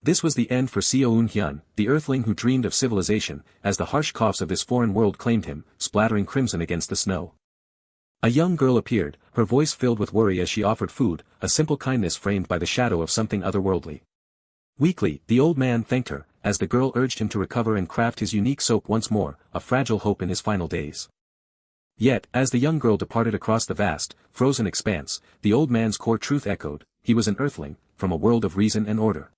This was the end for Se-Hoon, the earthling who dreamed of civilization, as the harsh coughs of this foreign world claimed him, splattering crimson against the snow. A young girl appeared, her voice filled with worry as she offered food, a simple kindness framed by the shadow of something otherworldly. Weakly, the old man thanked her, as the girl urged him to recover and craft his unique soap once more, a fragile hope in his final days. Yet, as the young girl departed across the vast, frozen expanse, the old man's core truth echoed: he was an earthling, from a world of reason and order.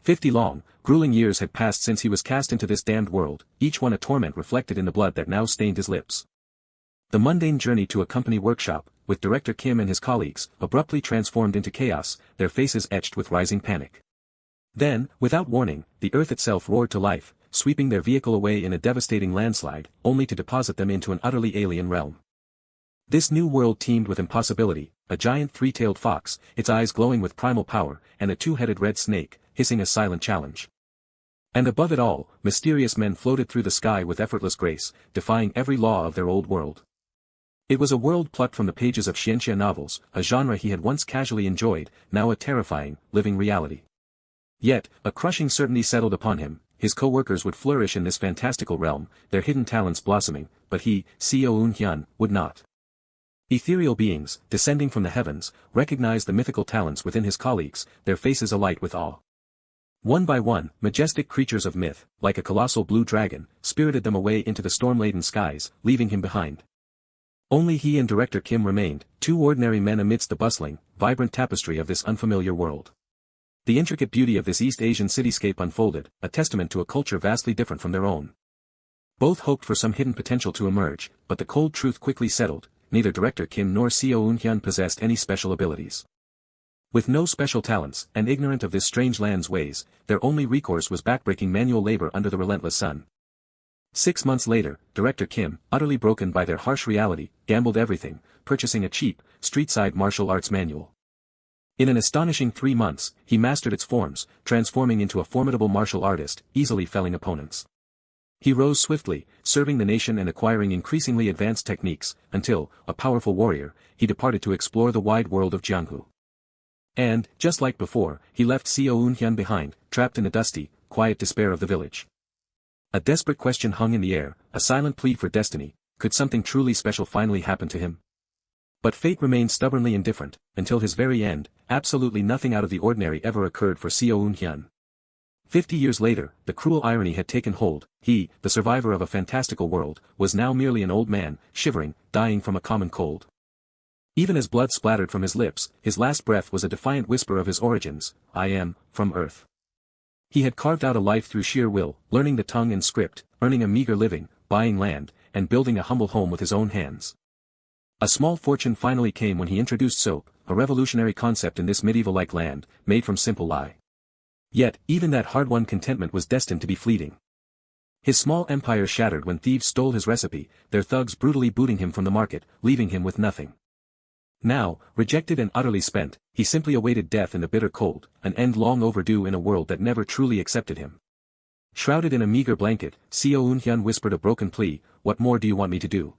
50 long, grueling years had passed since he was cast into this damned world, each one a torment reflected in the blood that now stained his lips. The mundane journey to a company workshop, with Director Kim and his colleagues, abruptly transformed into chaos, their faces etched with rising panic. Then, without warning, the earth itself roared to life, sweeping their vehicle away in a devastating landslide, only to deposit them into an utterly alien realm. This new world teemed with impossibility: a giant three-tailed fox, its eyes glowing with primal power, and a two-headed red snake, hissing a silent challenge. And above it all, mysterious men floated through the sky with effortless grace, defying every law of their old world. It was a world plucked from the pages of scientia novels, a genre he had once casually enjoyed, now a terrifying, living reality. Yet, a crushing certainty settled upon him: his co-workers would flourish in this fantastical realm, their hidden talents blossoming, but he, Se-Hoon, would not. Ethereal beings, descending from the heavens, recognized the mythical talents within his colleagues, their faces alight with awe. One by one, majestic creatures of myth, like a colossal blue dragon, spirited them away into the storm-laden skies, leaving him behind. Only he and Director Kim remained, two ordinary men amidst the bustling, vibrant tapestry of this unfamiliar world. The intricate beauty of this East Asian cityscape unfolded, a testament to a culture vastly different from their own. Both hoped for some hidden potential to emerge, but the cold truth quickly settled: neither Director Kim nor Se-Hoon possessed any special abilities. With no special talents, and ignorant of this strange land's ways, their only recourse was backbreaking manual labor under the relentless sun. 6 months later, Director Kim, utterly broken by their harsh reality, gambled everything, purchasing a cheap, street-side martial arts manual. In an astonishing 3 months, he mastered its forms, transforming into a formidable martial artist, easily felling opponents. He rose swiftly, serving the nation and acquiring increasingly advanced techniques, until, a powerful warrior, he departed to explore the wide world of Jianghu. And, just like before, he left Se-Hoon behind, trapped in the dusty, quiet despair of the village. A desperate question hung in the air, a silent plea for destiny: could something truly special finally happen to him? But fate remained stubbornly indifferent, until his very end. Absolutely nothing out of the ordinary ever occurred for Se-Hoon. 50 years later, the cruel irony had taken hold: he, the survivor of a fantastical world, was now merely an old man, shivering, dying from a common cold. Even as blood splattered from his lips, his last breath was a defiant whisper of his origins: I am, from Earth. He had carved out a life through sheer will, learning the tongue and script, earning a meager living, buying land, and building a humble home with his own hands. A small fortune finally came when he introduced soap, a revolutionary concept in this medieval-like land, made from simple lye. Yet, even that hard-won contentment was destined to be fleeting. His small empire shattered when thieves stole his recipe, their thugs brutally booting him from the market, leaving him with nothing. Now, rejected and utterly spent, he simply awaited death in the bitter cold, an end long overdue in a world that never truly accepted him. Shrouded in a meager blanket, Se-Hoon whispered a broken plea: what more do you want me to do?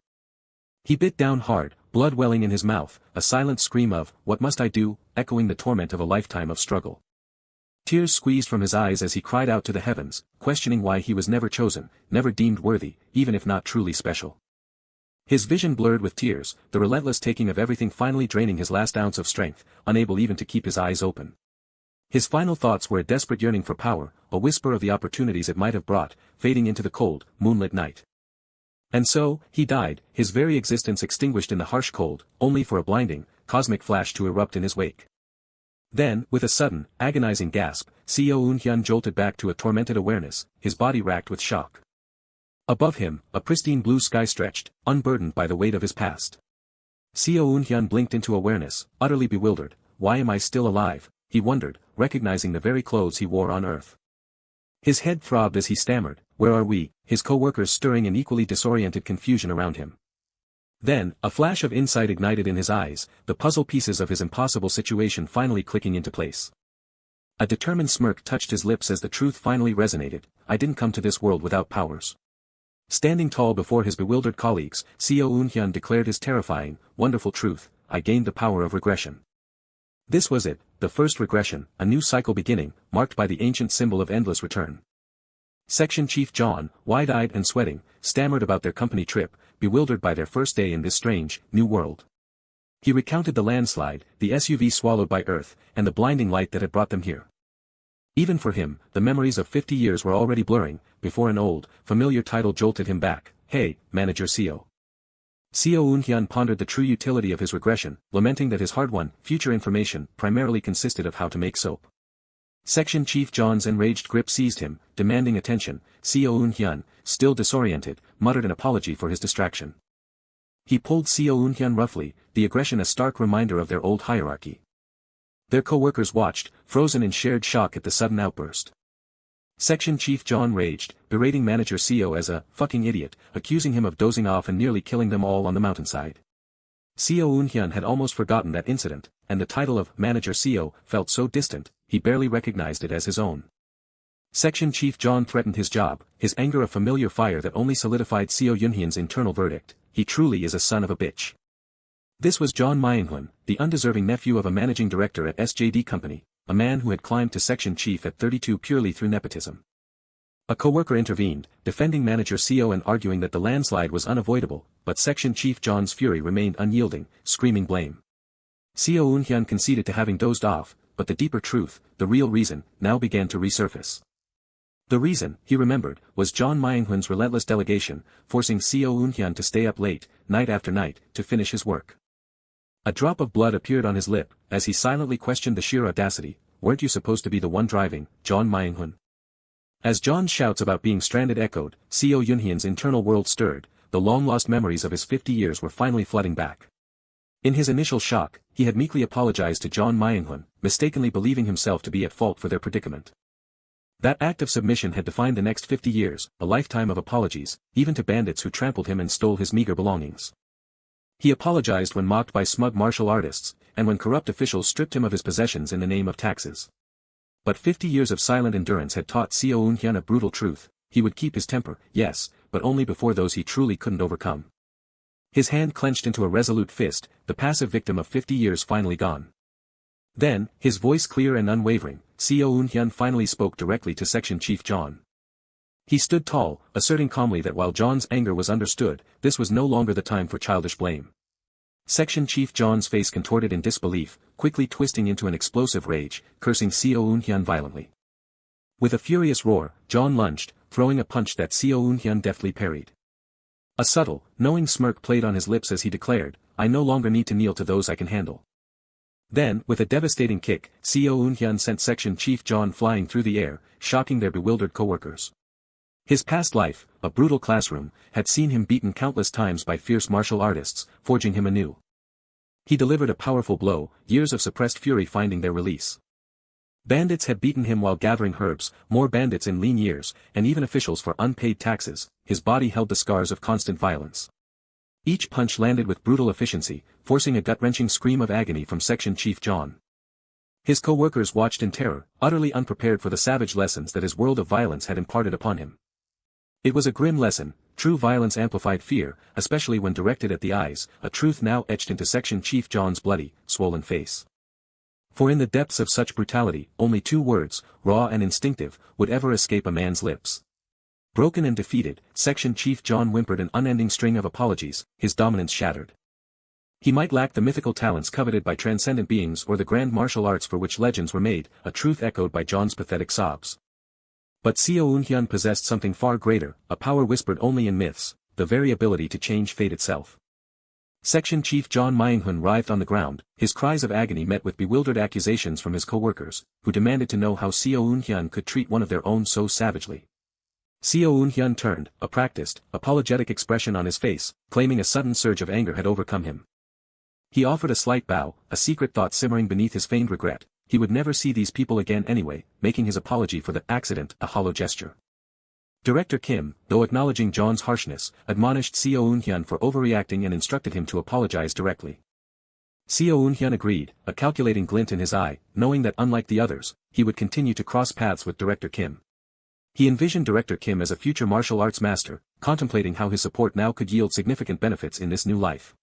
He bit down hard, blood welling in his mouth, a silent scream of, what must I do, echoing the torment of a lifetime of struggle. Tears squeezed from his eyes as he cried out to the heavens, questioning why he was never chosen, never deemed worthy, even if not truly special. His vision blurred with tears, the relentless taking of everything finally draining his last ounce of strength, unable even to keep his eyes open. His final thoughts were a desperate yearning for power, a whisper of the opportunities it might have brought, fading into the cold, moonlit night. And so, he died, his very existence extinguished in the harsh cold, only for a blinding, cosmic flash to erupt in his wake. Then, with a sudden, agonizing gasp, Se-Hoon jolted back to a tormented awareness, his body racked with shock. Above him, a pristine blue sky stretched, unburdened by the weight of his past. Se-Hoon blinked into awareness, utterly bewildered. Why am I still alive? He wondered, recognizing the very clothes he wore on Earth. His head throbbed as he stammered, where are we? His co-workers stirring in equally disoriented confusion around him. Then, a flash of insight ignited in his eyes, the puzzle pieces of his impossible situation finally clicking into place. A determined smirk touched his lips as the truth finally resonated: I didn't come to this world without powers. Standing tall before his bewildered colleagues, Se-Hoon declared his terrifying, wonderful truth: I gained the power of regression. This was it, the first regression, a new cycle beginning, marked by the ancient symbol of endless return. Section Chief John, wide-eyed and sweating, stammered about their company trip, bewildered by their first day in this strange, new world. He recounted the landslide, the SUV swallowed by Earth, and the blinding light that had brought them here. Even for him, the memories of 50 years were already blurring, before an old, familiar title jolted him back. Hey, Manager Se-Hoon. Se-Hoon pondered the true utility of his regression, lamenting that his hard-won, future information primarily consisted of how to make soap. Section Chief John's enraged grip seized him, demanding attention. Se-Hoon, still disoriented, muttered an apology for his distraction. He pulled Se-Hoon roughly, the aggression a stark reminder of their old hierarchy. Their co-workers watched, frozen in shared shock at the sudden outburst. Section Chief John raged, berating Manager Se-Hoon as a fucking idiot, accusing him of dozing off and nearly killing them all on the mountainside. Se-Hoon had almost forgotten that incident, and the title of Manager Se-Hoon felt so distant, he barely recognized it as his own. Section Chief John threatened his job, his anger a familiar fire that only solidified Se-Hoon's internal verdict: he truly is a son of a bitch. This was John Manhwa, the undeserving nephew of a managing director at SJD Company, a man who had climbed to section chief at 32 purely through nepotism. A co-worker intervened, defending Manager Se-Hoon and arguing that the landslide was unavoidable, but Section Chief John's fury remained unyielding, screaming blame. Se-Hoon conceded to having dozed off, but the deeper truth, the real reason, now began to resurface. The reason, he remembered, was John Manhwa's relentless delegation, forcing Se-Hoon to stay up late, night after night, to finish his work. A drop of blood appeared on his lip, as he silently questioned the sheer audacity. Weren't you supposed to be the one driving, John Manhwa? As John's shouts about being stranded echoed, Se-Hoon's internal world stirred, the long-lost memories of his 50 years were finally flooding back. In his initial shock, he had meekly apologized to John Manhwa, mistakenly believing himself to be at fault for their predicament. That act of submission had defined the next 50 years, a lifetime of apologies, even to bandits who trampled him and stole his meager belongings. He apologized when mocked by smug martial artists, and when corrupt officials stripped him of his possessions in the name of taxes. But 50 years of silent endurance had taught Se-Hoon a brutal truth: he would keep his temper, yes, but only before those he truly couldn't overcome. His hand clenched into a resolute fist, the passive victim of 50 years finally gone. Then, his voice clear and unwavering, Se-Hoon finally spoke directly to Section Chief John. He stood tall, asserting calmly that while John's anger was understood, this was no longer the time for childish blame. Section Chief John's face contorted in disbelief, quickly twisting into an explosive rage, cursing Se-Hoon violently. With a furious roar, John lunged, throwing a punch that Se-Hoon deftly parried. A subtle, knowing smirk played on his lips as he declared, "I no longer need to kneel to those I can handle." Then, with a devastating kick, Se-Hoon sent Section Chief John flying through the air, shocking their bewildered co-workers. His past life, a brutal classroom, had seen him beaten countless times by fierce martial artists, forging him anew. He delivered a powerful blow, years of suppressed fury finding their release. Bandits had beaten him while gathering herbs, more bandits in lean years, and even officials for unpaid taxes. His body held the scars of constant violence. Each punch landed with brutal efficiency, forcing a gut-wrenching scream of agony from Section Chief John. His co-workers watched in terror, utterly unprepared for the savage lessons that his world of violence had imparted upon him. It was a grim lesson: true violence amplified fear, especially when directed at the eyes, a truth now etched into Section Chief John's bloody, swollen face. For in the depths of such brutality, only two words, raw and instinctive, would ever escape a man's lips. Broken and defeated, Section Chief John whimpered an unending string of apologies, his dominance shattered. He might lack the mythical talents coveted by transcendent beings or the grand martial arts for which legends were made, a truth echoed by John's pathetic sobs. But Se-Hoon possessed something far greater, a power whispered only in myths, the very ability to change fate itself. Section Chief John Manhwa writhed on the ground, his cries of agony met with bewildered accusations from his co-workers, who demanded to know how Se-Hoon could treat one of their own so savagely. Se-Hoon turned, a practiced, apologetic expression on his face, claiming a sudden surge of anger had overcome him. He offered a slight bow, a secret thought simmering beneath his feigned regret: he would never see these people again anyway, making his apology for the accident a hollow gesture. Director Kim, though acknowledging John's harshness, admonished Se-Hoon for overreacting and instructed him to apologize directly. Se-Hoon agreed, a calculating glint in his eye, knowing that unlike the others, he would continue to cross paths with Director Kim. He envisioned Director Kim as a future martial arts master, contemplating how his support now could yield significant benefits in this new life.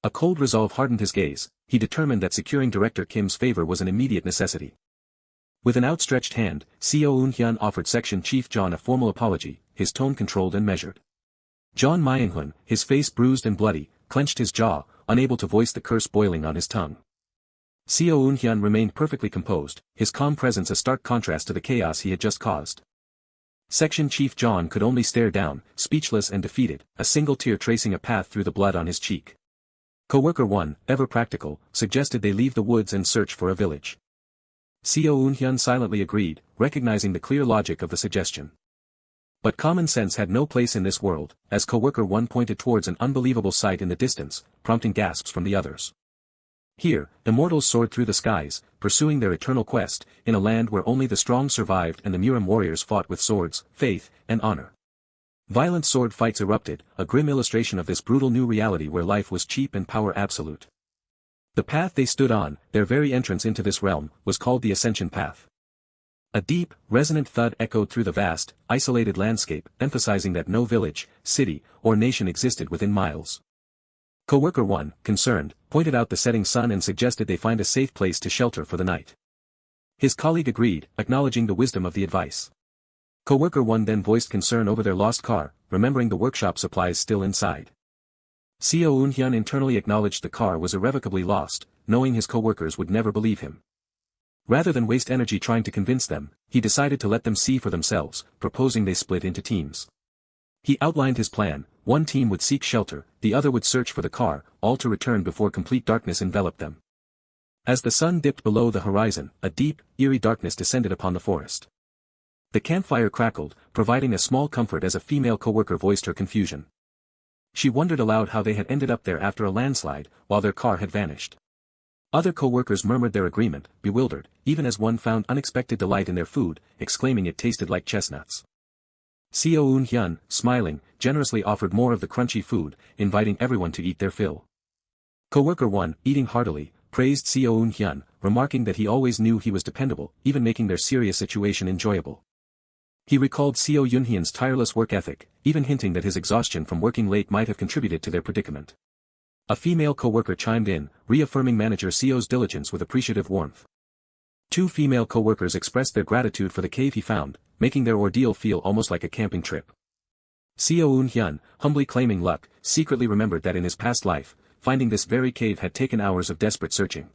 A cold resolve hardened his gaze. He determined that securing Director Kim's favor was an immediate necessity. With an outstretched hand, Se-Hoon offered Section Chief John a formal apology, his tone controlled and measured. John Manhwa, his face bruised and bloody, clenched his jaw, unable to voice the curse boiling on his tongue. Se-Hoon remained perfectly composed, his calm presence a stark contrast to the chaos he had just caused. Section Chief John could only stare down, speechless and defeated, a single tear tracing a path through the blood on his cheek. Coworker 1, ever practical, suggested they leave the woods and search for a village. Se-Hoon silently agreed, recognizing the clear logic of the suggestion. But common sense had no place in this world, as Coworker 1 pointed towards an unbelievable sight in the distance, prompting gasps from the others. Here, immortals soared through the skies, pursuing their eternal quest, in a land where only the strong survived and the Murim warriors fought with swords, faith, and honor. Violent sword fights erupted, a grim illustration of this brutal new reality where life was cheap and power absolute. The path they stood on, their very entrance into this realm, was called the Ascension Path. A deep, resonant thud echoed through the vast, isolated landscape, emphasizing that no village, city, or nation existed within miles. Coworker 1, concerned, pointed out the setting sun and suggested they find a safe place to shelter for the night. His colleague agreed, acknowledging the wisdom of the advice. Coworker 1 then voiced concern over their lost car, remembering the workshop supplies still inside. Se-Hoon internally acknowledged the car was irrevocably lost, knowing his coworkers would never believe him. Rather than waste energy trying to convince them, he decided to let them see for themselves, proposing they split into teams. He outlined his plan: one team would seek shelter, the other would search for the car, all to return before complete darkness enveloped them. As the sun dipped below the horizon, a deep, eerie darkness descended upon the forest. The campfire crackled, providing a small comfort as a female coworker voiced her confusion. She wondered aloud how they had ended up there after a landslide, while their car had vanished. Other co-workers murmured their agreement, bewildered, even as one found unexpected delight in their food, exclaiming it tasted like chestnuts. Se-Hoon, smiling, generously offered more of the crunchy food, inviting everyone to eat their fill. Coworker 1, eating heartily, praised Se-Hoon, remarking that he always knew he was dependable, even making their serious situation enjoyable. He recalled Se-Hoon's tireless work ethic, even hinting that his exhaustion from working late might have contributed to their predicament. A female co-worker chimed in, reaffirming manager Se-Hoon's diligence with appreciative warmth. Two female co-workers expressed their gratitude for the cave he found, making their ordeal feel almost like a camping trip. Se-Hoon, humbly claiming luck, secretly remembered that in his past life, finding this very cave had taken hours of desperate searching.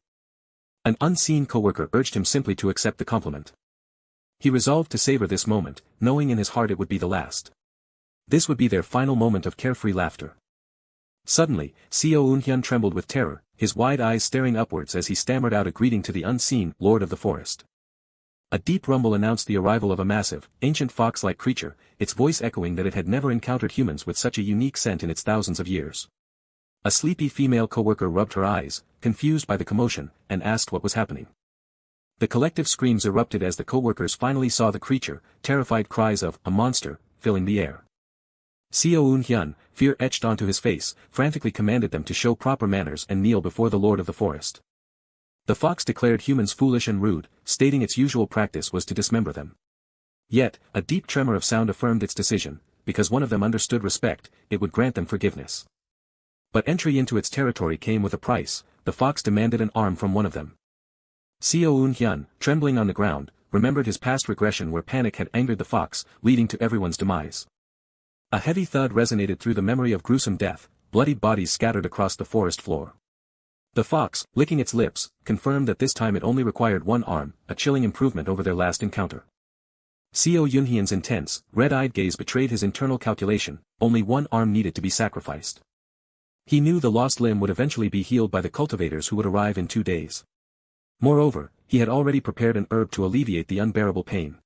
An unseen co-worker urged him simply to accept the compliment. He resolved to savor this moment, knowing in his heart it would be the last. This would be their final moment of carefree laughter. Suddenly, Se-Hoon trembled with terror, his wide eyes staring upwards as he stammered out a greeting to the unseen Lord of the Forest. A deep rumble announced the arrival of a massive, ancient fox-like creature, its voice echoing that it had never encountered humans with such a unique scent in its thousands of years. A sleepy female co-worker rubbed her eyes, confused by the commotion, and asked what was happening. The collective screams erupted as the co-workers finally saw the creature, terrified cries of "a monster," filling the air. Se-Hoon, fear etched onto his face, frantically commanded them to show proper manners and kneel before the Lord of the Forest. The fox declared humans foolish and rude, stating its usual practice was to dismember them. Yet, a deep tremor of sound affirmed its decision, because one of them understood respect, it would grant them forgiveness. But entry into its territory came with a price. The fox demanded an arm from one of them. Se-Hoon, trembling on the ground, remembered his past regression where panic had angered the fox, leading to everyone's demise. A heavy thud resonated through the memory of gruesome death, bloody bodies scattered across the forest floor. The fox, licking its lips, confirmed that this time it only required one arm, a chilling improvement over their last encounter. Se-Hoon's intense, red-eyed gaze betrayed his internal calculation, only one arm needed to be sacrificed. He knew the lost limb would eventually be healed by the cultivators who would arrive in 2 days. Moreover, he had already prepared an herb to alleviate the unbearable pain.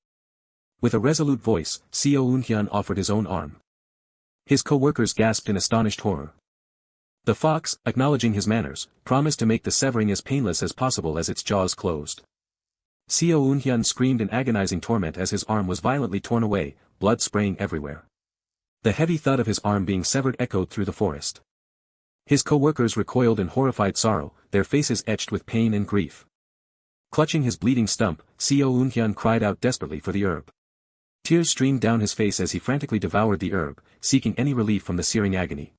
With a resolute voice, Se-Hoon offered his own arm. His co-workers gasped in astonished horror. The fox, acknowledging his manners, promised to make the severing as painless as possible as its jaws closed. Se-Hoon screamed in agonizing torment as his arm was violently torn away, blood spraying everywhere. The heavy thud of his arm being severed echoed through the forest. His co-workers recoiled in horrified sorrow, their faces etched with pain and grief. Clutching his bleeding stump, Se-Hoon cried out desperately for the herb. Tears streamed down his face as he frantically devoured the herb, seeking any relief from the searing agony.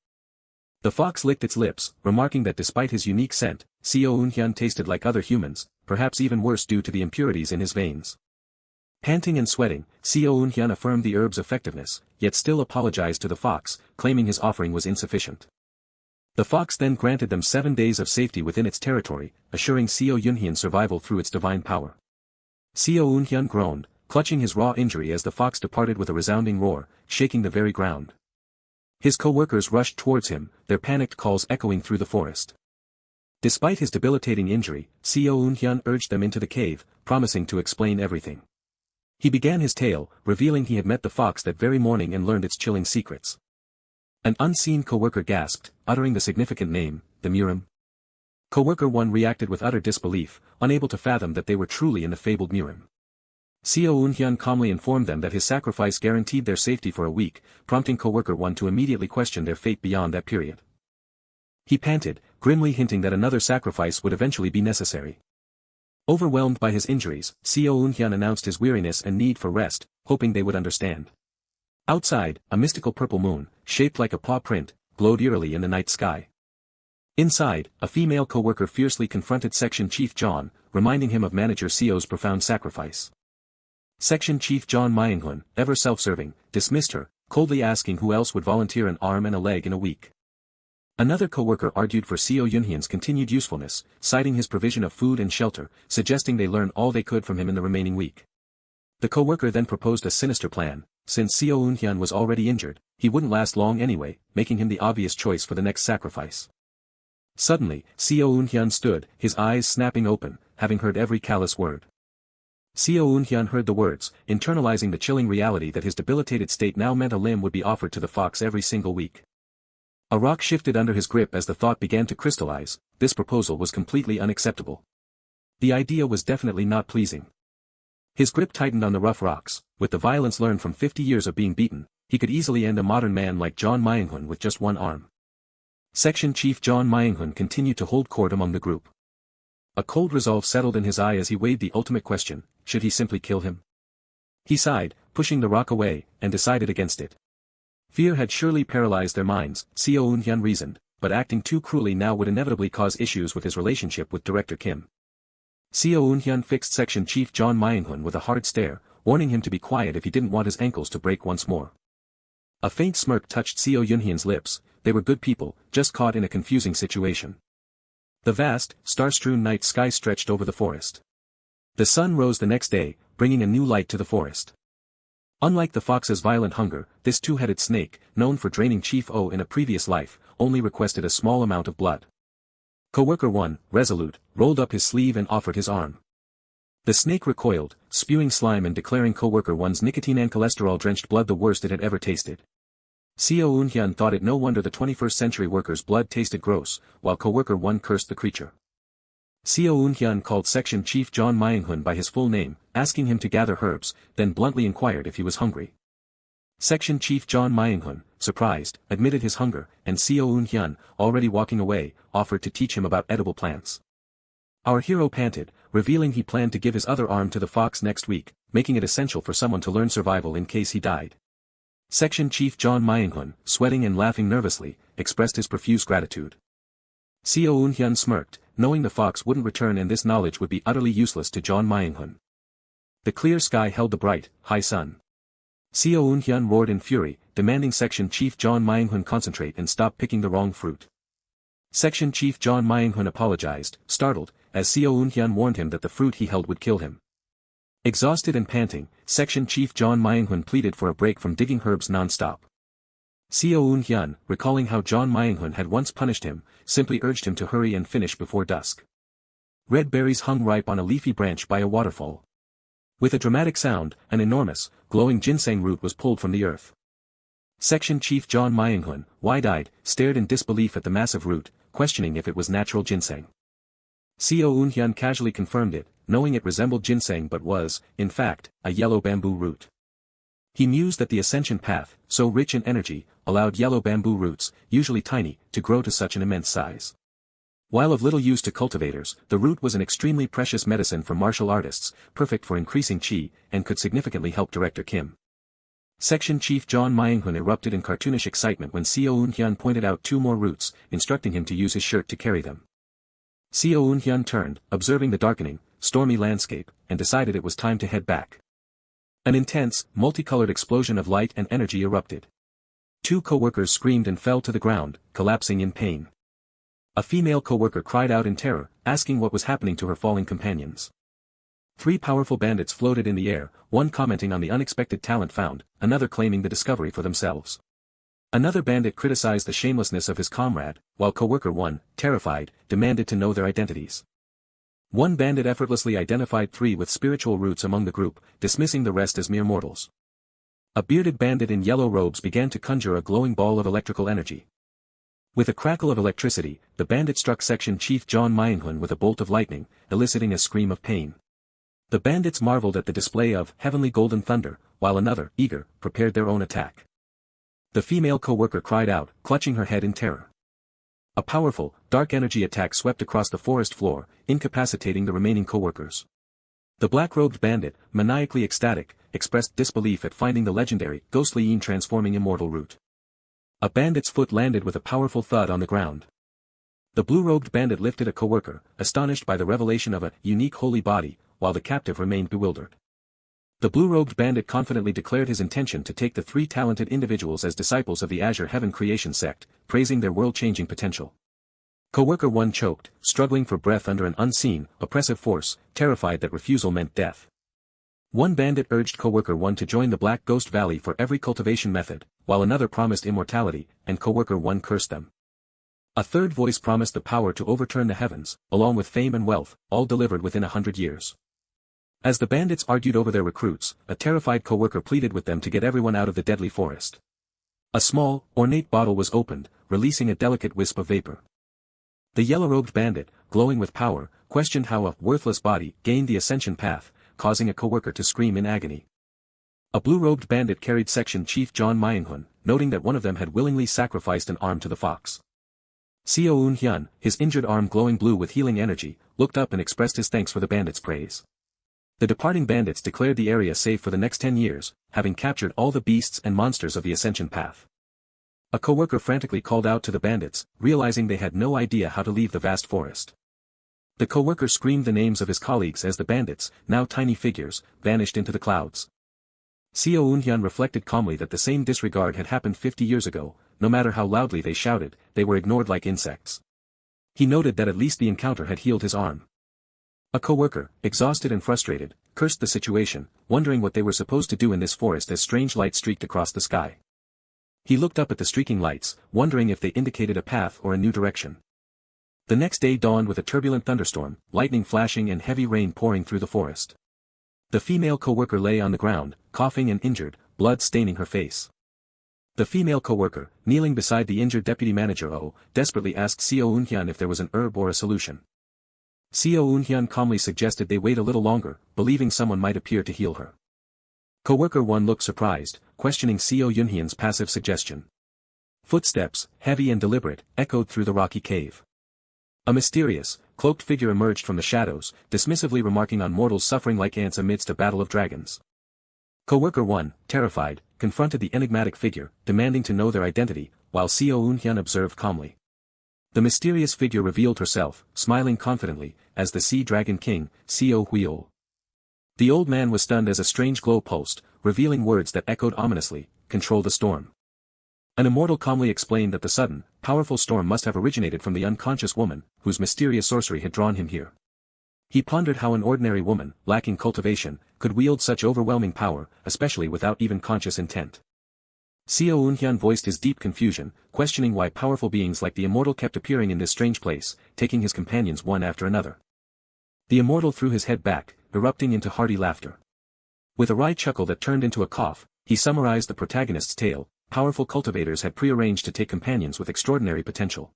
The fox licked its lips, remarking that despite his unique scent, Se-Hoon tasted like other humans, perhaps even worse due to the impurities in his veins. Panting and sweating, Se-Hoon affirmed the herb's effectiveness, yet still apologized to the fox, claiming his offering was insufficient. The fox then granted them 7 days of safety within its territory, assuring Se-Hoon's survival through its divine power. Se-Hoon groaned, clutching his raw injury as the fox departed with a resounding roar, shaking the very ground. His co-workers rushed towards him, their panicked calls echoing through the forest. Despite his debilitating injury, Se-Hoon urged them into the cave, promising to explain everything. He began his tale, revealing he had met the fox that very morning and learned its chilling secrets. An unseen co-worker gasped, uttering the significant name, the Murim. Co-worker 1 reacted with utter disbelief, unable to fathom that they were truly in the fabled Murim. Se-Hoon calmly informed them that his sacrifice guaranteed their safety for a week, prompting co-worker 1 to immediately question their fate beyond that period. He panted, grimly hinting that another sacrifice would eventually be necessary. Overwhelmed by his injuries, Se-Hoon announced his weariness and need for rest, hoping they would understand. Outside, a mystical purple moon, shaped like a paw print, glowed eerily in the night sky. Inside, a female co-worker fiercely confronted Section Chief John, reminding him of Manager Seo's profound sacrifice. Section Chief John Manhwa, ever self-serving, dismissed her, coldly asking who else would volunteer an arm and a leg in a week. Another co-worker argued for Se-Hoon's continued usefulness, citing his provision of food and shelter, suggesting they learn all they could from him in the remaining week. The co-worker then proposed a sinister plan. Since Se-Hoon was already injured, he wouldn't last long anyway, making him the obvious choice for the next sacrifice. Suddenly, Se-Hoon stood, his eyes snapping open, having heard every callous word. Se-Hoon heard the words, internalizing the chilling reality that his debilitated state now meant a limb would be offered to the fox every single week. A rock shifted under his grip as the thought began to crystallize. This proposal was completely unacceptable. The idea was definitely not pleasing. His grip tightened on the rough rocks. With the violence learned from 50 years of being beaten, he could easily end a modern man like John Manhwa with just one arm. Section Chief John Manhwa continued to hold court among the group. A cold resolve settled in his eye as he weighed the ultimate question: should he simply kill him? He sighed, pushing the rock away, and decided against it. Fear had surely paralyzed their minds, Se-Hoon reasoned, but acting too cruelly now would inevitably cause issues with his relationship with Director Kim. Se-Hoon fixed Section Chief John Manhwa with a hard stare, warning him to be quiet if he didn't want his ankles to break once more. A faint smirk touched Se-Hoon's lips. They were good people, just caught in a confusing situation. The vast, star-strewn night sky stretched over the forest. The sun rose the next day, bringing a new light to the forest. Unlike the fox's violent hunger, this two-headed snake, known for draining Chief O in a previous life, only requested a small amount of blood. Co-worker 1, resolute, rolled up his sleeve and offered his arm. The snake recoiled, spewing slime and declaring co-worker 1's nicotine and cholesterol-drenched blood the worst it had ever tasted. Se-Hoon thought it no wonder the 21st century worker's blood tasted gross, while co-worker 1 cursed the creature. Se-Hoon called Section Chief John Manhwa by his full name, asking him to gather herbs, then bluntly inquired if he was hungry. Section Chief John Manhwa, surprised, admitted his hunger, and Se-Hoon, already walking away, offered to teach him about edible plants. Our hero panted, revealing he planned to give his other arm to the fox next week, making it essential for someone to learn survival in case he died. Section Chief John Manhwa, sweating and laughing nervously, expressed his profuse gratitude. Se-Hoon smirked, knowing the fox wouldn't return and this knowledge would be utterly useless to John Manhwa. The clear sky held the bright, high sun. Se-Hoon roared in fury, demanding Section Chief John Manhwa concentrate and stop picking the wrong fruit. Section Chief John Manhwa apologized, startled, as Se-Hoon warned him that the fruit he held would kill him. Exhausted and panting, Section Chief John Manhwa pleaded for a break from digging herbs non-stop. Se-Hoon, recalling how John Manhwa had once punished him, simply urged him to hurry and finish before dusk. Red berries hung ripe on a leafy branch by a waterfall. With a dramatic sound, an enormous, glowing ginseng root was pulled from the earth. Section Chief John Manhwa, wide-eyed, stared in disbelief at the massive root, questioning if it was natural ginseng. Se-Hoon casually confirmed it, knowing it resembled ginseng but was, in fact, a yellow bamboo root. He mused that the ascension path, so rich in energy, allowed yellow bamboo roots, usually tiny, to grow to such an immense size. While of little use to cultivators, the root was an extremely precious medicine for martial artists, perfect for increasing chi, and could significantly help Director Kim. Section Chief John Manhwa erupted in cartoonish excitement when Se-Hoon pointed out 2 more routes, instructing him to use his shirt to carry them. Se-Hoon turned, observing the darkening, stormy landscape, and decided it was time to head back. An intense, multicolored explosion of light and energy erupted. 2 co-workers screamed and fell to the ground, collapsing in pain. A female co-worker cried out in terror, asking what was happening to her falling companions. 3 powerful bandits floated in the air, one commenting on the unexpected talent found, another claiming the discovery for themselves. Another bandit criticized the shamelessness of his comrade, while co-worker 1, terrified, demanded to know their identities. 1 bandit effortlessly identified 3 with spiritual roots among the group, dismissing the rest as mere mortals. A bearded bandit in yellow robes began to conjure a glowing ball of electrical energy. With a crackle of electricity, the bandit struck Section Chief John Manhwa with a bolt of lightning, eliciting a scream of pain. The bandits marveled at the display of heavenly golden thunder, while another, eager, prepared their own attack. The female co-worker cried out, clutching her head in terror. A powerful, dark energy attack swept across the forest floor, incapacitating the remaining co-workers. The black-robed bandit, maniacally ecstatic, expressed disbelief at finding the legendary, ghostly transforming immortal root. A bandit's foot landed with a powerful thud on the ground. The blue-robed bandit lifted a co-worker, astonished by the revelation of a unique holy body, while the captive remained bewildered. The blue-robed bandit confidently declared his intention to take the 3 talented individuals as disciples of the Azure Heaven Creation sect, praising their world-changing potential. Co-worker 1 choked, struggling for breath under an unseen, oppressive force, terrified that refusal meant death. 1 bandit urged co-worker 1 to join the Black Ghost Valley for every cultivation method, while another promised immortality, and co-worker 1 cursed them. A third voice promised the power to overturn the heavens, along with fame and wealth, all delivered within 100 years. As the bandits argued over their recruits, a terrified co-worker pleaded with them to get everyone out of the deadly forest. A small, ornate bottle was opened, releasing a delicate wisp of vapor. The yellow-robed bandit, glowing with power, questioned how a worthless body gained the ascension path, causing a co-worker to scream in agony. A blue-robed bandit carried Section Chief John Manhwa, noting that one of them had willingly sacrificed an arm to the fox. Se-Hoon, his injured arm glowing blue with healing energy, looked up and expressed his thanks for the bandits' praise. The departing bandits declared the area safe for the next 10 years, having captured all the beasts and monsters of the ascension path. A co-worker frantically called out to the bandits, realizing they had no idea how to leave the vast forest. The co-worker screamed the names of his colleagues as the bandits, now tiny figures, vanished into the clouds. Se-Hoon reflected calmly that the same disregard had happened 50 years ago, no matter how loudly they shouted, they were ignored like insects. He noted that at least the encounter had healed his arm. A co-worker, exhausted and frustrated, cursed the situation, wondering what they were supposed to do in this forest as strange lights streaked across the sky. He looked up at the streaking lights, wondering if they indicated a path or a new direction. The next day dawned with a turbulent thunderstorm, lightning flashing and heavy rain pouring through the forest. The female co-worker lay on the ground, coughing and injured, blood staining her face. The female co-worker, kneeling beside the injured deputy manager desperately asked Se-Hoon if there was an herb or a solution. Se-Hoon calmly suggested they wait a little longer, believing someone might appear to heal her. Co-worker 1 looked surprised, questioning Se-Hoon's passive suggestion. Footsteps, heavy and deliberate, echoed through the rocky cave. A mysterious, cloaked figure emerged from the shadows, dismissively remarking on mortals suffering like ants amidst a battle of dragons. Co-worker 1, terrified, confronted the enigmatic figure, demanding to know their identity, while Se-Hoon observed calmly. The mysterious figure revealed herself, smiling confidently, as the Sea Dragon King, Se-Hoon. The old man was stunned as a strange glow pulsed, revealing words that echoed ominously, "Control the storm." An immortal calmly explained that the sudden, powerful storm must have originated from the unconscious woman, whose mysterious sorcery had drawn him here. He pondered how an ordinary woman, lacking cultivation, could wield such overwhelming power, especially without even conscious intent. Se-Hoon voiced his deep confusion, questioning why powerful beings like the immortal kept appearing in this strange place, taking his companions one after another. The immortal threw his head back, erupting into hearty laughter. With a wry chuckle that turned into a cough, he summarized the protagonist's tale. Powerful cultivators had prearranged to take companions with extraordinary potential.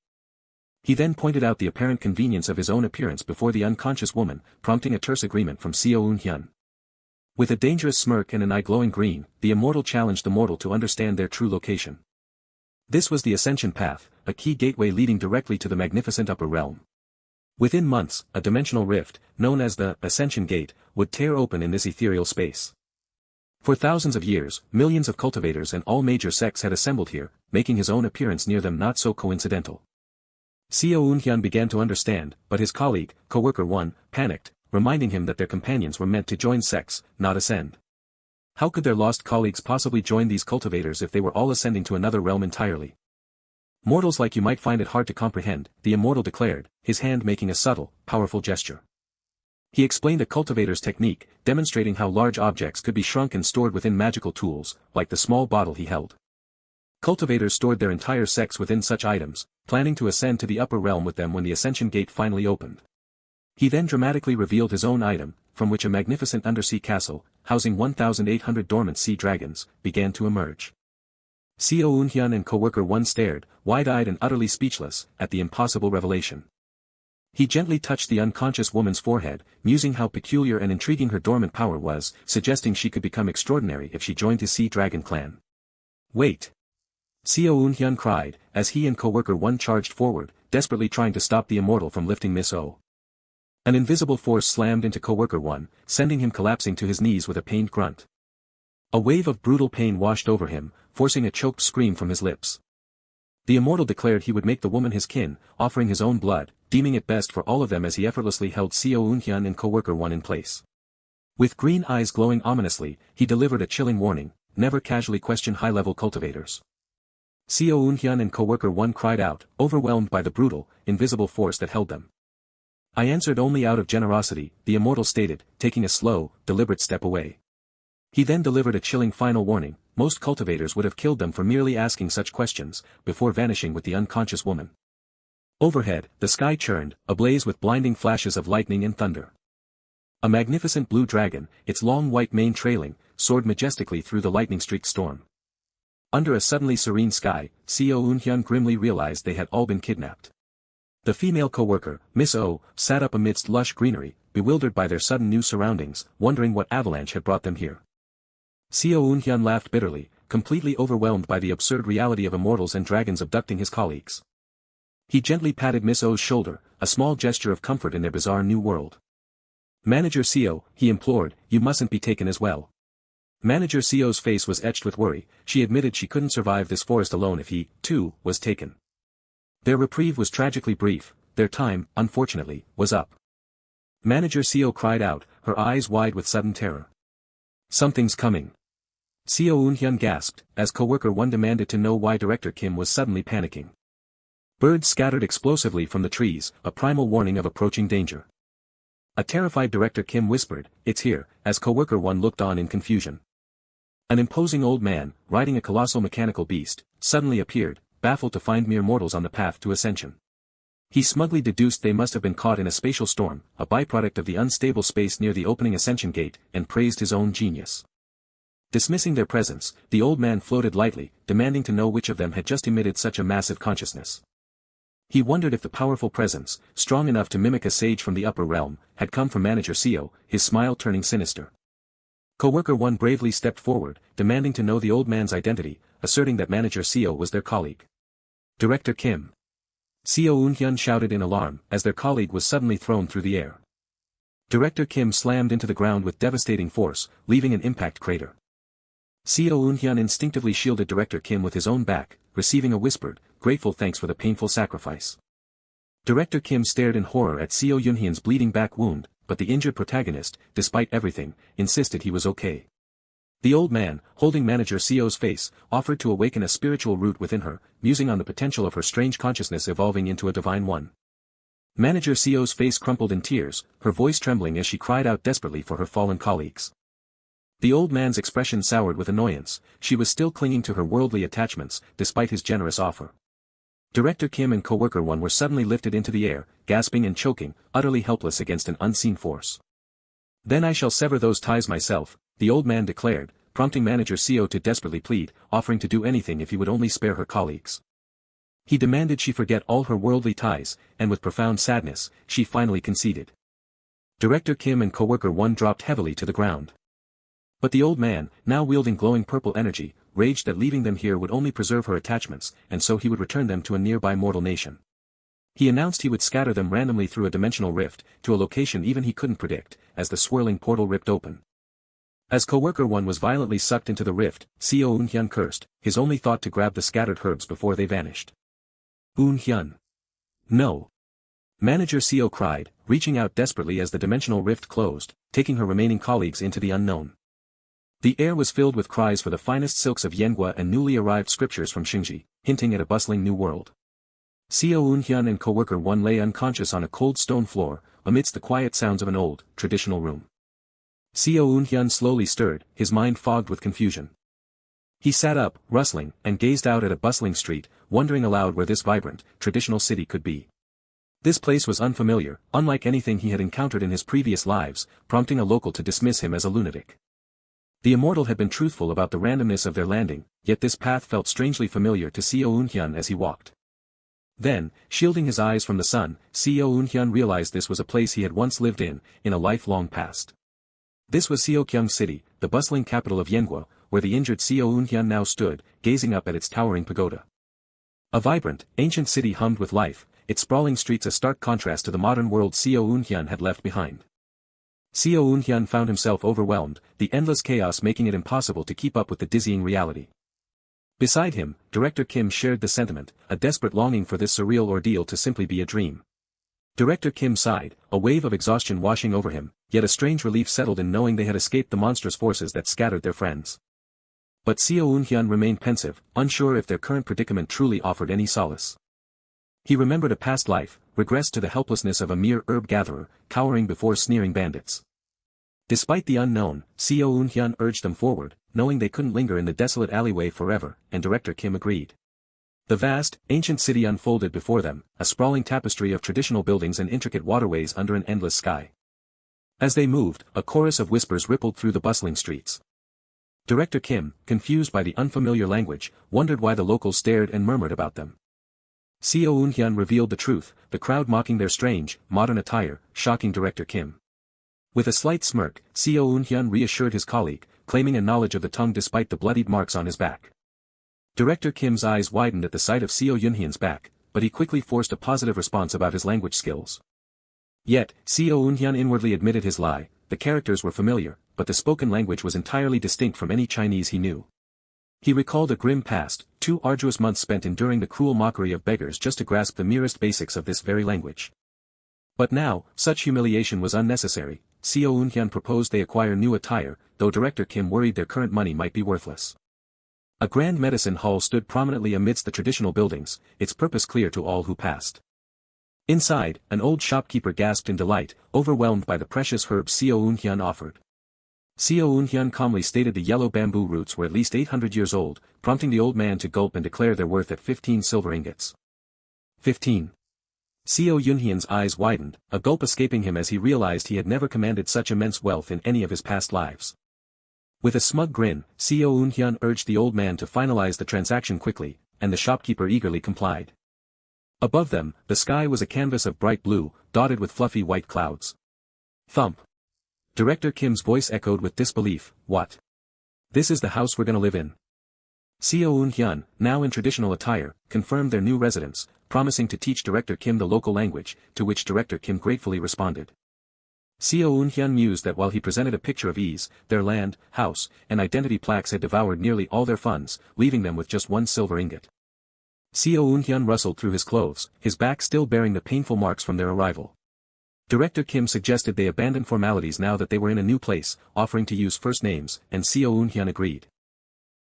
He then pointed out the apparent convenience of his own appearance before the unconscious woman, prompting a terse agreement from Se-Hoon. With a dangerous smirk and an eye glowing green, the immortal challenged the mortal to understand their true location. This was the Ascension Path, a key gateway leading directly to the magnificent upper realm. Within months, a dimensional rift, known as the Ascension Gate, would tear open in this ethereal space. For thousands of years, millions of cultivators and all major sects had assembled here, making his own appearance near them not so coincidental. Se-Hoon began to understand, but his colleague, co-worker 1, panicked, reminding him that their companions were meant to join sects, not ascend. How could their lost colleagues possibly join these cultivators if they were all ascending to another realm entirely? Mortals like you might find it hard to comprehend, the immortal declared, his hand making a subtle, powerful gesture. He explained a cultivator's technique, demonstrating how large objects could be shrunk and stored within magical tools, like the small bottle he held. Cultivators stored their entire sects within such items, planning to ascend to the upper realm with them when the ascension gate finally opened. He then dramatically revealed his own item, from which a magnificent undersea castle, housing 1,800 dormant sea dragons, began to emerge. Se-Hoon and co-worker 1 stared, wide-eyed and utterly speechless, at the impossible revelation. He gently touched the unconscious woman's forehead, musing how peculiar and intriguing her dormant power was, suggesting she could become extraordinary if she joined his sea dragon clan. Wait! Se-Hoon cried, as he and co-worker 1 charged forward, desperately trying to stop the immortal from lifting Miss O. An invisible force slammed into co-worker 1, sending him collapsing to his knees with a pained grunt. A wave of brutal pain washed over him, forcing a choked scream from his lips. The immortal declared he would make the woman his kin, offering his own blood, deeming it best for all of them as he effortlessly held Se-Hoon and co-worker 1 in place. With green eyes glowing ominously, he delivered a chilling warning, never casually question high-level cultivators. Se-Hoon and co-worker 1 cried out, overwhelmed by the brutal, invisible force that held them. I answered only out of generosity, the immortal stated, taking a slow, deliberate step away. He then delivered a chilling final warning, most cultivators would have killed them for merely asking such questions, before vanishing with the unconscious woman. Overhead, the sky churned, ablaze with blinding flashes of lightning and thunder. A magnificent blue dragon, its long white mane trailing, soared majestically through the lightning-streaked storm. Under a suddenly serene sky, Se-Hoon grimly realized they had all been kidnapped. The female co-worker, Miss O, sat up amidst lush greenery, bewildered by their sudden new surroundings, wondering what avalanche had brought them here. Se-Hoon laughed bitterly, completely overwhelmed by the absurd reality of immortals and dragons abducting his colleagues. He gently patted Miss O's shoulder, a small gesture of comfort in their bizarre new world. Manager Se-O, he implored, you mustn't be taken as well. Manager Se-O's face was etched with worry, she admitted she couldn't survive this forest alone if he, too, was taken. Their reprieve was tragically brief, their time, unfortunately, was up. Manager Se-O cried out, her eyes wide with sudden terror. Something's coming. Se-Hoon gasped, as co-worker 1 demanded to know why Director Kim was suddenly panicking. Birds scattered explosively from the trees, a primal warning of approaching danger. A terrified Director Kim whispered, it's here, as co-worker 1 looked on in confusion. An imposing old man, riding a colossal mechanical beast, suddenly appeared, baffled to find mere mortals on the path to ascension. He smugly deduced they must have been caught in a spatial storm, a byproduct of the unstable space near the opening ascension gate, and praised his own genius. Dismissing their presence, the old man floated lightly, demanding to know which of them had just emitted such a massive consciousness. He wondered if the powerful presence, strong enough to mimic a sage from the upper realm, had come from Manager Se-O, his smile turning sinister. Co-worker 1 bravely stepped forward, demanding to know the old man's identity, asserting that Manager Se-O was their colleague. Director Kim. Se-Hoon shouted in alarm, as their colleague was suddenly thrown through the air. Director Kim slammed into the ground with devastating force, leaving an impact crater. Se-Hoon instinctively shielded Director Kim with his own back, receiving a whispered, grateful thanks for the painful sacrifice. Director Kim stared in horror at Se-Hoon's bleeding back wound, but the injured protagonist, despite everything, insisted he was okay. The old man, holding Manager Se-O's face, offered to awaken a spiritual root within her, musing on the potential of her strange consciousness evolving into a divine one. Manager Se-O's face crumpled in tears, her voice trembling as she cried out desperately for her fallen colleagues. The old man's expression soured with annoyance, she was still clinging to her worldly attachments, despite his generous offer. Director Kim and co-worker 1 were suddenly lifted into the air, gasping and choking, utterly helpless against an unseen force. Then I shall sever those ties myself, the old man declared, prompting Manager Se-O to desperately plead, offering to do anything if he would only spare her colleagues. He demanded she forget all her worldly ties, and with profound sadness, she finally conceded. Director Kim and co-worker 1 dropped heavily to the ground. But the old man, now wielding glowing purple energy, raged that leaving them here would only preserve her attachments, and so he would return them to a nearby mortal nation. He announced he would scatter them randomly through a dimensional rift, to a location even he couldn't predict, as the swirling portal ripped open. As coworker 1 was violently sucked into the rift, Se-Hoon cursed, his only thought to grab the scattered herbs before they vanished. Eun-hyun. No. Manager Se-O cried, reaching out desperately as the dimensional rift closed, taking her remaining colleagues into the unknown. The air was filled with cries for the finest silks of Yenghua and newly arrived scriptures from Xingji, hinting at a bustling new world. Se-Hoon and coworker 1 lay unconscious on a cold stone floor, amidst the quiet sounds of an old, traditional room. Se-Hoon slowly stirred, his mind fogged with confusion. He sat up, rustling, and gazed out at a bustling street, wondering aloud where this vibrant, traditional city could be. This place was unfamiliar, unlike anything he had encountered in his previous lives, prompting a local to dismiss him as a lunatic. The immortal had been truthful about the randomness of their landing, yet this path felt strangely familiar to Se-Hoon as he walked. Then, shielding his eyes from the sun, Se-Hoon realized this was a place he had once lived in a lifelong past. This was Seokyung City, the bustling capital of Yenghua, where the injured Se-Hoon now stood, gazing up at its towering pagoda. A vibrant, ancient city hummed with life, its sprawling streets a stark contrast to the modern world Se-Hoon had left behind. Se-Hoon found himself overwhelmed, the endless chaos making it impossible to keep up with the dizzying reality. Beside him, Director Kim shared the sentiment, a desperate longing for this surreal ordeal to simply be a dream. Director Kim sighed, a wave of exhaustion washing over him, yet a strange relief settled in knowing they had escaped the monstrous forces that scattered their friends. But Se-Hoon remained pensive, unsure if their current predicament truly offered any solace. He remembered a past life, regressed to the helplessness of a mere herb-gatherer, cowering before sneering bandits. Despite the unknown, Se-Hoon urged them forward, knowing they couldn't linger in the desolate alleyway forever, and Director Kim agreed. The vast, ancient city unfolded before them, a sprawling tapestry of traditional buildings and intricate waterways under an endless sky. As they moved, a chorus of whispers rippled through the bustling streets. Director Kim, confused by the unfamiliar language, wondered why the locals stared and murmured about them. Se-Hoon revealed the truth, the crowd mocking their strange, modern attire, shocking Director Kim. With a slight smirk, Se-Hoon reassured his colleague, claiming a knowledge of the tongue despite the bloodied marks on his back. Director Kim's eyes widened at the sight of Se-Hoon's back, but he quickly forced a positive response about his language skills. Yet, Se-Hoon inwardly admitted his lie, the characters were familiar, but the spoken language was entirely distinct from any Chinese he knew. He recalled a grim past, 2 arduous months spent enduring the cruel mockery of beggars just to grasp the merest basics of this very language. But now, such humiliation was unnecessary. Se-Hoon proposed they acquire new attire, though Director Kim worried their current money might be worthless. A grand medicine hall stood prominently amidst the traditional buildings, its purpose clear to all who passed. Inside, an old shopkeeper gasped in delight, overwhelmed by the precious herbs Se-Hoon offered. Se-Hoon calmly stated the yellow bamboo roots were at least 800 years old, prompting the old man to gulp and declare their worth at 15 silver ingots. 15. Se-Hoon's eyes widened, a gulp escaping him as he realized he had never commanded such immense wealth in any of his past lives. With a smug grin, Se-Hoon urged the old man to finalize the transaction quickly, and the shopkeeper eagerly complied. Above them, the sky was a canvas of bright blue, dotted with fluffy white clouds. Thump. Director Kim's voice echoed with disbelief, "What? This is the house we're gonna live in?" Se-Hoon, now in traditional attire, confirmed their new residence, promising to teach Director Kim the local language, to which Director Kim gratefully responded. Se-Hoon mused that while he presented a picture of ease, their land, house, and identity plaques had devoured nearly all their funds, leaving them with just 1 silver ingot. Se-Hoon rustled through his clothes, his back still bearing the painful marks from their arrival. Director Kim suggested they abandon formalities now that they were in a new place, offering to use first names, and Se-Hoon agreed.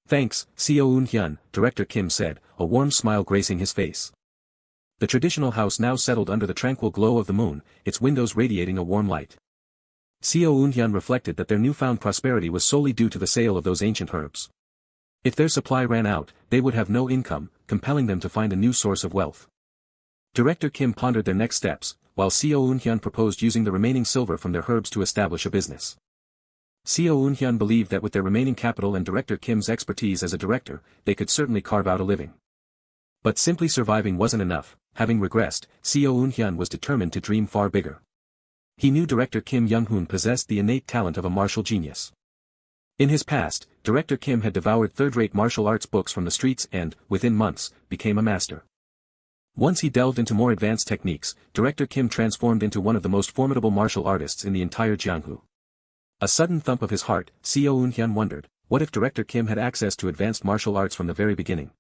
"Thanks, Se-Hoon," Director Kim said, a warm smile gracing his face. The traditional house now settled under the tranquil glow of the moon, its windows radiating a warm light. Se-Hoon reflected that their newfound prosperity was solely due to the sale of those ancient herbs. If their supply ran out, they would have no income, compelling them to find a new source of wealth. Director Kim pondered their next steps, while Se-Hoon proposed using the remaining silver from their herbs to establish a business. Se-Hoon believed that with their remaining capital and Director Kim's expertise as a director, they could certainly carve out a living. But simply surviving wasn't enough. Having regressed, Se-Hoon was determined to dream far bigger. He knew Director Kim Young-hoon possessed the innate talent of a martial genius. In his past, Director Kim had devoured third-rate martial arts books from the streets and, within months, became a master. Once he delved into more advanced techniques, Director Kim transformed into one of the most formidable martial artists in the entire Jianghu. A sudden thump of his heart, Se-Hoon wondered, what if Director Kim had access to advanced martial arts from the very beginning?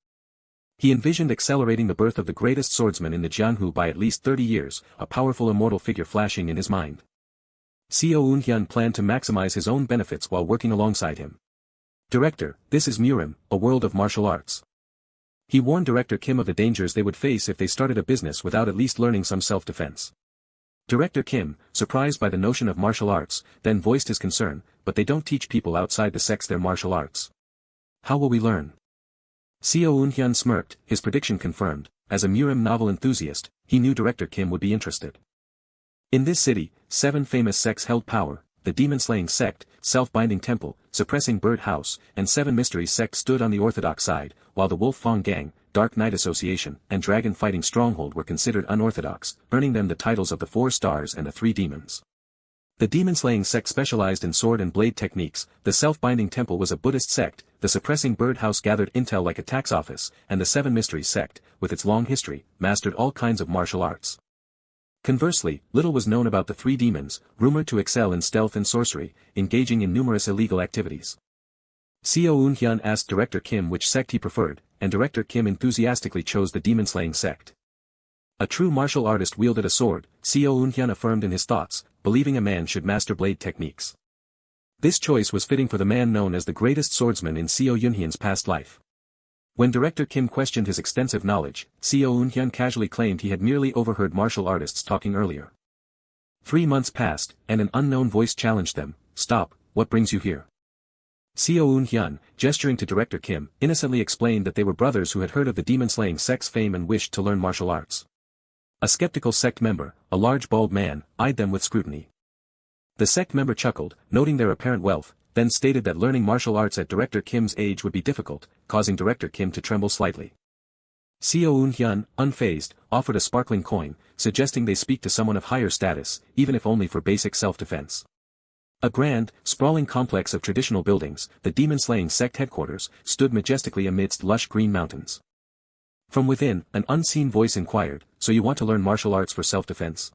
He envisioned accelerating the birth of the greatest swordsman in the Jianhu by at least 30 years, a powerful immortal figure flashing in his mind. Se-Hoon planned to maximize his own benefits while working alongside him. Director, this is Murim, a world of martial arts. He warned Director Kim of the dangers they would face if they started a business without at least learning some self-defense. Director Kim, surprised by the notion of martial arts, then voiced his concern, but they don't teach people outside the sects their martial arts. How will we learn? Se-Hoon smirked, his prediction confirmed. As a Murim novel enthusiast, he knew Director Kim would be interested. In this city, 7 famous sects held power: the demon-slaying sect, self-binding temple, suppressing bird house, and 7 mystery sects stood on the orthodox side, while the Wolf Fong Gang, Dark Knight Association, and Dragon Fighting Stronghold were considered unorthodox, earning them the titles of the 4 stars and the 3 demons. The demon-slaying sect specialized in sword and blade techniques, the self-binding temple was a Buddhist sect, the suppressing bird house gathered intel like a tax office, and the 7 mysteries sect, with its long history, mastered all kinds of martial arts. Conversely, little was known about the 3 demons, rumored to excel in stealth and sorcery, engaging in numerous illegal activities. Se-Hoon asked Director Kim which sect he preferred, and Director Kim enthusiastically chose the demon-slaying sect. A true martial artist wielded a sword, Se-Hoon affirmed in his thoughts, believing a man should master blade techniques. This choice was fitting for the man known as the greatest swordsman in Se-Hoon's past life. When Director Kim questioned his extensive knowledge, Se-Hoon casually claimed he had merely overheard martial artists talking earlier. 3 months passed, and an unknown voice challenged them, "Stop, what brings you here?" Se-Hoon, gesturing to Director Kim, innocently explained that they were brothers who had heard of the demon-slaying sect's fame and wished to learn martial arts. A skeptical sect member, a large bald man, eyed them with scrutiny. The sect member chuckled, noting their apparent wealth, then stated that learning martial arts at Director Kim's age would be difficult, causing Director Kim to tremble slightly. Se-Hoon, unfazed, offered a sparkling coin, suggesting they speak to someone of higher status, even if only for basic self-defense. A grand, sprawling complex of traditional buildings, the demon-slaying sect headquarters, stood majestically amidst lush green mountains. From within, an unseen voice inquired, "So you want to learn martial arts for self-defense?"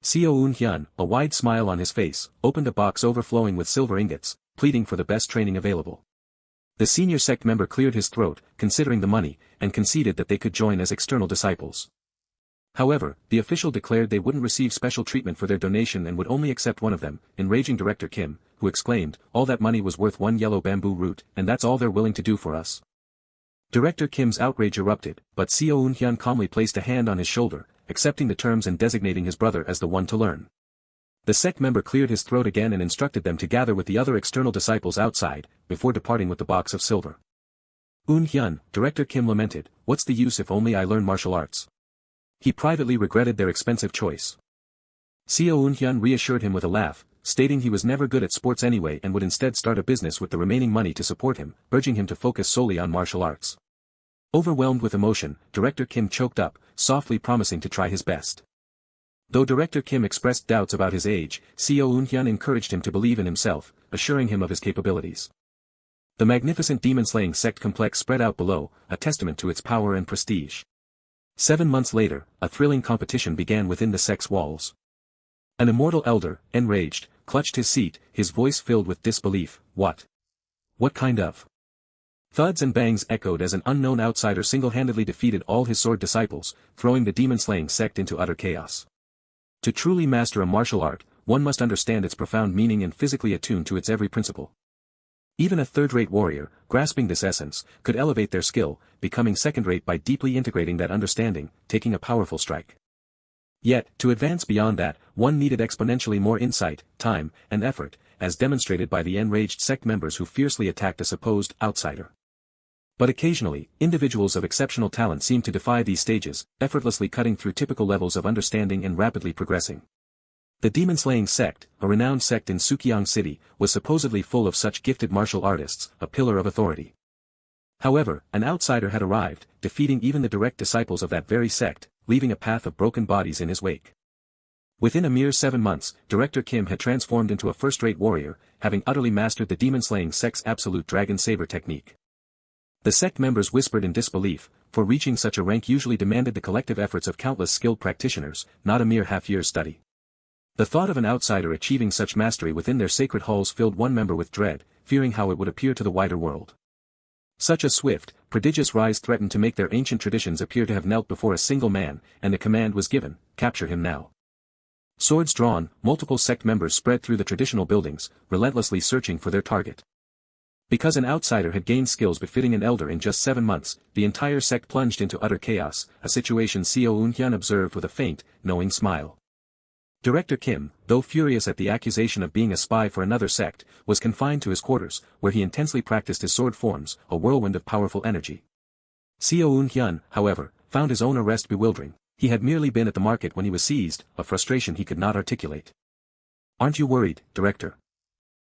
Se-Hoon, a wide smile on his face, opened a box overflowing with silver ingots, pleading for the best training available. The senior sect member cleared his throat, considering the money, and conceded that they could join as external disciples. However, the official declared they wouldn't receive special treatment for their donation and would only accept one of them, enraging Director Kim, who exclaimed, "All that money was worth 1 yellow bamboo root, and that's all they're willing to do for us." Director Kim's outrage erupted, but Se-Hoon calmly placed a hand on his shoulder, accepting the terms and designating his brother as the one to learn. The sect member cleared his throat again and instructed them to gather with the other external disciples outside, before departing with the box of silver. Director Kim lamented, "What's the use if only I learn martial arts?" He privately regretted their expensive choice. Se-Hoon reassured him with a laugh, stating he was never good at sports anyway and would instead start a business with the remaining money to support him, urging him to focus solely on martial arts. Overwhelmed with emotion, Director Kim choked up, softly promising to try his best. Though Director Kim expressed doubts about his age, Se-Hoon encouraged him to believe in himself, assuring him of his capabilities. The magnificent demon-slaying sect complex spread out below, a testament to its power and prestige. 7 months later, a thrilling competition began within the sect's walls. An immortal elder, enraged, clutched his seat, his voice filled with disbelief. What kind of? Thuds and bangs echoed as an unknown outsider single-handedly defeated all his sword disciples, throwing the demon-slaying sect into utter chaos. To truly master a martial art, one must understand its profound meaning and physically attune to its every principle. Even a third-rate warrior, grasping this essence, could elevate their skill, becoming second-rate by deeply integrating that understanding, taking a powerful strike. Yet, to advance beyond that, one needed exponentially more insight, time, and effort, as demonstrated by the enraged sect members who fiercely attacked a supposed outsider. But occasionally, individuals of exceptional talent seemed to defy these stages, effortlessly cutting through typical levels of understanding and rapidly progressing. The demon-slaying sect, a renowned sect in Sukiang City, was supposedly full of such gifted martial artists, a pillar of authority. However, an outsider had arrived, defeating even the direct disciples of that very sect, leaving a path of broken bodies in his wake. Within a mere 7 months, Director Kim had transformed into a first-rate warrior, having utterly mastered the demon-slaying sect's absolute dragon saber technique. The sect members whispered in disbelief, for reaching such a rank usually demanded the collective efforts of countless skilled practitioners, not a mere half-year's study. The thought of an outsider achieving such mastery within their sacred halls filled one member with dread, fearing how it would appear to the wider world. Such a swift, prodigious rise threatened to make their ancient traditions appear to have knelt before a single man, and the command was given, capture him now. Swords drawn, multiple sect members spread through the traditional buildings, relentlessly searching for their target. Because an outsider had gained skills befitting an elder in just 7 months, the entire sect plunged into utter chaos, a situation Se-Hoon observed with a faint, knowing smile. Director Kim, though furious at the accusation of being a spy for another sect, was confined to his quarters, where he intensely practiced his sword forms, a whirlwind of powerful energy. Se-Hoon, however, found his own arrest bewildering. He had merely been at the market when he was seized, a frustration he could not articulate. "Aren't you worried, Director?"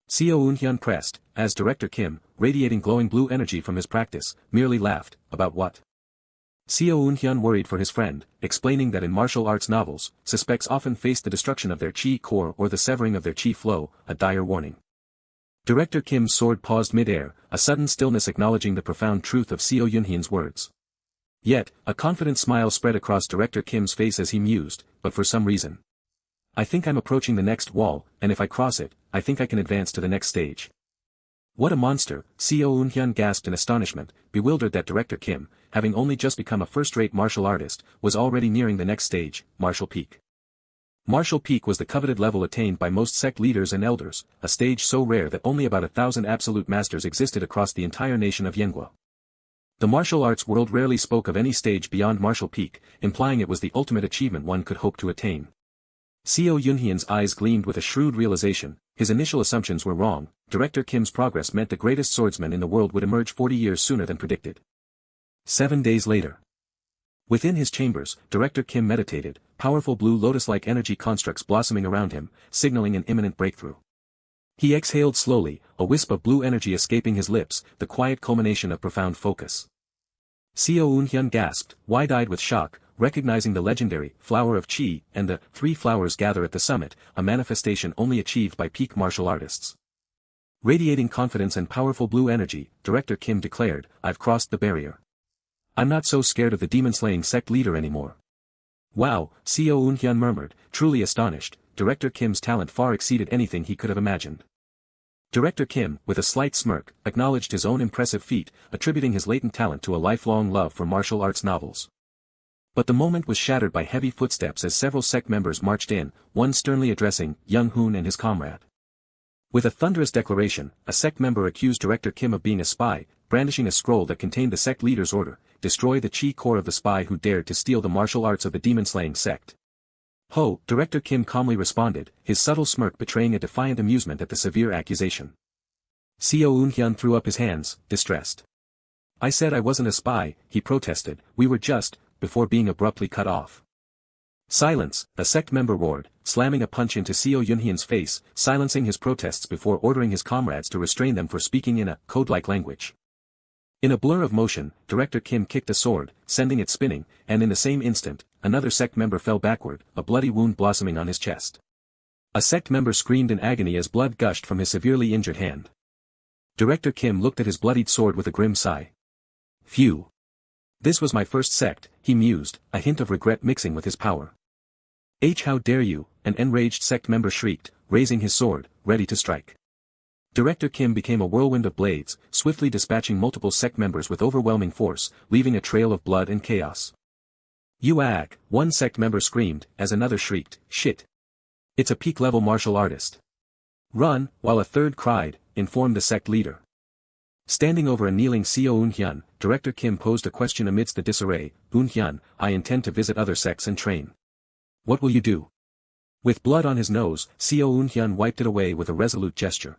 Se-Hoon pressed, as Director Kim, radiating glowing blue energy from his practice, merely laughed. About what? Se-Hoon worried for his friend, explaining that in martial arts novels, suspects often face the destruction of their chi core or the severing of their chi flow, a dire warning. Director Kim's sword paused mid-air, a sudden stillness acknowledging the profound truth of Se-Hoon's words. Yet, a confident smile spread across Director Kim's face as he mused, but for some reason. "I think I'm approaching the next wall, and if I cross it, I think I can advance to the next stage." What a monster, Se-Hoon gasped in astonishment, bewildered that Director Kim, having only just become a first-rate martial artist, was already nearing the next stage, Martial Peak. Martial Peak was the coveted level attained by most sect leaders and elders, a stage so rare that only about 1,000 absolute masters existed across the entire nation of Yenghua. The martial arts world rarely spoke of any stage beyond Martial Peak, implying it was the ultimate achievement one could hope to attain. Se-Hoon's eyes gleamed with a shrewd realization. His initial assumptions were wrong. Director Kim's progress meant the greatest swordsman in the world would emerge 40 years sooner than predicted. 7 days later. Within his chambers, Director Kim meditated, powerful blue lotus-like energy constructs blossoming around him, signaling an imminent breakthrough. He exhaled slowly, a wisp of blue energy escaping his lips, the quiet culmination of profound focus. Se-Hoon gasped, wide-eyed with shock, recognizing the legendary flower of chi and the 3 flowers gather at the summit, a manifestation only achieved by peak martial artists. Radiating confidence and powerful blue energy, Director Kim declared, "I've crossed the barrier. I'm not so scared of the demon-slaying sect leader anymore." "Wow," Se-Hoon murmured, truly astonished. Director Kim's talent far exceeded anything he could have imagined. Director Kim, with a slight smirk, acknowledged his own impressive feat, attributing his latent talent to a lifelong love for martial arts novels. But the moment was shattered by heavy footsteps as several sect members marched in, one sternly addressing Se-Hoon and his comrade. With a thunderous declaration, a sect member accused Director Kim of being a spy, brandishing a scroll that contained the sect leader's order: destroy the chi core of the spy who dared to steal the martial arts of the demon-slaying sect. "Ho!" Director Kim calmly responded, his subtle smirk betraying a defiant amusement at the severe accusation. Se-Hoon threw up his hands, distressed. "I said I wasn't a spy," he protested, "we were just," before being abruptly cut off. "Silence," a sect member roared, slamming a punch into Se-Hoon's face, silencing his protests before ordering his comrades to restrain them for speaking in a code-like language. In a blur of motion, Director Kim kicked a sword, sending it spinning, and in the same instant, another sect member fell backward, a bloody wound blossoming on his chest. A sect member screamed in agony as blood gushed from his severely injured hand. Director Kim looked at his bloodied sword with a grim sigh. "Phew. This was my first sect," he mused, a hint of regret mixing with his power. How dare you," an enraged sect member shrieked, raising his sword, ready to strike. Director Kim became a whirlwind of blades, swiftly dispatching multiple sect members with overwhelming force, leaving a trail of blood and chaos. "You ag," one sect member screamed, as another shrieked, "Shit. It's a peak-level martial artist. Run," while a third cried, informed the sect leader. Standing over a kneeling Se-Hoon, Director Kim posed a question amidst the disarray. "Hoon, I intend to visit other sects and train. What will you do?" With blood on his nose, Se-Hoon wiped it away with a resolute gesture.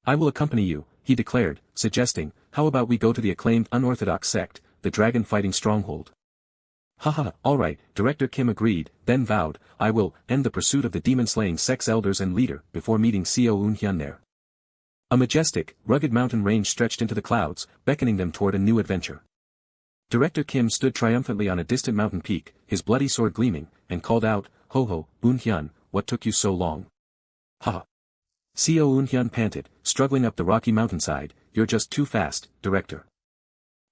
"I will accompany you," he declared, suggesting, "How about we go to the acclaimed unorthodox sect, the Dragon Fighting Stronghold?" "Haha, alright," Director Kim agreed, then vowed, "I will end the pursuit of the demon-slaying sect's elders and leader," before meeting Se-Hoon there. A majestic, rugged mountain range stretched into the clouds, beckoning them toward a new adventure. Director Kim stood triumphantly on a distant mountain peak, his bloody sword gleaming, and called out, "Ho ho, Hoon, what took you so long?" "Ha!" Se-Hoon panted, struggling up the rocky mountainside, "You're just too fast, Director."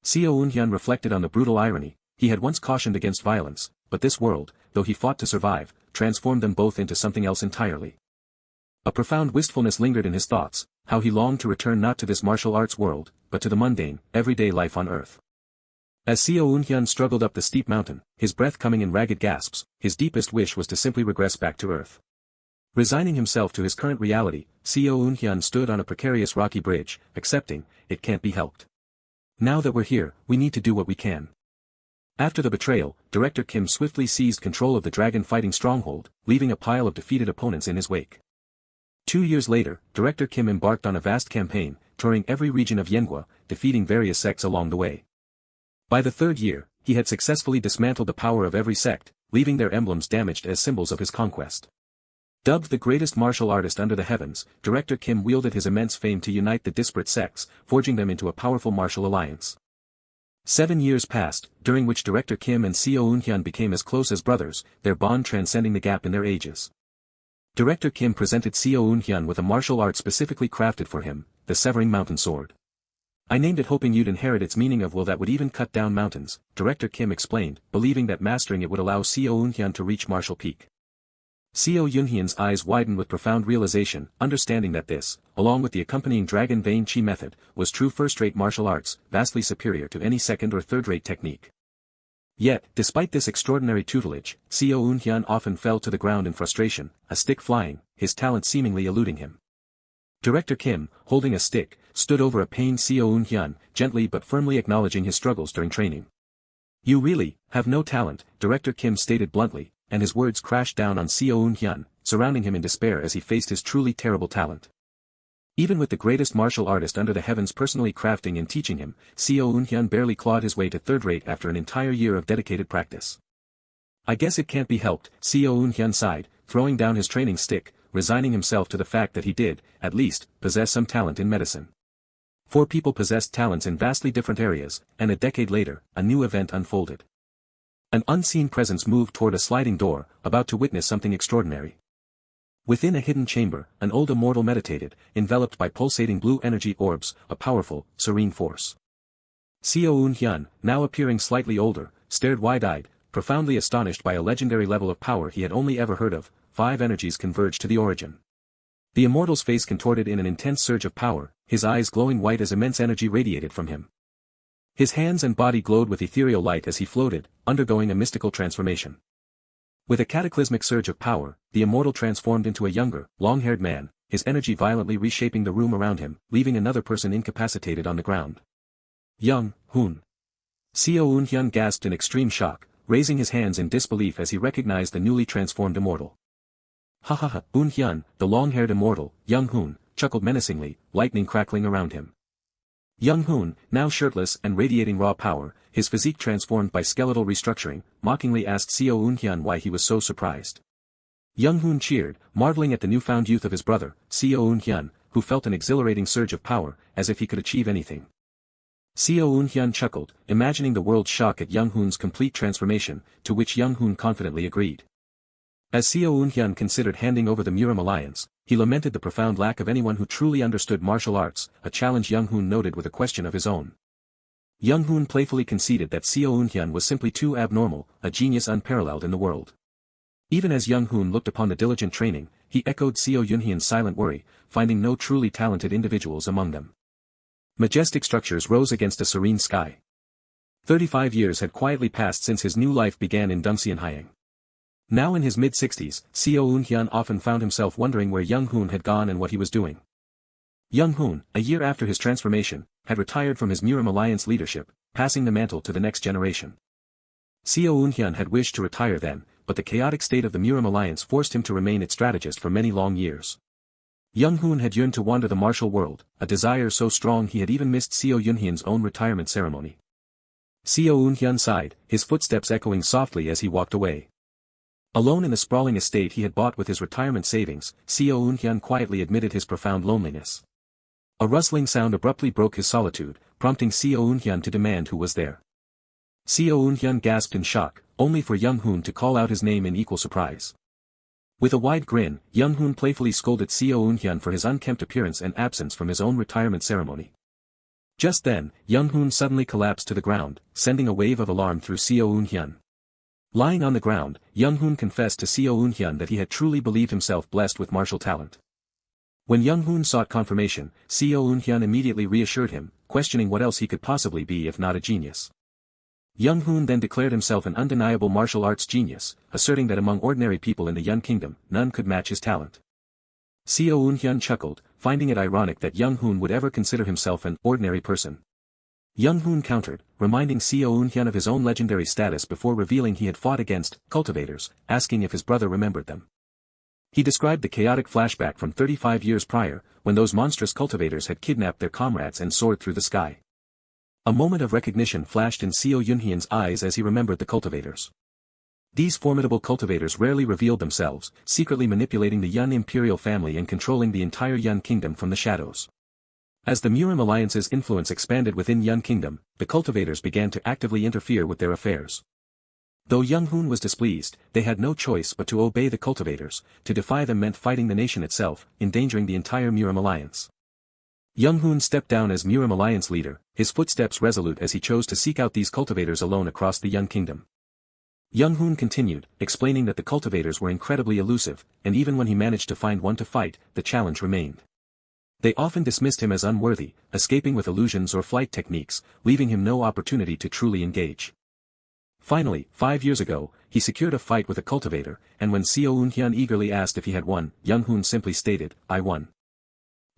Se-Hoon reflected on the brutal irony. He had once cautioned against violence, but this world, though he fought to survive, transformed them both into something else entirely. A profound wistfulness lingered in his thoughts, how he longed to return not to this martial arts world, but to the mundane, everyday life on earth. As Se-Hoon struggled up the steep mountain, his breath coming in ragged gasps, his deepest wish was to simply regress back to earth. Resigning himself to his current reality, Se-Hoon stood on a precarious rocky bridge, accepting, it can't be helped. Now that we're here, we need to do what we can. After the betrayal, Director Kim swiftly seized control of the dragon-fighting stronghold, leaving a pile of defeated opponents in his wake. 2 years later, Director Kim embarked on a vast campaign, touring every region of Yenhua, defeating various sects along the way. By the third year, he had successfully dismantled the power of every sect, leaving their emblems damaged as symbols of his conquest. Dubbed the greatest martial artist under the heavens, Director Kim wielded his immense fame to unite the disparate sects, forging them into a powerful martial alliance. 7 years passed, during which Director Kim and Se-Hoon became as close as brothers, their bond transcending the gap in their ages. Director Kim presented Se-Hoon with a martial art specifically crafted for him, the Severing Mountain Sword. I named it hoping you'd inherit its meaning of will that would even cut down mountains, Director Kim explained, believing that mastering it would allow Se-Hoon to reach martial peak. Se-Hoon's eyes widened with profound realization, understanding that this, along with the accompanying Dragon Vein Chi method, was true first-rate martial arts, vastly superior to any second- or third-rate technique. Yet, despite this extraordinary tutelage, Se-Hoon often fell to the ground in frustration, a stick flying, his talent seemingly eluding him. Director Kim, holding a stick, stood over a pained Se-Hoon, gently but firmly acknowledging his struggles during training. You really have no talent, Director Kim stated bluntly, and his words crashed down on Se-Hoon, surrounding him in despair as he faced his truly terrible talent. Even with the greatest martial artist under the heavens personally crafting and teaching him, Se-Hoon barely clawed his way to third rate after an entire year of dedicated practice. I guess it can't be helped, Se-Hoon sighed, throwing down his training stick, resigning himself to the fact that he did, at least, possess some talent in medicine. 4 people possessed talents in vastly different areas, and a decade later, a new event unfolded. An unseen presence moved toward a sliding door, about to witness something extraordinary. Within a hidden chamber, an old immortal meditated, enveloped by pulsating blue energy orbs, a powerful, serene force. Se-Hoon, now appearing slightly older, stared wide-eyed, profoundly astonished by a legendary level of power he had only ever heard of. 5 energies converged to the origin. The immortal's face contorted in an intense surge of power, his eyes glowing white as immense energy radiated from him. His hands and body glowed with ethereal light as he floated, undergoing a mystical transformation. With a cataclysmic surge of power, the immortal transformed into a younger, long-haired man, his energy violently reshaping the room around him, leaving another person incapacitated on the ground. Young Hoon. Se-Hoon gasped in extreme shock, raising his hands in disbelief as he recognized the newly transformed immortal. Ha ha ha, Hoon, the long-haired immortal, Young Hoon, chuckled menacingly, lightning crackling around him. Young Hoon, now shirtless and radiating raw power, his physique transformed by skeletal restructuring, mockingly asked Se-Hoon why he was so surprised. Young Hoon cheered, marveling at the newfound youth of his brother, Se-Hoon, who felt an exhilarating surge of power, as if he could achieve anything. Se-Hoon chuckled, imagining the world's shock at Young Hoon's complete transformation, to which Young Hoon confidently agreed. As Se-Hoon considered handing over the Muram alliance, he lamented the profound lack of anyone who truly understood martial arts, a challenge Young Hoon noted with a question of his own. Young Hoon playfully conceded that Se-Hoon was simply too abnormal, a genius unparalleled in the world. Even as Young Hoon looked upon the diligent training, he echoed Se-Hoon's silent worry, finding no truly talented individuals among them. Majestic structures rose against a serene sky. 35 years had quietly passed since his new life began in Dongxianhyang. Now in his mid-60s, Se-Hoon often found himself wondering where Young Hoon had gone and what he was doing. Young Hoon, a year after his transformation, had retired from his Muram alliance leadership, passing the mantle to the next generation. Se-Hoon had wished to retire then, but the chaotic state of the Muram alliance forced him to remain its strategist for many long years. Young Hoon had yearned to wander the martial world, a desire so strong he had even missed Se-Hoon's own retirement ceremony. Se-Hoon sighed, his footsteps echoing softly as he walked away. Alone in the sprawling estate he had bought with his retirement savings, Se-Hoon quietly admitted his profound loneliness. A rustling sound abruptly broke his solitude, prompting Se-Hoon to demand who was there. Se-Hoon gasped in shock, only for Young Hoon to call out his name in equal surprise. With a wide grin, Young Hoon playfully scolded Se-Hoon for his unkempt appearance and absence from his own retirement ceremony. Just then, Young Hoon suddenly collapsed to the ground, sending a wave of alarm through Se-Hoon. Lying on the ground, Young-hoon confessed to Se-Hoon that he had truly believed himself blessed with martial talent. When Young-hoon sought confirmation, Se-Hoon immediately reassured him, questioning what else he could possibly be if not a genius. Young-hoon then declared himself an undeniable martial arts genius, asserting that among ordinary people in the Yun Kingdom, none could match his talent. Se-Hoon chuckled, finding it ironic that Young-hoon would ever consider himself an ordinary person. Young-hoon countered, reminding Se-Hoon of his own legendary status before revealing he had fought against cultivators, asking if his brother remembered them. He described the chaotic flashback from 35 years prior, when those monstrous cultivators had kidnapped their comrades and soared through the sky. A moment of recognition flashed in Se-Hoon's eyes as he remembered the cultivators. These formidable cultivators rarely revealed themselves, secretly manipulating the Yun imperial family and controlling the entire Yun kingdom from the shadows. As the Murim alliance's influence expanded within Yun kingdom, the cultivators began to actively interfere with their affairs. Though Young-hoon was displeased, they had no choice but to obey the cultivators. To defy them meant fighting the nation itself, endangering the entire Murim alliance. Young-hoon stepped down as Murim alliance leader, his footsteps resolute as he chose to seek out these cultivators alone across the Yun kingdom. Young-hoon continued, explaining that the cultivators were incredibly elusive, and even when he managed to find one to fight, the challenge remained. They often dismissed him as unworthy, escaping with illusions or flight techniques, leaving him no opportunity to truly engage. Finally, 5 years ago, he secured a fight with a cultivator, and when Se-Hoon eagerly asked if he had won, Young-hoon simply stated, "I won."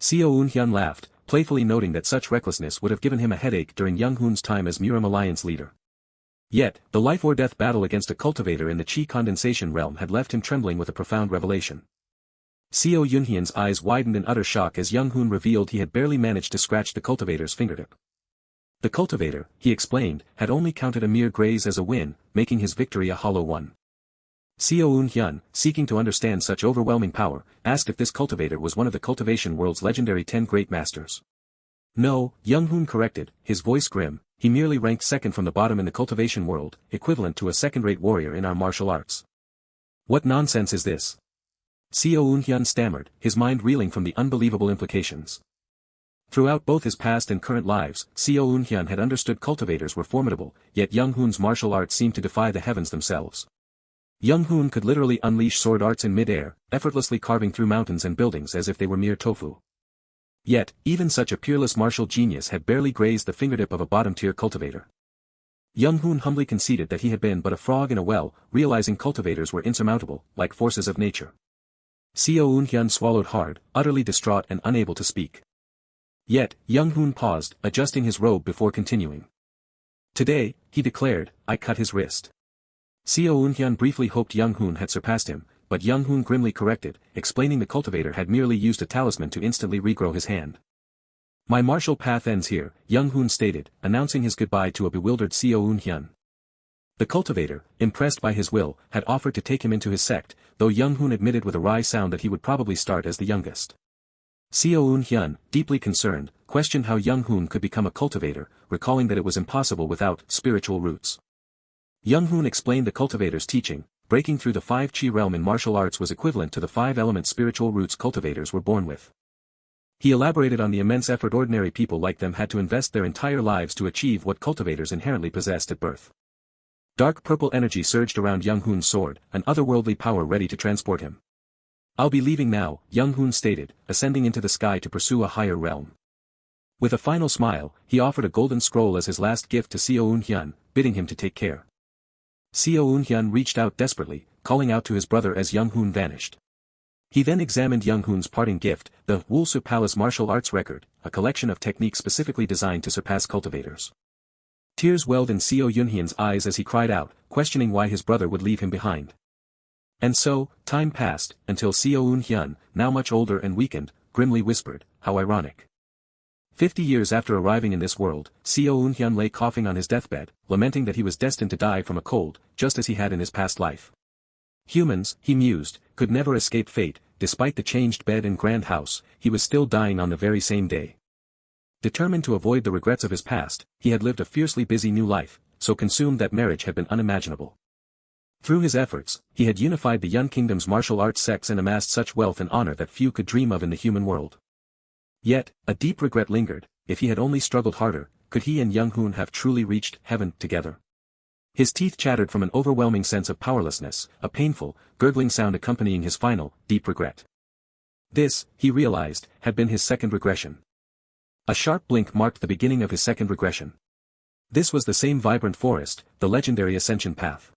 Se-Hoon laughed, playfully noting that such recklessness would have given him a headache during Young-hoon's time as Murim alliance leader. Yet, the life-or-death battle against a cultivator in the Chi condensation realm had left him trembling with a profound revelation. Se-Hoon's eyes widened in utter shock as Young-hoon revealed he had barely managed to scratch the cultivator's fingertip. The cultivator, he explained, had only counted a mere graze as a win, making his victory a hollow one. Se-Hoon, seeking to understand such overwhelming power, asked if this cultivator was one of the cultivation world's legendary 10 great masters. No, Young-hoon corrected, his voice grim, he merely ranked second from the bottom in the cultivation world, equivalent to a second-rate warrior in our martial arts. What nonsense is this? Se-Hoon stammered, his mind reeling from the unbelievable implications. Throughout both his past and current lives, Se-Hoon had understood cultivators were formidable, yet Young-hoon's martial arts seemed to defy the heavens themselves. Young-hoon could literally unleash sword arts in mid-air, effortlessly carving through mountains and buildings as if they were mere tofu. Yet, even such a peerless martial genius had barely grazed the fingertip of a bottom-tier cultivator. Young-hoon humbly conceded that he had been but a frog in a well, realizing cultivators were insurmountable, like forces of nature. Se-Hoon swallowed hard, utterly distraught and unable to speak. Yet, Young-hoon paused, adjusting his robe before continuing. Today, he declared, I cut his wrist. Se-Hoon briefly hoped Young-hoon had surpassed him, but Young-hoon grimly corrected, explaining the cultivator had merely used a talisman to instantly regrow his hand. My martial path ends here, Young-hoon stated, announcing his goodbye to a bewildered Se-Hoon. The cultivator, impressed by his will, had offered to take him into his sect, though Young-hoon admitted with a wry sound that he would probably start as the youngest. Se-Hoon, deeply concerned, questioned how Young-hoon could become a cultivator, recalling that it was impossible without spiritual roots. Young-hoon explained the cultivator's teaching, breaking through the 5 Chi realm in martial arts was equivalent to the 5-element spiritual roots cultivators were born with. He elaborated on the immense effort ordinary people like them had to invest their entire lives to achieve what cultivators inherently possessed at birth. Dark purple energy surged around Young-hoon's sword, an otherworldly power ready to transport him. I'll be leaving now, Young-hoon stated, ascending into the sky to pursue a higher realm. With a final smile, he offered a golden scroll as his last gift to Se-Hoon, bidding him to take care. Se-Hoon reached out desperately, calling out to his brother as Young-hoon vanished. He then examined Young-hoon's parting gift, the Wulsu Palace Martial Arts Record, a collection of techniques specifically designed to surpass cultivators. Tears welled in Se-Hoon's eyes as he cried out, questioning why his brother would leave him behind. And so, time passed, until Se-Hoon, now much older and weakened, grimly whispered, how ironic. 50 years after arriving in this world, Se-Hoon lay coughing on his deathbed, lamenting that he was destined to die from a cold, just as he had in his past life. Humans, he mused, could never escape fate, despite the changed bed and grand house, he was still dying on the very same day. Determined to avoid the regrets of his past, he had lived a fiercely busy new life, so consumed that marriage had been unimaginable. Through his efforts, he had unified the Yun Kingdom's martial arts sects and amassed such wealth and honor that few could dream of in the human world. Yet, a deep regret lingered, if he had only struggled harder, could he and Young-hoon have truly reached heaven together? His teeth chattered from an overwhelming sense of powerlessness, a painful, gurgling sound accompanying his final, deep regret. This, he realized, had been his second regression. A sharp blink marked the beginning of his second regression. This was the same vibrant forest, the legendary ascension path.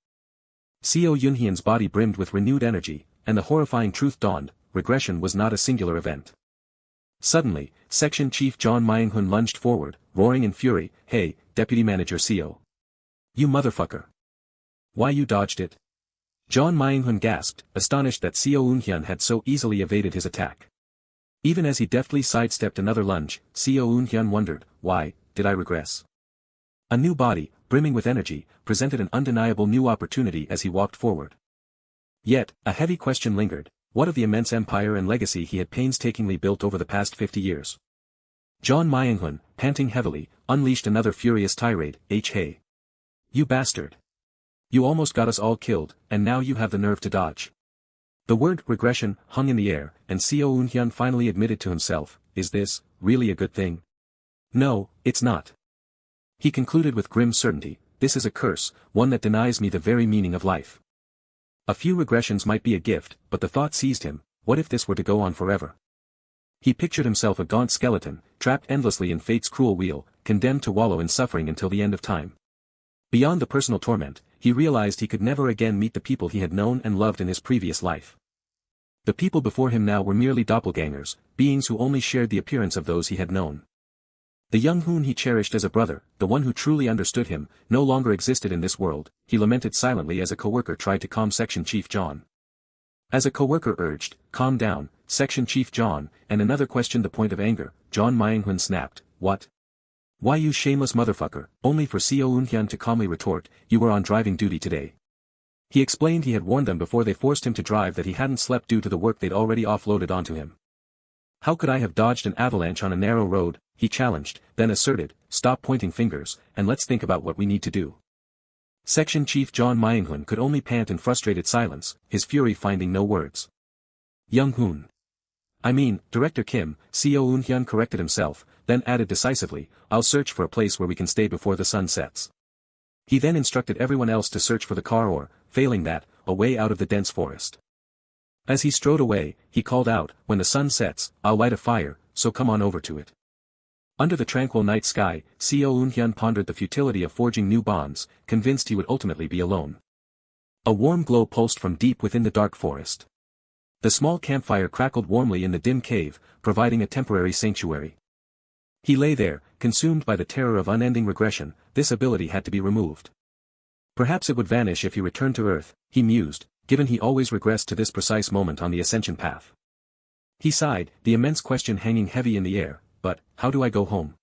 Se-Hoon's body brimmed with renewed energy, and the horrifying truth dawned: regression was not a singular event. Suddenly, Section Chief John Se-Hoon lunged forward, roaring in fury, "Hey, Deputy Manager Se-Hoon. You motherfucker. Why you dodged it?" John Se-Hoon gasped, astonished that Se-Hoon had so easily evaded his attack. Even as he deftly sidestepped another lunge, Se-Hoon wondered, why did I regress? A new body, brimming with energy, presented an undeniable new opportunity as he walked forward. Yet, a heavy question lingered: what of the immense empire and legacy he had painstakingly built over the past 50 years? John Se-Hoon, panting heavily, unleashed another furious tirade: "Hey. You bastard. You almost got us all killed, and now you have the nerve to dodge." The word regression hung in the air, and Se-Hoon finally admitted to himself, "Is this really a good thing? No, it's not." He concluded with grim certainty, "This is a curse, one that denies me the very meaning of life." A few regressions might be a gift, but the thought seized him: what if this were to go on forever? He pictured himself a gaunt skeleton, trapped endlessly in fate's cruel wheel, condemned to wallow in suffering until the end of time. Beyond the personal torment, he realized he could never again meet the people he had known and loved in his previous life. The people before him now were merely doppelgangers, beings who only shared the appearance of those he had known. The young Hoon he cherished as a brother, the one who truly understood him, no longer existed in this world, he lamented silently as a coworker tried to calm Section Chief John. As a coworker urged, "Calm down, Section Chief John," and another questioned the point of anger, John Se-Hoon snapped, "What? Why you shameless motherfucker," only for Se-Hoon to calmly retort, "You were on driving duty today." He explained he had warned them before they forced him to drive that he hadn't slept due to the work they'd already offloaded onto him. "How could I have dodged an avalanche on a narrow road?" he challenged, then asserted, "Stop pointing fingers, and let's think about what we need to do." Section Chief John Se-Hoon could only pant in frustrated silence, his fury finding no words. "Young Hoon. I mean, Director Kim," Se-Hoon corrected himself, then added decisively, "I'll search for a place where we can stay before the sun sets." He then instructed everyone else to search for the car or, failing that, a way out of the dense forest. As he strode away, he called out, "When the sun sets, I'll light a fire, so come on over to it." Under the tranquil night sky, Se-Hoon pondered the futility of forging new bonds, convinced he would ultimately be alone. A warm glow pulsed from deep within the dark forest. The small campfire crackled warmly in the dim cave, providing a temporary sanctuary. He lay there, consumed by the terror of unending regression. This ability had to be removed. Perhaps it would vanish if he returned to Earth, he mused, given he always regressed to this precise moment on the ascension path. He sighed, the immense question hanging heavy in the air: but, how do I go home?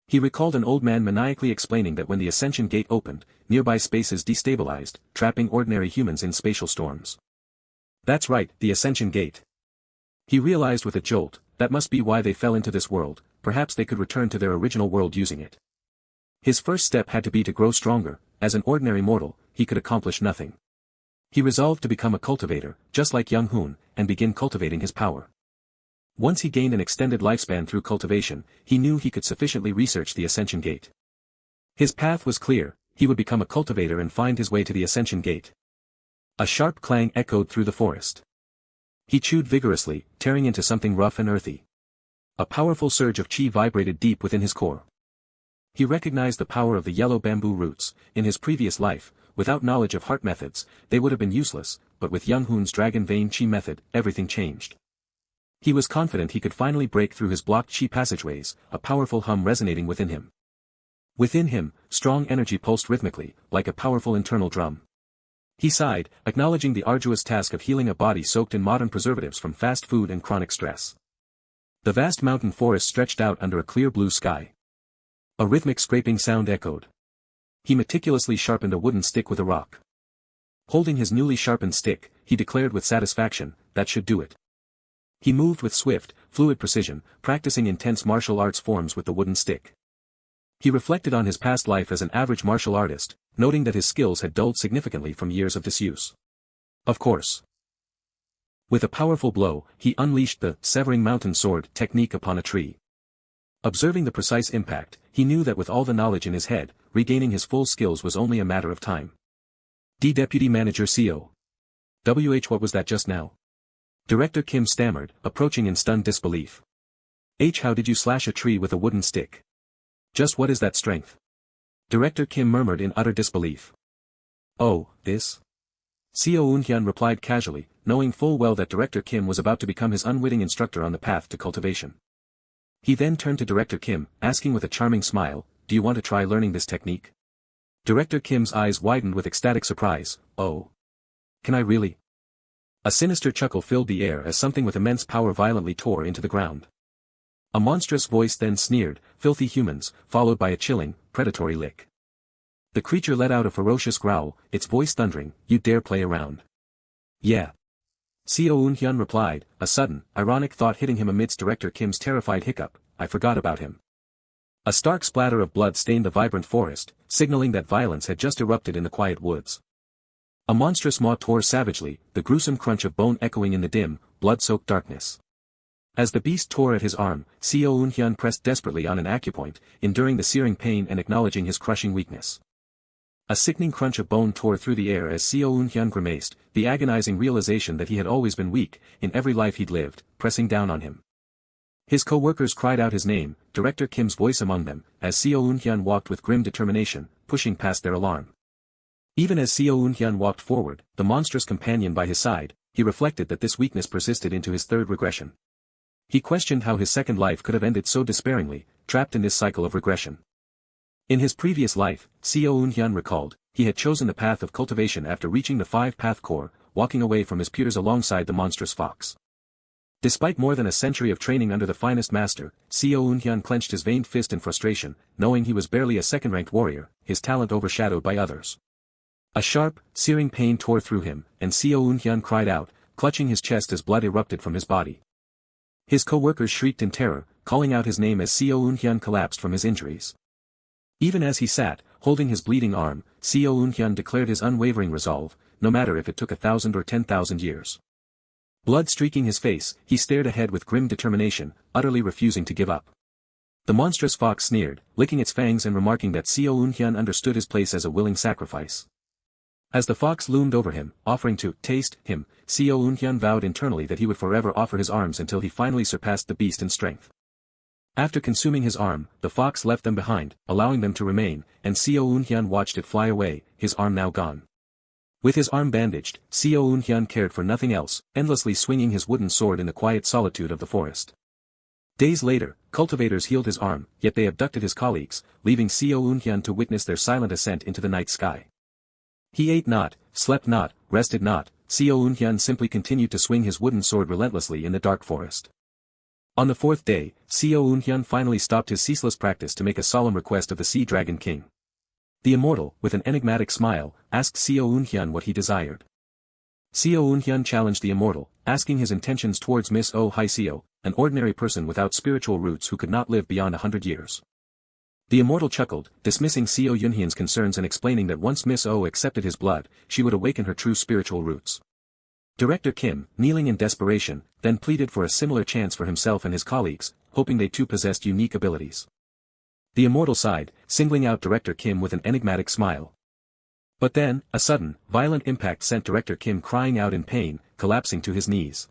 He recalled an old man maniacally explaining that when the ascension gate opened, nearby spaces destabilized, trapping ordinary humans in spatial storms. That's right, the ascension gate. He realized with a jolt, that must be why they fell into this world, perhaps they could return to their original world using it. His first step had to be to grow stronger. As an ordinary mortal, he could accomplish nothing. He resolved to become a cultivator, just like young Hoon, and begin cultivating his power. Once he gained an extended lifespan through cultivation, he knew he could sufficiently research the Ascension Gate. His path was clear: he would become a cultivator and find his way to the Ascension Gate. A sharp clang echoed through the forest. He chewed vigorously, tearing into something rough and earthy. A powerful surge of chi vibrated deep within his core. He recognized the power of the yellow bamboo roots. In his previous life, without knowledge of heart methods, they would have been useless, but with young Hoon's dragon vein chi method, everything changed. He was confident he could finally break through his blocked chi passageways, a powerful hum resonating within him. Within him, strong energy pulsed rhythmically, like a powerful internal drum. He sighed, acknowledging the arduous task of healing a body soaked in modern preservatives from fast food and chronic stress. The vast mountain forest stretched out under a clear blue sky. A rhythmic scraping sound echoed. He meticulously sharpened a wooden stick with a rock. Holding his newly sharpened stick, he declared with satisfaction, "That should do it." He moved with swift, fluid precision, practicing intense martial arts forms with the wooden stick. He reflected on his past life as an average martial artist, noting that his skills had dulled significantly from years of disuse. Of course. With a powerful blow, he unleashed the severing mountain sword technique upon a tree. Observing the precise impact, he knew that with all the knowledge in his head, regaining his full skills was only a matter of time. Deputy Manager CO. What was that just now? Director Kim stammered, approaching in stunned disbelief. How did you slash a tree with a wooden stick? Just what is that strength? Director Kim murmured in utter disbelief. Oh, this? Se-Hoon replied casually, knowing full well that Director Kim was about to become his unwitting instructor on the path to cultivation. He then turned to Director Kim, asking with a charming smile, do you want to try learning this technique? Director Kim's eyes widened with ecstatic surprise, oh. Can I really? A sinister chuckle filled the air as something with immense power violently tore into the ground. A monstrous voice then sneered, filthy humans, followed by a chilling, predatory lick. The creature let out a ferocious growl, its voice thundering, you dare play around. Yeah. Se-Hoon replied, a sudden, ironic thought hitting him amidst Director Kim's terrified hiccup, I forgot about him. A stark splatter of blood stained the vibrant forest, signaling that violence had just erupted in the quiet woods. A monstrous maw tore savagely, the gruesome crunch of bone echoing in the dim, blood-soaked darkness. As the beast tore at his arm, Se-Hoon pressed desperately on an acupoint, enduring the searing pain and acknowledging his crushing weakness. A sickening crunch of bone tore through the air as Se-Hoon grimaced, the agonizing realization that he had always been weak, in every life he'd lived, pressing down on him. His co-workers cried out his name, Director Kim's voice among them, as Se-Hoon walked with grim determination, pushing past their alarm. Even as Se-Hoon walked forward, the monstrous companion by his side, he reflected that this weakness persisted into his third regression. He questioned how his second life could have ended so despairingly, trapped in this cycle of regression. In his previous life, Se-Hoon recalled, he had chosen the path of cultivation after reaching the 5-path core, walking away from his peers alongside the monstrous fox. Despite more than a century of training under the finest master, Se-Hoon clenched his veined fist in frustration, knowing he was barely a second-ranked warrior, his talent overshadowed by others. A sharp, searing pain tore through him, and Se-Hoon cried out, clutching his chest as blood erupted from his body. His co-workers shrieked in terror, calling out his name as Se-Hoon collapsed from his injuries. Even as he sat, holding his bleeding arm, Se-Hoon declared his unwavering resolve, no matter if it took 1,000 or 10,000 years. Blood streaking his face, he stared ahead with grim determination, utterly refusing to give up. The monstrous fox sneered, licking its fangs and remarking that Se-Hoon understood his place as a willing sacrifice. As the fox loomed over him, offering to taste him, Se-Hoon vowed internally that he would forever offer his arms until he finally surpassed the beast in strength. After consuming his arm, the fox left them behind, allowing them to remain, and Se-Hoon watched it fly away, his arm now gone. With his arm bandaged, Se-Hoon cared for nothing else, endlessly swinging his wooden sword in the quiet solitude of the forest. Days later, cultivators healed his arm, yet they abducted his colleagues, leaving Se-Hoon to witness their silent ascent into the night sky. He ate not, slept not, rested not, Se-Hoon simply continued to swing his wooden sword relentlessly in the dark forest. On the 4th day, Se-Hoon finally stopped his ceaseless practice to make a solemn request of the Sea Dragon King. The immortal, with an enigmatic smile, asked Se-Hoon what he desired. Se-Hoon challenged the immortal, asking his intentions towards Miss Oh Hi-Seo, an ordinary person without spiritual roots who could not live beyond 100 years. The immortal chuckled, dismissing Se-Hoon's concerns and explaining that once Miss Oh accepted his blood, she would awaken her true spiritual roots. Director Kim, kneeling in desperation, then pleaded for a similar chance for himself and his colleagues, hoping they too possessed unique abilities. The immortal sighed, singling out Director Kim with an enigmatic smile. But then, a sudden, violent impact sent Director Kim crying out in pain, collapsing to his knees.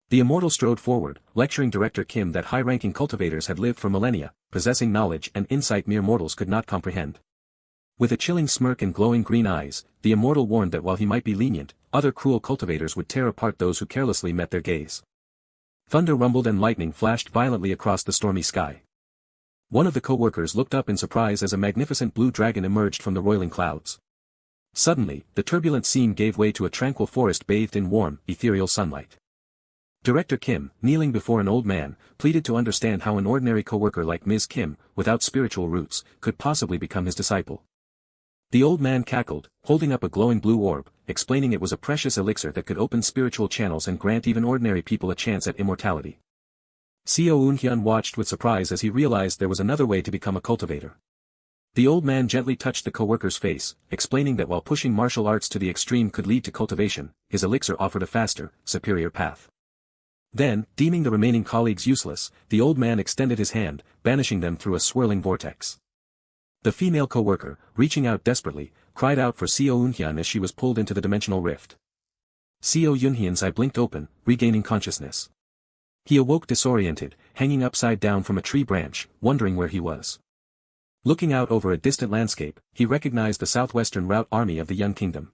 The immortal strode forward, lecturing Director Kim that high-ranking cultivators had lived for millennia, possessing knowledge and insight mere mortals could not comprehend. With a chilling smirk and glowing green eyes, the immortal warned that while he might be lenient, other cruel cultivators would tear apart those who carelessly met their gaze. Thunder rumbled and lightning flashed violently across the stormy sky. One of the co-workers looked up in surprise as a magnificent blue dragon emerged from the roiling clouds. Suddenly, the turbulent scene gave way to a tranquil forest bathed in warm, ethereal sunlight. Director Kim, kneeling before an old man, pleaded to understand how an ordinary co-worker like Ms. Kim, without spiritual roots, could possibly become his disciple. The old man cackled, holding up a glowing blue orb, explaining it was a precious elixir that could open spiritual channels and grant even ordinary people a chance at immortality. Se-Hoon watched with surprise as he realized there was another way to become a cultivator. The old man gently touched the co-worker's face, explaining that while pushing martial arts to the extreme could lead to cultivation, his elixir offered a faster, superior path. Then, deeming the remaining colleagues useless, the old man extended his hand, banishing them through a swirling vortex. The female co-worker, reaching out desperately, cried out for Se-Hoon as she was pulled into the dimensional rift. Se-Hoon's eye blinked open, regaining consciousness. He awoke disoriented, hanging upside down from a tree branch, wondering where he was. Looking out over a distant landscape, he recognized the southwestern route army of the Young Kingdom.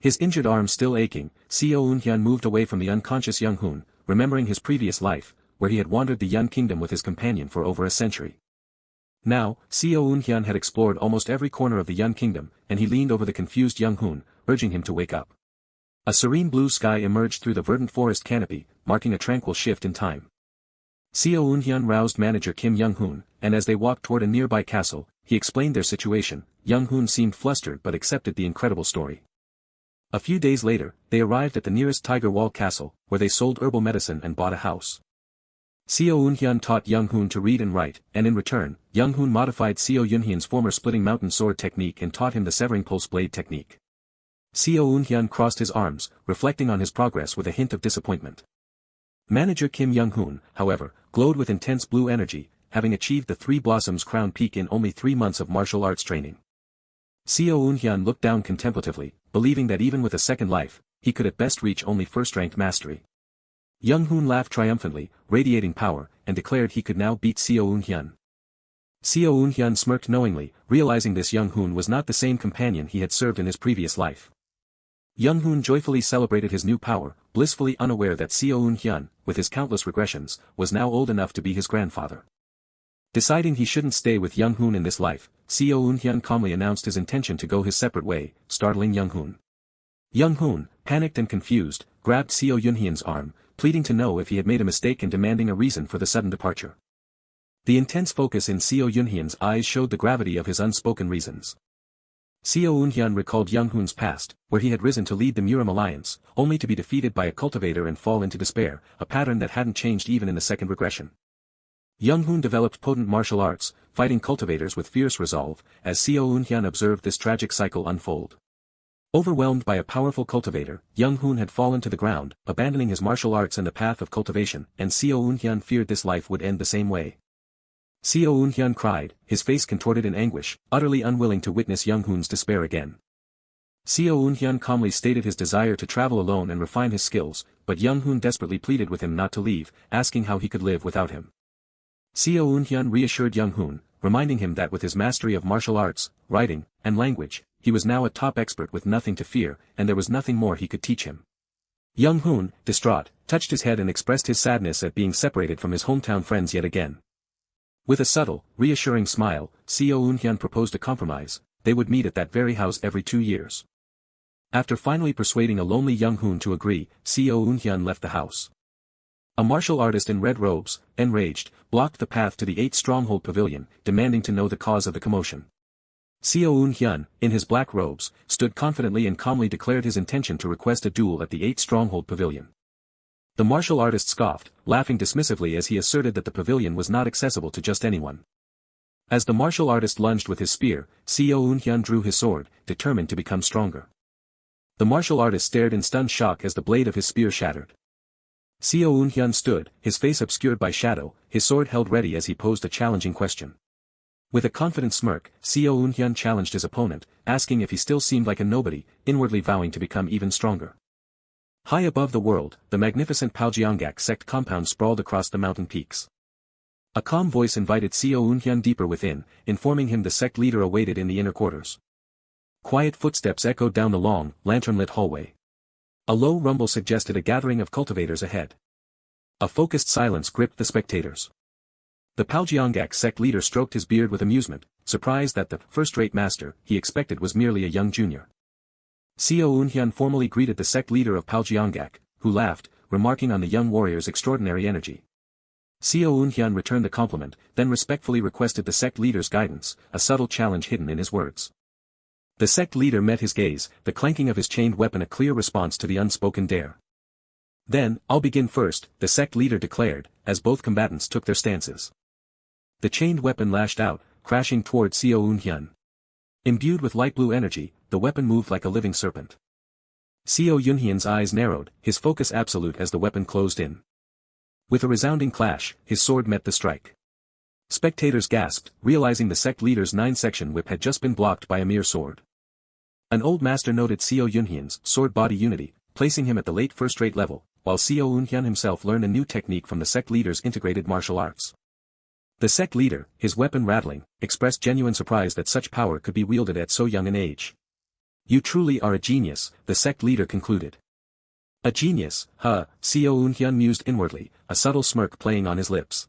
His injured arm still aching, Se-Hoon moved away from the unconscious Young Hoon, remembering his previous life, where he had wandered the Young Kingdom with his companion for over a century. Now, Se-Hoon had explored almost every corner of the Young Kingdom, and he leaned over the confused Young Hoon, urging him to wake up. A serene blue sky emerged through the verdant forest canopy, marking a tranquil shift in time. Se-Hoon roused manager Kim Young-hoon, and as they walked toward a nearby castle, he explained their situation. Young-hoon seemed flustered but accepted the incredible story. A few days later, they arrived at the nearest Tiger Wall Castle, where they sold herbal medicine and bought a house. Se-Hoon taught Young-hoon to read and write, and in return, Young-hoon modified Se-Hoon's former splitting mountain sword technique and taught him the severing pulse blade technique. Se-Hoon crossed his arms, reflecting on his progress with a hint of disappointment. Manager Kim Young-hoon, however, glowed with intense blue energy, having achieved the Three Blossoms Crown Peak in only 3 months of martial arts training. Se-Hoon looked down contemplatively, believing that even with a second life, he could at best reach only first-ranked mastery. Young-hoon laughed triumphantly, radiating power, and declared he could now beat Se-Hoon. Se-Hoon smirked knowingly, realizing this Young-hoon was not the same companion he had served in his previous life. Young-hoon joyfully celebrated his new power, blissfully unaware that Se-Hoon, with his countless regressions, was now old enough to be his grandfather. Deciding he shouldn't stay with Young-hoon in this life, Se-Hoon calmly announced his intention to go his separate way, startling Young-hoon. Young-hoon, panicked and confused, grabbed Se-Hoon's arm, pleading to know if he had made a mistake and demanding a reason for the sudden departure. The intense focus in Se-Hoon's eyes showed the gravity of his unspoken reasons. Se-Hoon recalled Young-hoon's past, where he had risen to lead the Muram Alliance, only to be defeated by a cultivator and fall into despair, a pattern that hadn't changed even in the second regression. Young-hoon developed potent martial arts, fighting cultivators with fierce resolve, as Se-Hoon observed this tragic cycle unfold. Overwhelmed by a powerful cultivator, Young-hoon had fallen to the ground, abandoning his martial arts and the path of cultivation, and Se-Hoon feared this life would end the same way. Se-Hoon cried, his face contorted in anguish, utterly unwilling to witness Young-hoon's despair again. Se-Hoon calmly stated his desire to travel alone and refine his skills, but Young-hoon desperately pleaded with him not to leave, asking how he could live without him. Se-Hoon reassured Young-hoon, reminding him that with his mastery of martial arts, writing, and language, he was now a top expert with nothing to fear, and there was nothing more he could teach him. Young-hoon, distraught, touched his head and expressed his sadness at being separated from his hometown friends yet again. With a subtle, reassuring smile, Se-Hoon proposed a compromise. They would meet at that very house every 2 years. After finally persuading a lonely Young-hoon to agree, Se-Hoon left the house. A martial artist in red robes, enraged, blocked the path to the 8 Stronghold Pavilion, demanding to know the cause of the commotion. Se-Hoon, in his black robes, stood confidently and calmly declared his intention to request a duel at the 8 Stronghold Pavilion. The martial artist scoffed, laughing dismissively as he asserted that the pavilion was not accessible to just anyone. As the martial artist lunged with his spear, Se-Hoon drew his sword, determined to become stronger. The martial artist stared in stunned shock as the blade of his spear shattered. Se-Hoon stood, his face obscured by shadow, his sword held ready as he posed a challenging question. With a confident smirk, Se-Hoon challenged his opponent, asking if he still seemed like a nobody, inwardly vowing to become even stronger. High above the world, the magnificent Paljeongak sect compound sprawled across the mountain peaks. A calm voice invited Se-Hoon deeper within, informing him the sect leader awaited in the inner quarters. Quiet footsteps echoed down the long, lantern-lit hallway. A low rumble suggested a gathering of cultivators ahead. A focused silence gripped the spectators. The Paljeongak sect leader stroked his beard with amusement, surprised that the first-rate master he expected was merely a young junior. Se-Hoon formally greeted the sect leader of Paljeongak, who laughed, remarking on the young warrior's extraordinary energy. Se-Hoon returned the compliment, then respectfully requested the sect leader's guidance, a subtle challenge hidden in his words. The sect leader met his gaze, the clanking of his chained weapon a clear response to the unspoken dare. Then, "I'll begin first," the sect leader declared, as both combatants took their stances. The chained weapon lashed out, crashing toward Se-Hoon. Imbued with light blue energy, the weapon moved like a living serpent. Se-Hoon's eyes narrowed, his focus absolute as the weapon closed in. With a resounding clash, his sword met the strike. Spectators gasped, realizing the sect leader's 9-section whip had just been blocked by a mere sword. An old master noted Se-Hoon's sword-body unity, placing him at the late first-rate level, while Se-Hoon himself learned a new technique from the sect leader's integrated martial arts. The sect leader, his weapon rattling, expressed genuine surprise that such power could be wielded at so young an age. "You truly are a genius," the sect leader concluded. "A genius, huh?" Se-Hoon mused inwardly, a subtle smirk playing on his lips.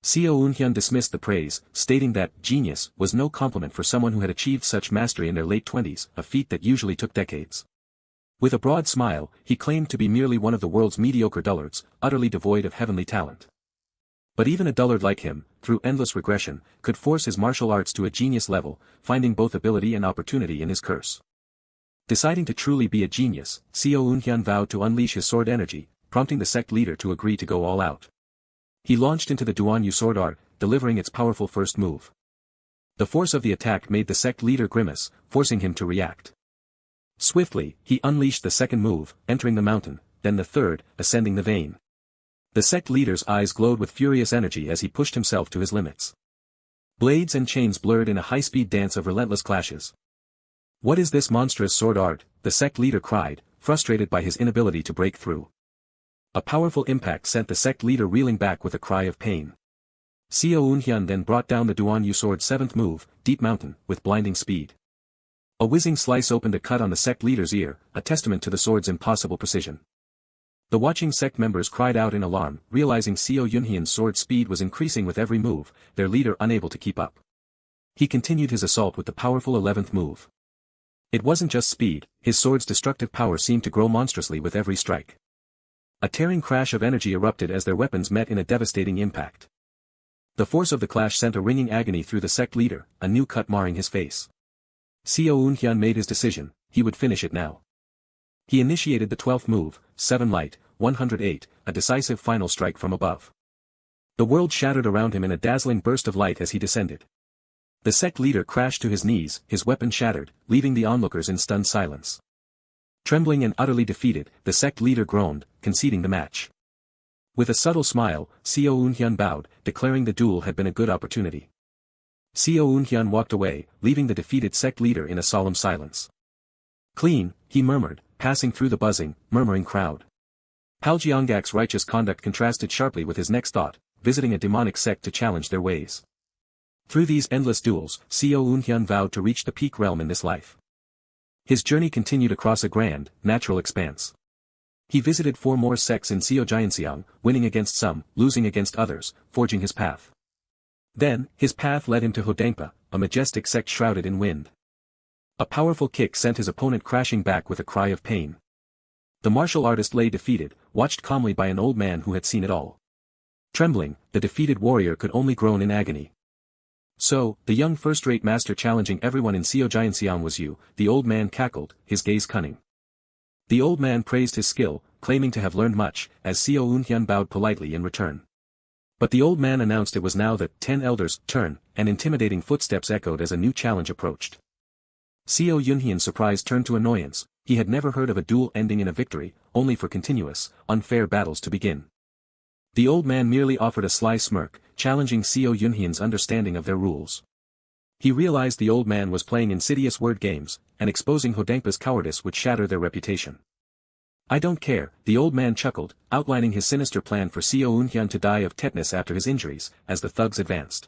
Se-Hoon dismissed the praise, stating that genius was no compliment for someone who had achieved such mastery in their late 20s, a feat that usually took decades. With a broad smile, he claimed to be merely one of the world's mediocre dullards, utterly devoid of heavenly talent. But even a dullard like him, through endless regression, could force his martial arts to a genius level, finding both ability and opportunity in his curse. Deciding to truly be a genius, Se-Hoon vowed to unleash his sword energy, prompting the sect leader to agree to go all out. He launched into the Duan sword art, delivering its powerful first move. The force of the attack made the sect leader grimace, forcing him to react. Swiftly, he unleashed the second move, entering the mountain, then the third, ascending the vein. The sect leader's eyes glowed with furious energy as he pushed himself to his limits. Blades and chains blurred in a high-speed dance of relentless clashes. "What is this monstrous sword art?" the sect leader cried, frustrated by his inability to break through. A powerful impact sent the sect leader reeling back with a cry of pain. Se-Hoon then brought down the Duan sword's 7th move, Deep Mountain, with blinding speed. A whizzing slice opened a cut on the sect leader's ear, a testament to the sword's impossible precision. The watching sect members cried out in alarm, realizing Se-Hoon's sword speed was increasing with every move, their leader unable to keep up. He continued his assault with the powerful 11th move. It wasn't just speed, his sword's destructive power seemed to grow monstrously with every strike. A tearing crash of energy erupted as their weapons met in a devastating impact. The force of the clash sent a ringing agony through the sect leader, a new cut marring his face. Se-Hoon made his decision, he would finish it now. He initiated the 12th move, 7 light, 108, a decisive final strike from above. The world shattered around him in a dazzling burst of light as he descended. The sect leader crashed to his knees, his weapon shattered, leaving the onlookers in stunned silence. Trembling and utterly defeated, the sect leader groaned, conceding the match. With a subtle smile, Se-Hoon bowed, declaring the duel had been a good opportunity. Se-Hoon walked away, leaving the defeated sect leader in a solemn silence. "Clean," he murmured, passing through the buzzing, murmuring crowd. Paljeongak's righteous conduct contrasted sharply with his next thought, visiting a demonic sect to challenge their ways. Through these endless duels, Se-Hoon vowed to reach the peak realm in this life. His journey continued across a grand, natural expanse. He visited 4 more sects in Se-Hoon, winning against some, losing against others, forging his path. Then, his path led him to Hodangpa, a majestic sect shrouded in wind. A powerful kick sent his opponent crashing back with a cry of pain. The martial artist lay defeated, watched calmly by an old man who had seen it all. Trembling, the defeated warrior could only groan in agony. "So, the young first-rate master challenging everyone in Se-Hoon was you," the old man cackled, his gaze cunning. The old man praised his skill, claiming to have learned much, as Se-Hoon bowed politely in return. But the old man announced it was now the 10 elders' turn, and intimidating footsteps echoed as a new challenge approached. Se-Hoon's surprise turned to annoyance, he had never heard of a duel ending in a victory, only for continuous, unfair battles to begin. The old man merely offered a sly smirk, challenging Se-Hoon's understanding of their rules. He realized the old man was playing insidious word games, and exposing Hodangpa's cowardice would shatter their reputation. "I don't care," the old man chuckled, outlining his sinister plan for Se-Hoon to die of tetanus after his injuries, as the thugs advanced.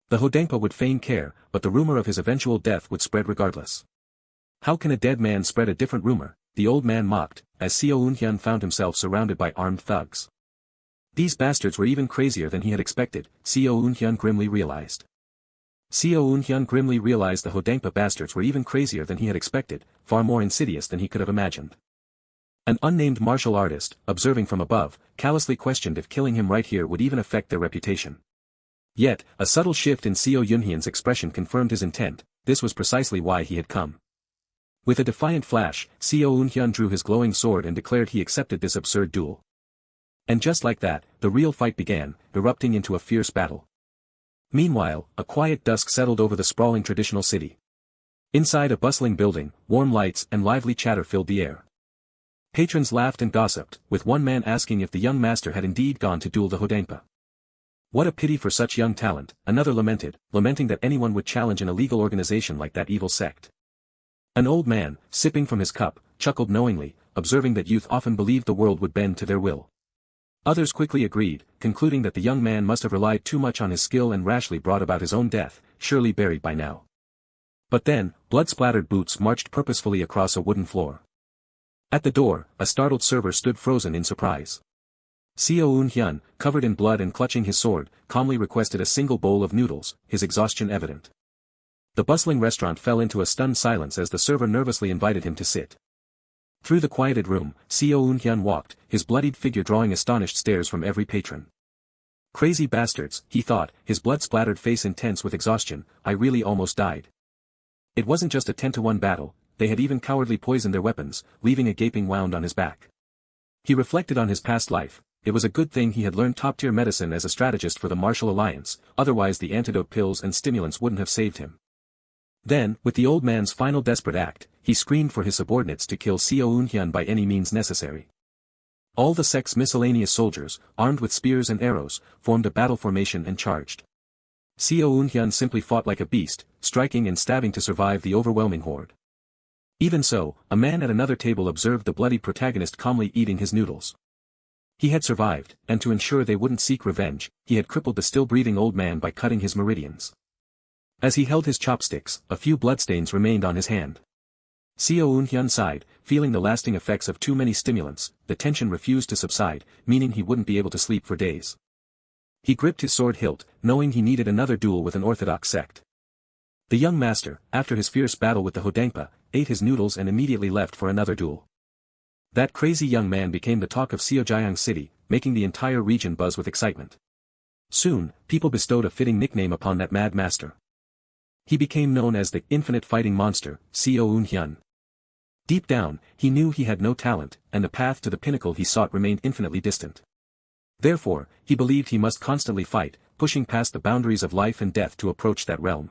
The Hodangpa would feign care, but the rumor of his eventual death would spread regardless. "How can a dead man spread a different rumor?" the old man mocked, as Se-Hoon found himself surrounded by armed thugs. These bastards were even crazier than he had expected, Se-Hoon grimly realized. Se-Hoon grimly realized the Hodangpa bastards were even crazier than he had expected, far more insidious than he could have imagined. An unnamed martial artist, observing from above, callously questioned if killing him right here would even affect their reputation. Yet, a subtle shift in Se-Hoon's expression confirmed his intent, this was precisely why he had come. With a defiant flash, Se-Hoon drew his glowing sword and declared he accepted this absurd duel. And just like that, the real fight began, erupting into a fierce battle. Meanwhile, a quiet dusk settled over the sprawling traditional city. Inside a bustling building, warm lights and lively chatter filled the air. Patrons laughed and gossiped, with one man asking if the young master had indeed gone to duel the Hodenpa. What a pity for such young talent, another lamented, lamenting that anyone would challenge an illegal organization like that evil sect. An old man, sipping from his cup, chuckled knowingly, observing that youth often believed the world would bend to their will. Others quickly agreed, concluding that the young man must have relied too much on his skill and rashly brought about his own death, surely buried by now. But then, blood-splattered boots marched purposefully across a wooden floor. At the door, a startled server stood frozen in surprise. Se-Hoon, covered in blood and clutching his sword, calmly requested a single bowl of noodles, his exhaustion evident. The bustling restaurant fell into a stunned silence as the server nervously invited him to sit. Through the quieted room, Se-Hoon walked, his bloodied figure drawing astonished stares from every patron. Crazy bastards, he thought, his blood-splattered face intense with exhaustion, I really almost died. It wasn't just a 10-to-1 battle, they had even cowardly poisoned their weapons, leaving a gaping wound on his back. He reflected on his past life. It was a good thing he had learned top-tier medicine as a strategist for the Martial Alliance, otherwise the antidote pills and stimulants wouldn't have saved him. Then, with the old man's final desperate act, he screamed for his subordinates to kill Se-Hoon by any means necessary. All the sect's miscellaneous soldiers, armed with spears and arrows, formed a battle formation and charged. Se-Hoon simply fought like a beast, striking and stabbing to survive the overwhelming horde. Even so, a man at another table observed the bloody protagonist calmly eating his noodles. He had survived, and to ensure they wouldn't seek revenge, he had crippled the still-breathing old man by cutting his meridians. As he held his chopsticks, a few bloodstains remained on his hand. Se-Hoon sighed, feeling the lasting effects of too many stimulants. The tension refused to subside, meaning he wouldn't be able to sleep for days. He gripped his sword hilt, knowing he needed another duel with an orthodox sect. The young master, after his fierce battle with the Hodenpa, ate his noodles and immediately left for another duel. That crazy young man became the talk of Seojiang City, making the entire region buzz with excitement. Soon, people bestowed a fitting nickname upon that mad master. He became known as the infinite fighting monster, Se-Hoon. Deep down, he knew he had no talent, and the path to the pinnacle he sought remained infinitely distant. Therefore, he believed he must constantly fight, pushing past the boundaries of life and death to approach that realm.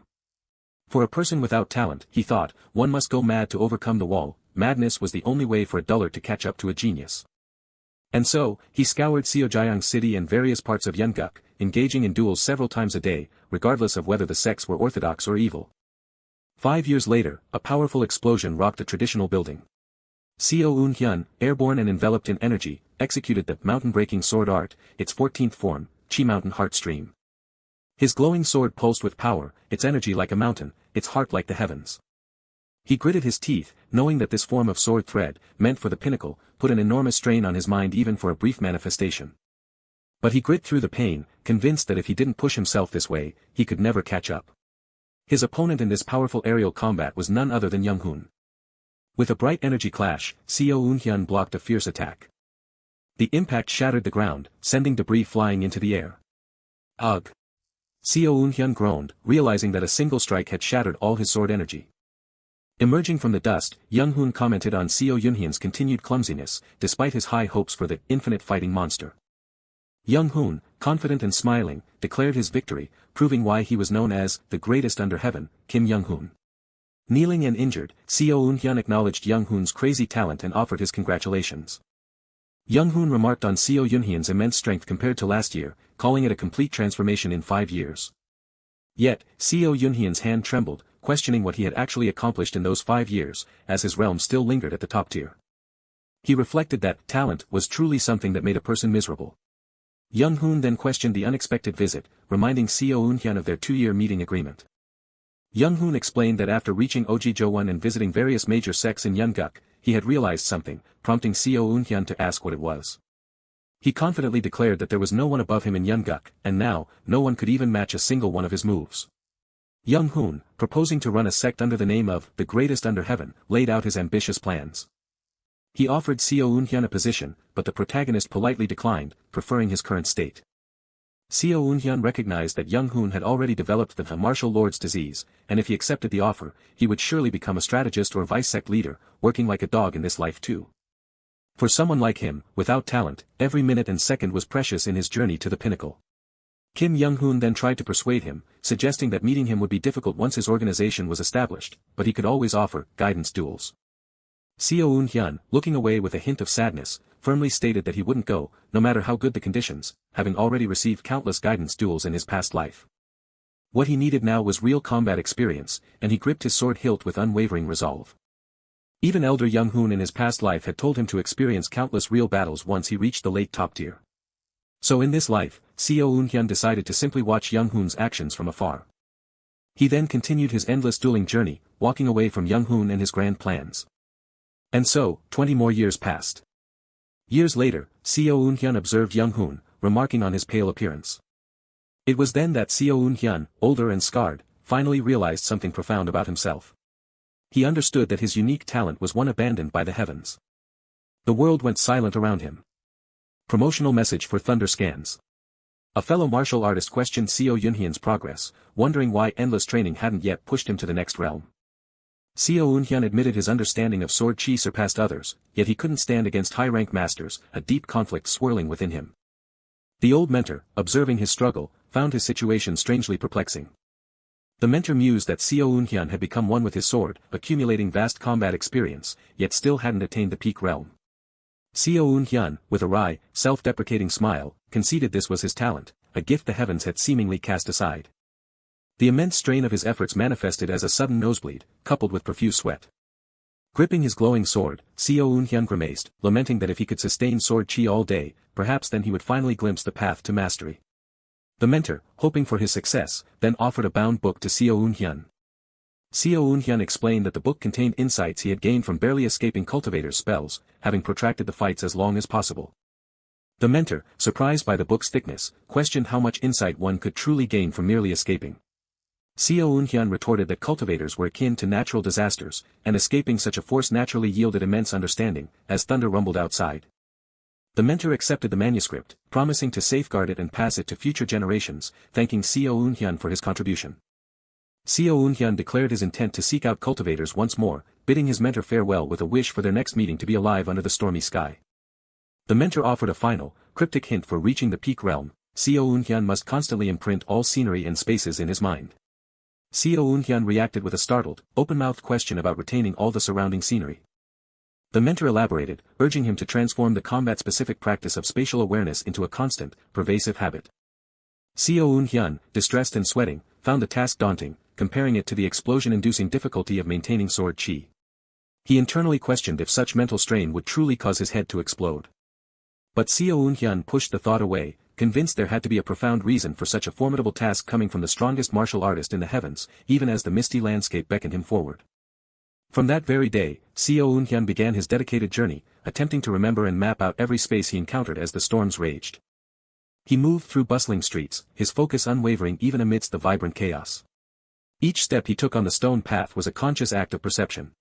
For a person without talent, he thought, one must go mad to overcome the wall. Madness was the only way for a dullard to catch up to a genius. And so, he scoured Seojiang City and various parts of Yeonguk, engaging in duels several times a day, regardless of whether the sects were orthodox or evil. 5 years later, a powerful explosion rocked the traditional building. Se-Hoon, airborne and enveloped in energy, executed the mountain-breaking sword art, its 14th form, Chi Mountain Heartstream. His glowing sword pulsed with power, its energy like a mountain, its heart like the heavens. He gritted his teeth, knowing that this form of sword thread, meant for the pinnacle, put an enormous strain on his mind even for a brief manifestation. But he grit through the pain, convinced that if he didn't push himself this way, he could never catch up. His opponent in this powerful aerial combat was none other than Young-hoon. With a bright energy clash, Se-Hoon blocked a fierce attack. The impact shattered the ground, sending debris flying into the air. Ugh! Se-Hoon groaned, realizing that a single strike had shattered all his sword energy. Emerging from the dust, Young-hoon commented on Se-Hoon's continued clumsiness, despite his high hopes for the infinite fighting monster. Young-hoon, confident and smiling, declared his victory, proving why he was known as the greatest under heaven, Kim Young-hoon. Kneeling and injured, Se-Hoon acknowledged Young-hoon's crazy talent and offered his congratulations. Young-hoon remarked on Se-Hoon's immense strength compared to last year, calling it a complete transformation in 5 years. Yet, Se-Hoon's hand trembled, questioning what he had actually accomplished in those 5 years, as his realm still lingered at the top tier. He reflected that talent was truly something that made a person miserable. Young-hoon then questioned the unexpected visit, reminding Se-Hoon of their 2-year meeting agreement. Young-hoon explained that after reaching Ojijowon and visiting various major sects in Yeonguk, he had realized something, prompting Se-Hoon to ask what it was. He confidently declared that there was no one above him in Yeonguk, and now, no one could even match a single one of his moves. Young-hoon, proposing to run a sect under the name of the greatest under heaven, laid out his ambitious plans. He offered Se-Hoon a position, but the protagonist politely declined, preferring his current state. Se-Hoon recognized that Young-hoon had already developed the martial lord's disease, and if he accepted the offer, he would surely become a strategist or vice-sect leader, working like a dog in this life too. For someone like him, without talent, every minute and second was precious in his journey to the pinnacle. Kim Young-hoon then tried to persuade him, suggesting that meeting him would be difficult once his organization was established, but he could always offer guidance duels. Se-Hoon, looking away with a hint of sadness, firmly stated that he wouldn't go, no matter how good the conditions, having already received countless guidance duels in his past life. What he needed now was real combat experience, and he gripped his sword hilt with unwavering resolve. Even elder Young-hoon in his past life had told him to experience countless real battles once he reached the late top tier. So in this life, Se-Hoon decided to simply watch Young-hoon's actions from afar. He then continued his endless dueling journey, walking away from Young-hoon and his grand plans. And so, 20 more years passed. Years later, Se-Hoon observed Young-hoon, remarking on his pale appearance. It was then that Se-Hoon, older and scarred, finally realized something profound about himself. He understood that his unique talent was one abandoned by the heavens. The world went silent around him. Promotional message for Thunder Scans. A fellow martial artist questioned Se-Hoon's progress, wondering why endless training hadn't yet pushed him to the next realm. Se-Hoon admitted his understanding of sword chi surpassed others, yet he couldn't stand against high-rank masters, a deep conflict swirling within him. The old mentor, observing his struggle, found his situation strangely perplexing. The mentor mused that Se-Hoon had become one with his sword, accumulating vast combat experience, yet still hadn't attained the peak realm. Se-Hoon, with a wry, self-deprecating smile, conceded this was his talent, a gift the heavens had seemingly cast aside. The immense strain of his efforts manifested as a sudden nosebleed, coupled with profuse sweat. Gripping his glowing sword, Se-Hoon grimaced, lamenting that if he could sustain sword chi all day, perhaps then he would finally glimpse the path to mastery. The mentor, hoping for his success, then offered a bound book to Se-Hoon. Se-Hoon explained that the book contained insights he had gained from barely escaping cultivator's spells, having protracted the fights as long as possible. The mentor, surprised by the book's thickness, questioned how much insight one could truly gain from merely escaping. Se-Hoon retorted that cultivators were akin to natural disasters, and escaping such a force naturally yielded immense understanding, as thunder rumbled outside. The mentor accepted the manuscript, promising to safeguard it and pass it to future generations, thanking Se-Hoon for his contribution. Se-Hoon declared his intent to seek out cultivators once more, bidding his mentor farewell with a wish for their next meeting to be alive under the stormy sky. The mentor offered a final, cryptic hint for reaching the peak realm: Se-Hoon must constantly imprint all scenery and spaces in his mind. Se-Hoon reacted with a startled, open-mouthed question about retaining all the surrounding scenery. The mentor elaborated, urging him to transform the combat-specific practice of spatial awareness into a constant, pervasive habit. Se-Hoon, distressed and sweating, found the task daunting, comparing it to the explosion-inducing difficulty of maintaining sword chi. He internally questioned if such mental strain would truly cause his head to explode. But Se-Hoon pushed the thought away, convinced there had to be a profound reason for such a formidable task coming from the strongest martial artist in the heavens, even as the misty landscape beckoned him forward. From that very day, Se-Hoon began his dedicated journey, attempting to remember and map out every space he encountered as the storms raged. He moved through bustling streets, his focus unwavering even amidst the vibrant chaos. Each step he took on the stone path was a conscious act of perception.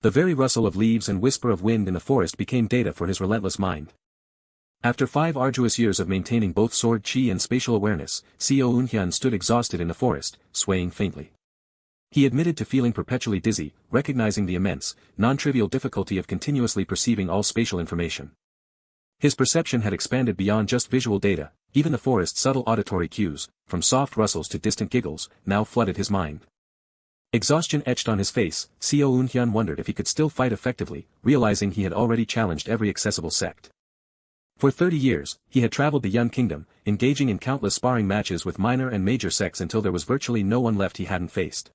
The very rustle of leaves and whisper of wind in the forest became data for his relentless mind. After 5 arduous years of maintaining both sword chi and spatial awareness, Se-Hoon stood exhausted in the forest, swaying faintly. He admitted to feeling perpetually dizzy, recognizing the immense, non-trivial difficulty of continuously perceiving all spatial information. His perception had expanded beyond just visual data, even the forest's subtle auditory cues, from soft rustles to distant giggles, now flooded his mind. Exhaustion etched on his face, Se-Hoon wondered if he could still fight effectively, realizing he had already challenged every accessible sect. For 30 years, he had traveled the Yun Kingdom, engaging in countless sparring matches with minor and major sects until there was virtually no one left he hadn't faced.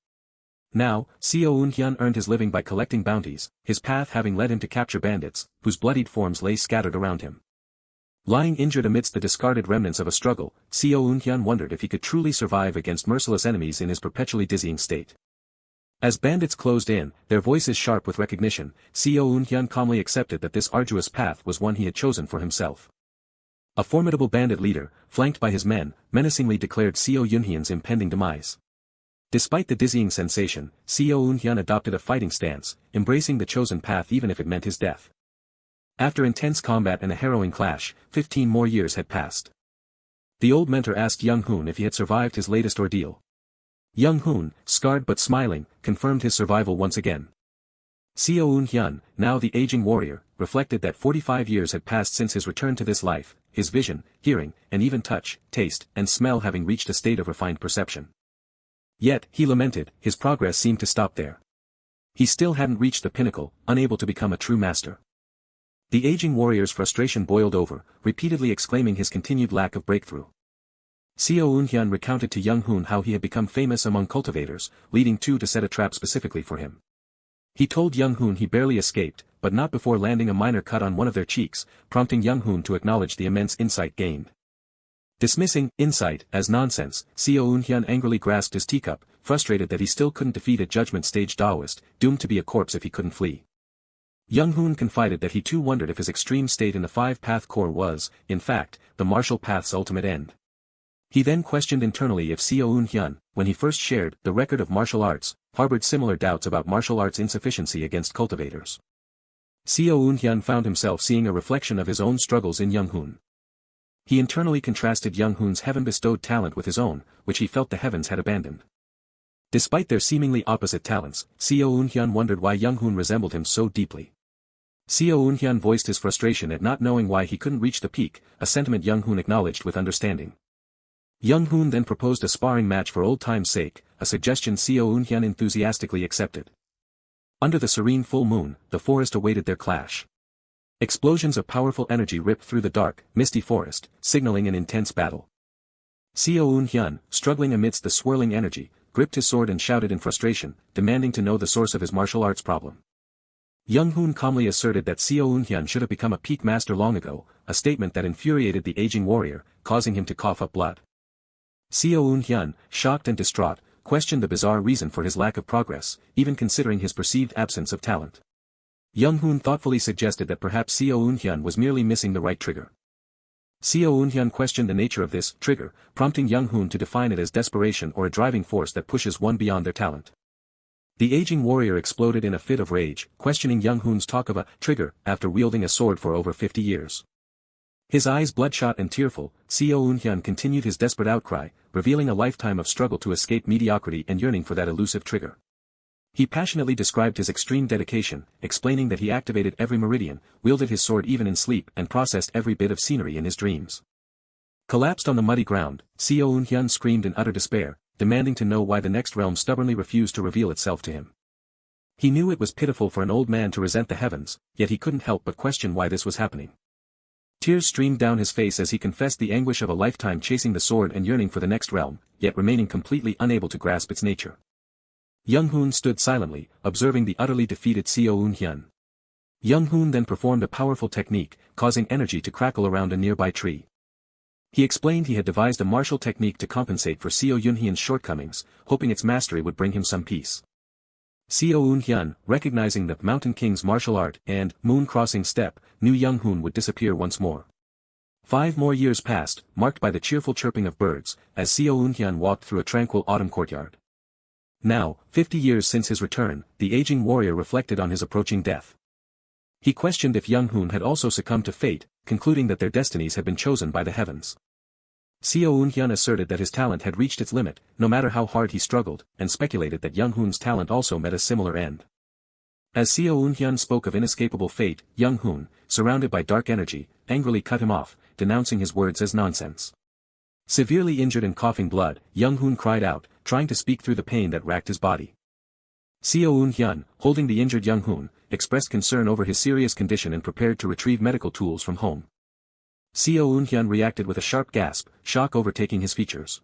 Now, Se-Hoon earned his living by collecting bounties, his path having led him to capture bandits, whose bloodied forms lay scattered around him. Lying injured amidst the discarded remnants of a struggle, Se-Hoon wondered if he could truly survive against merciless enemies in his perpetually dizzying state. As bandits closed in, their voices sharp with recognition, Se-Hoon calmly accepted that this arduous path was one he had chosen for himself. A formidable bandit leader, flanked by his men, menacingly declared Se-Hoon's impending demise. Despite the dizzying sensation, Se-Hoon adopted a fighting stance, embracing the chosen path even if it meant his death. After intense combat and a harrowing clash, 15 more years had passed. The old mentor asked Young-hoon if he had survived his latest ordeal. Young-hoon, scarred but smiling, confirmed his survival once again. Se-Hoon, now the aging warrior, reflected that 45 years had passed since his return to this life, his vision, hearing, and even touch, taste, and smell having reached a state of refined perception. Yet, he lamented, his progress seemed to stop there. He still hadn't reached the pinnacle, unable to become a true master. The aging warrior's frustration boiled over, repeatedly exclaiming his continued lack of breakthrough. Se-Hoon recounted to young Hoon how he had become famous among cultivators, leading two to set a trap specifically for him. He told young Hoon he barely escaped, but not before landing a minor cut on one of their cheeks, prompting young Hoon to acknowledge the immense insight gained. Dismissing insight as nonsense, Se-Hoon angrily grasped his teacup, frustrated that he still couldn't defeat a judgment stage Taoist, doomed to be a corpse if he couldn't flee. Young Hoon confided that he too wondered if his extreme state in the five-path core was, in fact, the martial path's ultimate end. He then questioned internally if Se-Hoon, when he first shared the record of martial arts, harbored similar doubts about martial arts' insufficiency against cultivators. Se-Hoon found himself seeing a reflection of his own struggles in young Hoon. He internally contrasted young Hoon's heaven-bestowed talent with his own, which he felt the heavens had abandoned. Despite their seemingly opposite talents, Se-Hoon wondered why young Hoon resembled him so deeply. Se-Hoon voiced his frustration at not knowing why he couldn't reach the peak, a sentiment young Hoon acknowledged with understanding. Young Hoon then proposed a sparring match for old time's sake, a suggestion Se-Hoon enthusiastically accepted. Under the serene full moon, the forest awaited their clash. Explosions of powerful energy ripped through the dark, misty forest, signaling an intense battle. Se-Hoon, struggling amidst the swirling energy, gripped his sword and shouted in frustration, demanding to know the source of his martial arts problem. Young Hoon calmly asserted that Se-Hoon should have become a peak master long ago, a statement that infuriated the aging warrior, causing him to cough up blood. Se-Hoon, shocked and distraught, questioned the bizarre reason for his lack of progress, even considering his perceived absence of talent. Young Hoon thoughtfully suggested that perhaps Se-Hoon was merely missing the right trigger. Se-Hoon questioned the nature of this trigger, prompting young Hoon to define it as desperation or a driving force that pushes one beyond their talent. The aging warrior exploded in a fit of rage, questioning young Hoon's talk of a trigger after wielding a sword for over 50 years. His eyes bloodshot and tearful, Se-Hoon continued his desperate outcry, revealing a lifetime of struggle to escape mediocrity and yearning for that elusive trigger. He passionately described his extreme dedication, explaining that he activated every meridian, wielded his sword even in sleep and processed every bit of scenery in his dreams. Collapsed on the muddy ground, Se-Hoon screamed in utter despair, demanding to know why the next realm stubbornly refused to reveal itself to him. He knew it was pitiful for an old man to resent the heavens, yet he couldn't help but question why this was happening. Tears streamed down his face as he confessed the anguish of a lifetime chasing the sword and yearning for the next realm, yet remaining completely unable to grasp its nature. Young Hoon stood silently, observing the utterly defeated Se-Hoon. Young Hoon then performed a powerful technique, causing energy to crackle around a nearby tree. He explained he had devised a martial technique to compensate for Se-Hoon's shortcomings, hoping its mastery would bring him some peace. Se-Hoon, recognizing the Mountain King's martial art and moon-crossing step, knew young Hoon would disappear once more. 5 more years passed, marked by the cheerful chirping of birds, as Se-Hoon walked through a tranquil autumn courtyard. Now, 50 years since his return, the aging warrior reflected on his approaching death. He questioned if young Hoon had also succumbed to fate, concluding that their destinies had been chosen by the heavens. Se-Hoon asserted that his talent had reached its limit, no matter how hard he struggled, and speculated that young Hoon's talent also met a similar end. As Se-Hoon spoke of inescapable fate, young Hoon, surrounded by dark energy, angrily cut him off, denouncing his words as nonsense. Severely injured and coughing blood, young Hoon cried out, trying to speak through the pain that racked his body. Se-Hoon, holding the injured young Hoon, expressed concern over his serious condition and prepared to retrieve medical tools from home. Se-Hoon reacted with a sharp gasp, shock overtaking his features.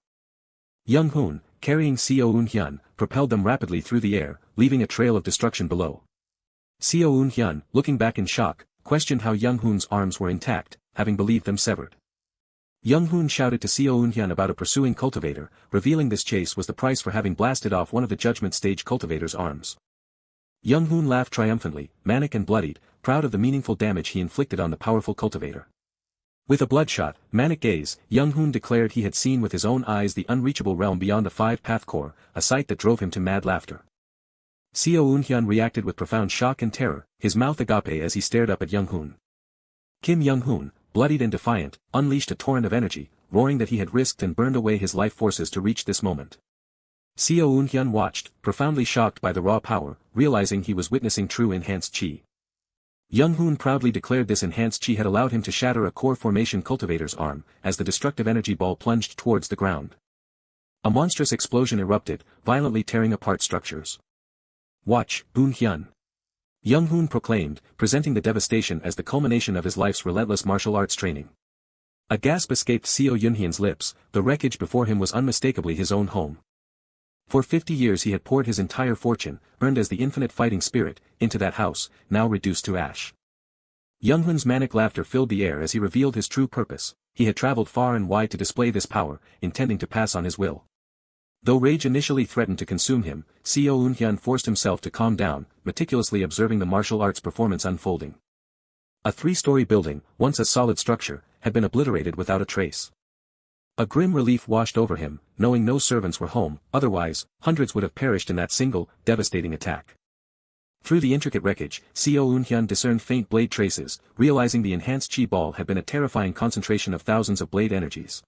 Young Hoon, carrying Se-Hoon, propelled them rapidly through the air, leaving a trail of destruction below. Se-Hoon, looking back in shock, questioned how young Hoon's arms were intact, having believed them severed. Young Hoon shouted to Se-Hoon about a pursuing cultivator, revealing this chase was the price for having blasted off one of the judgment stage cultivator's arms. Young Hoon laughed triumphantly, manic and bloodied, proud of the meaningful damage he inflicted on the powerful cultivator. With a bloodshot, manic gaze, young Hoon declared he had seen with his own eyes the unreachable realm beyond the 5-path core, a sight that drove him to mad laughter. Se-Hoon reacted with profound shock and terror, his mouth agape as he stared up at young Hoon. Young Hoon, bloodied and defiant, unleashed a torrent of energy, roaring that he had risked and burned away his life forces to reach this moment. Se-Hoon watched, profoundly shocked by the raw power, realizing he was witnessing true enhanced chi. Young Hoon proudly declared this enhanced chi had allowed him to shatter a core formation cultivator's arm, as the destructive energy ball plunged towards the ground. A monstrous explosion erupted, violently tearing apart structures. Watch, Boon-hyun. Young-hoon proclaimed, presenting the devastation as the culmination of his life's relentless martial arts training. A gasp escaped Se-Hoon's lips, the wreckage before him was unmistakably his own home. For 50 years he had poured his entire fortune, earned as the infinite fighting spirit, into that house, now reduced to ash. Young-hoon's manic laughter filled the air as he revealed his true purpose. He had traveled far and wide to display this power, intending to pass on his will. Though rage initially threatened to consume him, Se-Hoon forced himself to calm down, meticulously observing the martial arts performance unfolding. A 3-story building, once a solid structure, had been obliterated without a trace. A grim relief washed over him, knowing no servants were home, otherwise, hundreds would have perished in that single, devastating attack. Through the intricate wreckage, Se-Hoon discerned faint blade traces, realizing the enhanced chi ball had been a terrifying concentration of thousands of blade energies.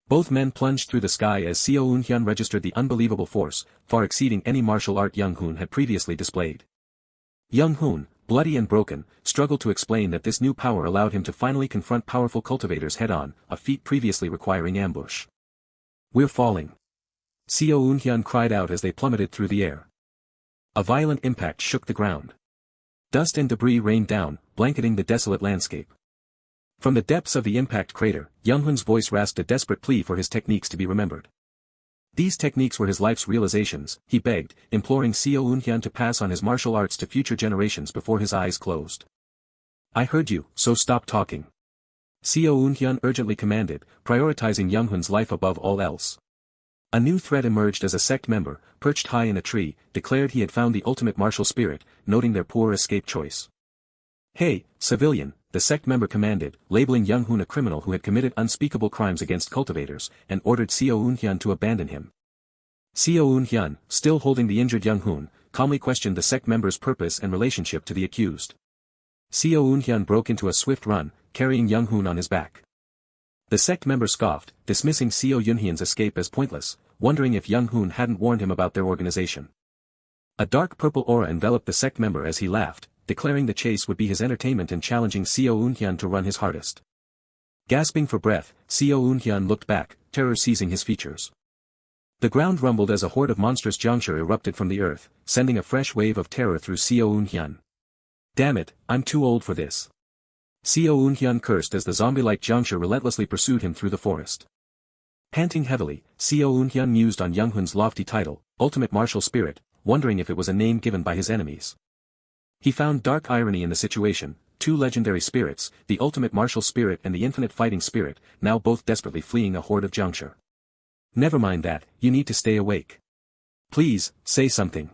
Both men plunged through the sky as Se-Hoon registered the unbelievable force, far exceeding any martial art Young-hoon had previously displayed. Young-hoon, bloody and broken, struggled to explain that this new power allowed him to finally confront powerful cultivators head-on, a feat previously requiring ambush. "We're falling!" Se-Hoon cried out as they plummeted through the air. A violent impact shook the ground. Dust and debris rained down, blanketing the desolate landscape. From the depths of the impact crater, Young-hoon's voice rasped a desperate plea for his techniques to be remembered. These techniques were his life's realizations, he begged, imploring Se-Hoon to pass on his martial arts to future generations before his eyes closed. "I heard you, so stop talking," Se-Hoon urgently commanded, prioritizing Young-hoon's life above all else. A new threat emerged as a sect member, perched high in a tree, declared he had found the ultimate martial spirit, noting their poor escape choice. "Hey, civilian," the sect member commanded, labeling Young-hoon a criminal who had committed unspeakable crimes against cultivators, and ordered Se-Hoon to abandon him. Se-Hoon, still holding the injured Young-hoon, calmly questioned the sect member's purpose and relationship to the accused. Se-Hoon broke into a swift run, carrying Young-hoon on his back. The sect member scoffed, dismissing Se-Hoon's escape as pointless, wondering if Young-hoon hadn't warned him about their organization. A dark purple aura enveloped the sect member as he laughed, declaring the chase would be his entertainment and challenging Se-Hoon to run his hardest. Gasping for breath, Se-Hoon looked back, terror seizing his features. The ground rumbled as a horde of monstrous Jiangshi erupted from the earth, sending a fresh wave of terror through Se-Hoon. "Damn it, I'm too old for this." Se-Hoon cursed as the zombie-like Jiangshi relentlessly pursued him through the forest. Panting heavily, Se-Hoon mused on Young-hoon's lofty title, Ultimate Martial Spirit, wondering if it was a name given by his enemies. He found dark irony in the situation, two legendary spirits, the ultimate martial spirit and the infinite fighting spirit, now both desperately fleeing a horde of Jiangshi. "Never mind that, you need to stay awake. Please, say something."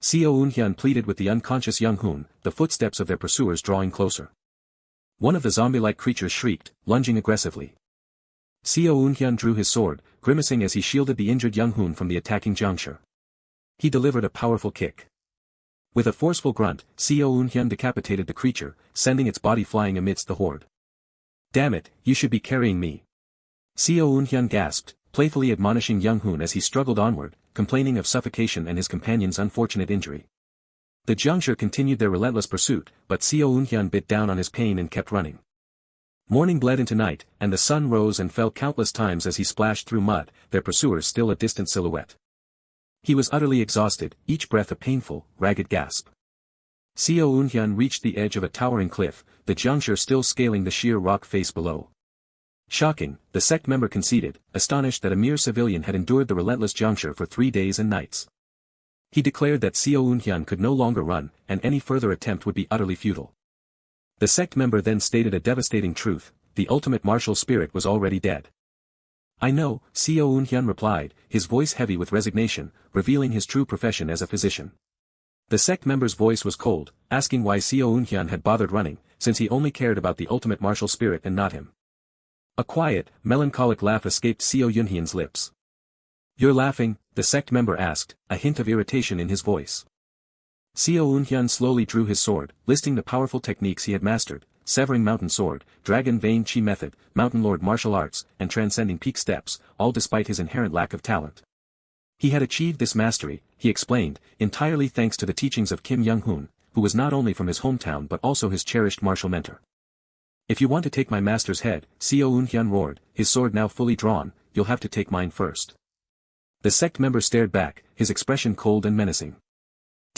Se-Hoon pleaded with the unconscious Young-hoon, the footsteps of their pursuers drawing closer. One of the zombie-like creatures shrieked, lunging aggressively. Se-Hoon drew his sword, grimacing as he shielded the injured Young-hoon from the attacking Jiangshi. He delivered a powerful kick. With a forceful grunt, Se-Hoon decapitated the creature, sending its body flying amidst the horde. "Damn it, you should be carrying me." Se-Hoon gasped, playfully admonishing Young-hoon as he struggled onward, complaining of suffocation and his companion's unfortunate injury. The Jiangshi continued their relentless pursuit, but Se-Hoon bit down on his pain and kept running. Morning bled into night, and the sun rose and fell countless times as he splashed through mud, their pursuers still a distant silhouette. He was utterly exhausted, each breath a painful, ragged gasp. Se-Hoon reached the edge of a towering cliff, the Jiangshi still scaling the sheer rock face below. "Shocking," the sect member conceded, astonished that a mere civilian had endured the relentless Jiangshi for 3 days and nights. He declared that Se-Hoon could no longer run, and any further attempt would be utterly futile. The sect member then stated a devastating truth: the ultimate martial spirit was already dead. "I know," Se-Hoon replied, his voice heavy with resignation, revealing his true profession as a physician. The sect member's voice was cold, asking why Se-Hoon had bothered running, since he only cared about the ultimate martial spirit and not him. A quiet, melancholic laugh escaped Se-Hoon's lips. "You're laughing?" the sect member asked, a hint of irritation in his voice. Se-Hoon slowly drew his sword, listing the powerful techniques he had mastered: Severing Mountain Sword, Dragon Vein Chi Method, Mountain Lord Martial Arts, and Transcending Peak Steps, all despite his inherent lack of talent. He had achieved this mastery, he explained, entirely thanks to the teachings of Kim Young-hoon, who was not only from his hometown but also his cherished martial mentor. "If you want to take my master's head," Se-Hoon roared, his sword now fully drawn, "you'll have to take mine first." The sect member stared back, his expression cold and menacing.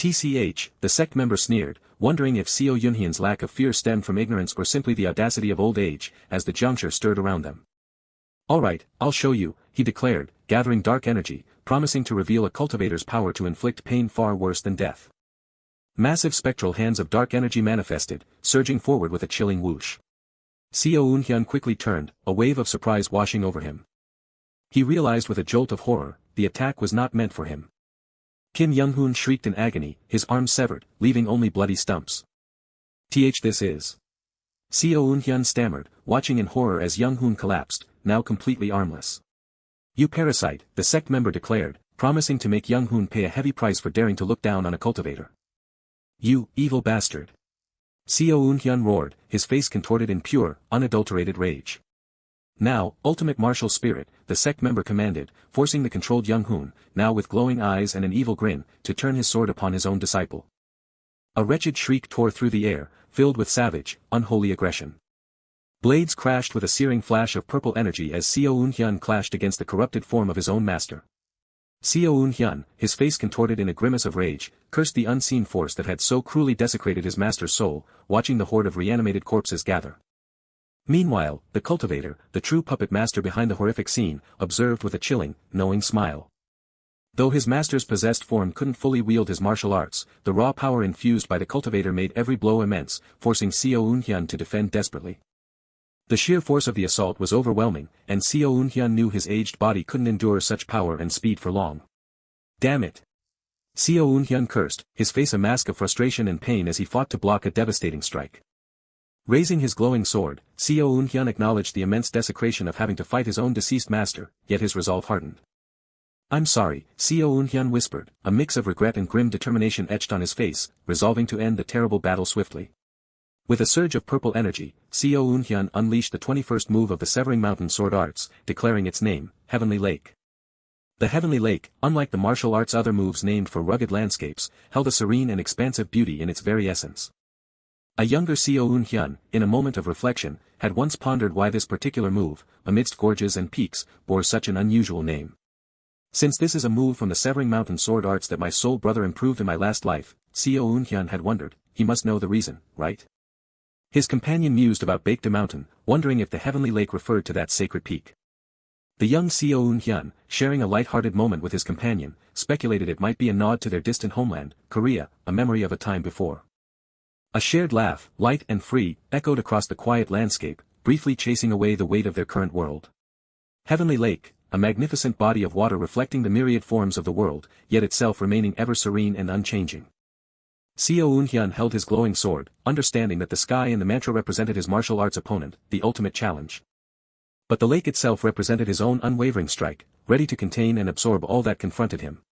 TCH, the sect member sneered, wondering if Se-Hoon's lack of fear stemmed from ignorance or simply the audacity of old age, as the juncture stirred around them. Alright, I'll show you, he declared, gathering dark energy, promising to reveal a cultivator's power to inflict pain far worse than death. Massive spectral hands of dark energy manifested, surging forward with a chilling whoosh. Se-Hoon quickly turned, a wave of surprise washing over him. He realized with a jolt of horror, the attack was not meant for him. Kim Young-hoon shrieked in agony, his arms severed, leaving only bloody stumps. This is. Se-Hoon stammered, watching in horror as Young-hoon collapsed, now completely armless. You parasite, the sect member declared, promising to make Young-hoon pay a heavy price for daring to look down on a cultivator. You, evil bastard. Se-Hoon roared, his face contorted in pure, unadulterated rage. Now, ultimate martial spirit, the sect member commanded, forcing the controlled Young-hoon, now with glowing eyes and an evil grin, to turn his sword upon his own disciple. A wretched shriek tore through the air, filled with savage, unholy aggression. Blades crashed with a searing flash of purple energy as Se-Hoon clashed against the corrupted form of his own master. Se-Hoon, his face contorted in a grimace of rage, cursed the unseen force that had so cruelly desecrated his master's soul, watching the horde of reanimated corpses gather. Meanwhile, the cultivator, the true puppet master behind the horrific scene, observed with a chilling, knowing smile. Though his master's possessed form couldn't fully wield his martial arts, the raw power infused by the cultivator made every blow immense, forcing Se-Hoon to defend desperately. The sheer force of the assault was overwhelming, and Se-Hoon knew his aged body couldn't endure such power and speed for long. Damn it! Se-Hoon cursed, his face a mask of frustration and pain as he fought to block a devastating strike. Raising his glowing sword, Se-Hoon acknowledged the immense desecration of having to fight his own deceased master, yet his resolve hardened. I'm sorry, Se-Hoon whispered, a mix of regret and grim determination etched on his face, resolving to end the terrible battle swiftly. With a surge of purple energy, Se-Hoon unleashed the 21st move of the Severing Mountain Sword Arts, declaring its name, Heavenly Lake. The Heavenly Lake, unlike the martial arts' other moves named for rugged landscapes, held a serene and expansive beauty in its very essence. A younger Se-Hoon, in a moment of reflection, had once pondered why this particular move, amidst gorges and peaks, bore such an unusual name. Since this is a move from the Severing Mountain Sword Arts that my soul brother improved in my last life, Se-Hoon had wondered, he must know the reason, right? His companion mused about Baked Mountain, wondering if the Heavenly Lake referred to that sacred peak. The young Se-Hoon, sharing a light-hearted moment with his companion, speculated it might be a nod to their distant homeland, Korea, a memory of a time before. A shared laugh, light and free, echoed across the quiet landscape, briefly chasing away the weight of their current world. Heavenly Lake, a magnificent body of water reflecting the myriad forms of the world, yet itself remaining ever serene and unchanging. Se-Hoon held his glowing sword, understanding that the sky and the mantra represented his martial arts opponent, the ultimate challenge. But the lake itself represented his own unwavering strike, ready to contain and absorb all that confronted him.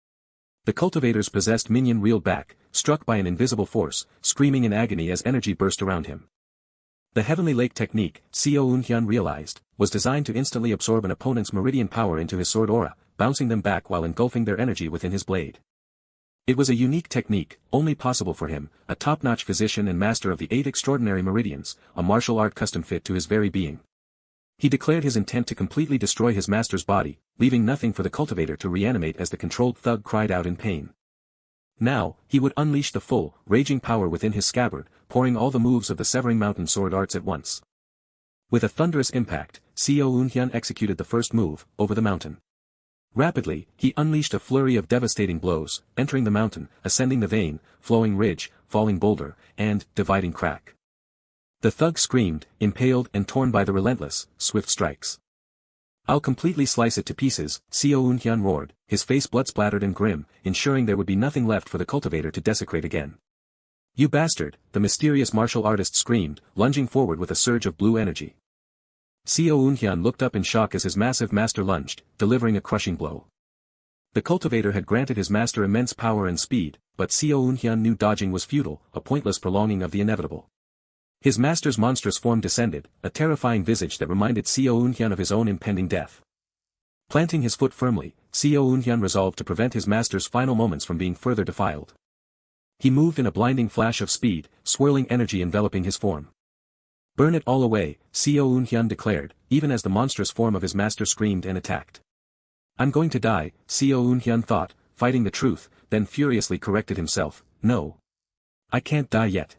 The cultivator's possessed minion reeled back, struck by an invisible force, screaming in agony as energy burst around him. The Heavenly Lake technique, Se-Hoon realized, was designed to instantly absorb an opponent's meridian power into his sword aura, bouncing them back while engulfing their energy within his blade. It was a unique technique, only possible for him, a top-notch physician and master of the 8 extraordinary meridians, a martial art custom fit to his very being. He declared his intent to completely destroy his master's body, leaving nothing for the cultivator to reanimate as the controlled thug cried out in pain. Now, he would unleash the full, raging power within his scabbard, pouring all the moves of the Severing Mountain Sword Arts at once. With a thunderous impact, Se-Hoon executed the first move, over the mountain. Rapidly, he unleashed a flurry of devastating blows, entering the mountain, ascending the vein, flowing ridge, falling boulder, and dividing crack. The thug screamed, impaled and torn by the relentless, swift strikes. I'll completely slice it to pieces, Se-Hoon roared, his face blood-splattered and grim, ensuring there would be nothing left for the cultivator to desecrate again. You bastard, the mysterious martial artist screamed, lunging forward with a surge of blue energy. Se-Hoon looked up in shock as his massive master lunged, delivering a crushing blow. The cultivator had granted his master immense power and speed, but Se-Hoon knew dodging was futile, a pointless prolonging of the inevitable. His master's monstrous form descended, a terrifying visage that reminded Se-Hoon of his own impending death. Planting his foot firmly, Se-Hoon resolved to prevent his master's final moments from being further defiled. He moved in a blinding flash of speed, swirling energy enveloping his form. Burn it all away, Se-Hoon declared, even as the monstrous form of his master screamed and attacked. I'm going to die, Se-Hoon thought, fighting the truth, then furiously corrected himself, no. I can't die yet.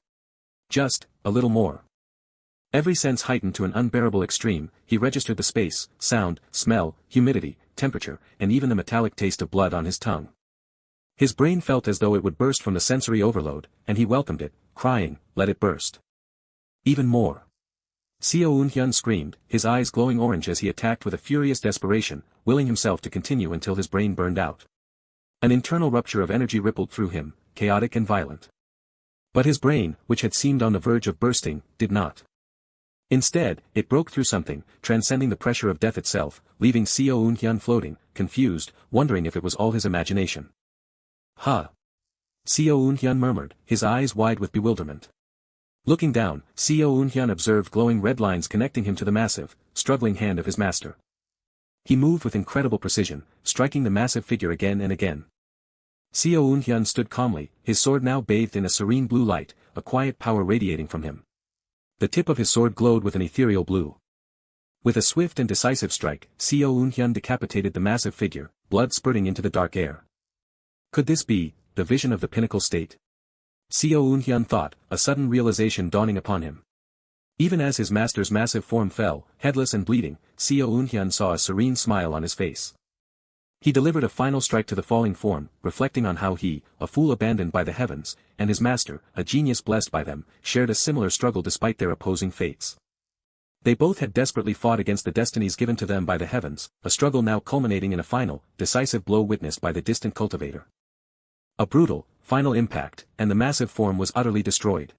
Just, a little more. Every sense heightened to an unbearable extreme, he registered the space, sound, smell, humidity, temperature, and even the metallic taste of blood on his tongue. His brain felt as though it would burst from the sensory overload, and he welcomed it, crying, let it burst. Even more. Se-Hoon screamed, his eyes glowing orange as he attacked with a furious desperation, willing himself to continue until his brain burned out. An internal rupture of energy rippled through him, chaotic and violent. But his brain, which had seemed on the verge of bursting, did not. Instead, it broke through something, transcending the pressure of death itself, leaving Se-Hoon floating, confused, wondering if it was all his imagination. Huh. Se-Hoon murmured, his eyes wide with bewilderment. Looking down, Se-Hoon observed glowing red lines connecting him to the massive, struggling hand of his master. He moved with incredible precision, striking the massive figure again and again. Se-Hoon stood calmly, his sword now bathed in a serene blue light, a quiet power radiating from him. The tip of his sword glowed with an ethereal blue. With a swift and decisive strike, Se-Hoon decapitated the massive figure, blood spurting into the dark air. Could this be the vision of the pinnacle state? Se-Hoon thought, a sudden realization dawning upon him. Even as his master's massive form fell, headless and bleeding, Se-Hoon saw a serene smile on his face. He delivered a final strike to the falling form, reflecting on how he, a fool abandoned by the heavens, and his master, a genius blessed by them, shared a similar struggle despite their opposing fates. They both had desperately fought against the destinies given to them by the heavens, a struggle now culminating in a final, decisive blow witnessed by the distant cultivator. A brutal, final impact, and the massive form was utterly destroyed.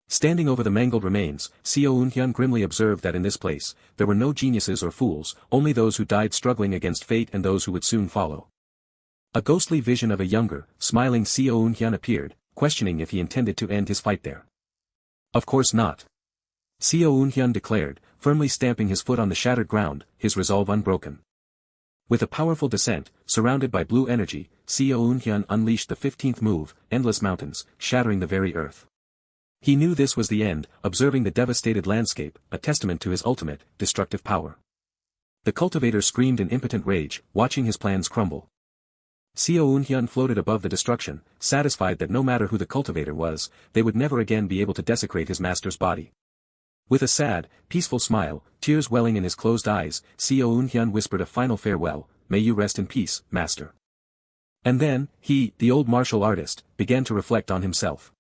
Standing over the mangled remains, Se-Hoon grimly observed that in this place, there were no geniuses or fools, only those who died struggling against fate and those who would soon follow. A ghostly vision of a younger, smiling Se-Hoon appeared, questioning if he intended to end his fight there. Of course not. Se-Hoon declared, firmly stamping his foot on the shattered ground, his resolve unbroken. With a powerful descent, surrounded by blue energy, Se-Hoon unleashed the 15th move, Endless Mountains, shattering the very earth. He knew this was the end, observing the devastated landscape, a testament to his ultimate, destructive power. The cultivator screamed in impotent rage, watching his plans crumble. Se-Hoon floated above the destruction, satisfied that no matter who the cultivator was, they would never again be able to desecrate his master's body. With a sad, peaceful smile, tears welling in his closed eyes, Se-Hoon whispered a final farewell, may you rest in peace, master. And then, he, the old martial artist, began to reflect on himself.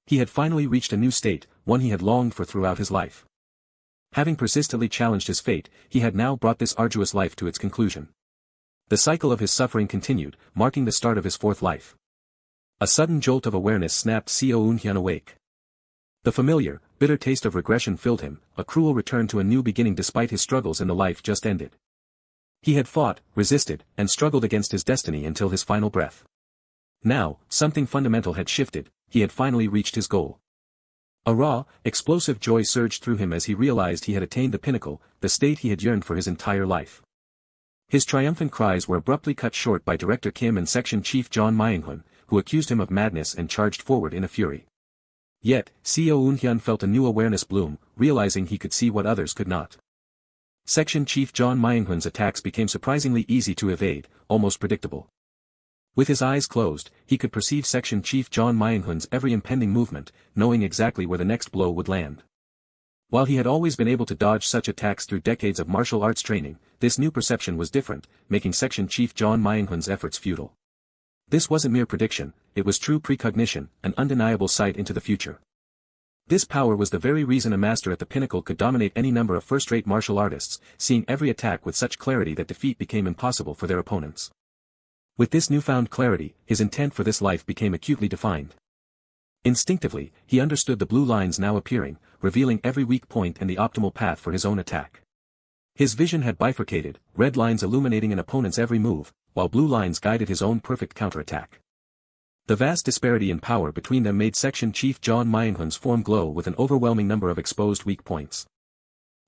He had finally reached a new state, one he had longed for throughout his life. Having persistently challenged his fate, he had now brought this arduous life to its conclusion. The cycle of his suffering continued, marking the start of his fourth life. A sudden jolt of awareness snapped Se-Hoon awake. The familiar, bitter taste of regression filled him, a cruel return to a new beginning despite his struggles in the life just ended. He had fought, resisted, and struggled against his destiny until his final breath. Now, something fundamental had shifted, he had finally reached his goal. A raw, explosive joy surged through him as he realized he had attained the pinnacle, the state he had yearned for his entire life. His triumphant cries were abruptly cut short by Director Kim and Section Chief John Manhwa, who accused him of madness and charged forward in a fury. Yet, Se-Hoon felt a new awareness bloom, realizing he could see what others could not. Section Chief John Manhwa's attacks became surprisingly easy to evade, almost predictable. With his eyes closed, he could perceive Section Chief John Manhwa's every impending movement, knowing exactly where the next blow would land. While he had always been able to dodge such attacks through decades of martial arts training, this new perception was different, making Section Chief John Manhwa's efforts futile. This wasn't mere prediction, it was true precognition, an undeniable sight into the future. This power was the very reason a master at the pinnacle could dominate any number of first-rate martial artists, seeing every attack with such clarity that defeat became impossible for their opponents. With this newfound clarity, his intent for this life became acutely defined. Instinctively, he understood the blue lines now appearing, revealing every weak point and the optimal path for his own attack. His vision had bifurcated, red lines illuminating an opponent's every move, while blue lines guided his own perfect counterattack. The vast disparity in power between them made Section Chief John Manhwa's form glow with an overwhelming number of exposed weak points.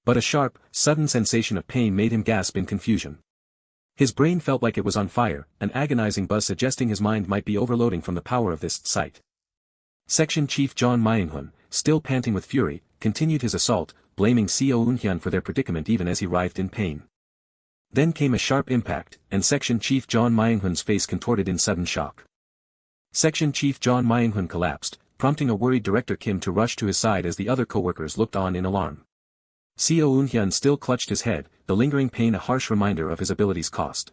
But a sharp, sudden sensation of pain made him gasp in confusion. His brain felt like it was on fire, an agonizing buzz suggesting his mind might be overloading from the power of this sight. Section Chief John Manhwa, still panting with fury, continued his assault, blaming Se-Hoon for their predicament even as he writhed in pain. Then came a sharp impact, and Section Chief John Manhwa's face contorted in sudden shock. Section Chief John Manhwa collapsed, prompting a worried Director Kim to rush to his side as the other co-workers looked on in alarm. Se-Hoon still clutched his head, the lingering pain a harsh reminder of his abilities' cost.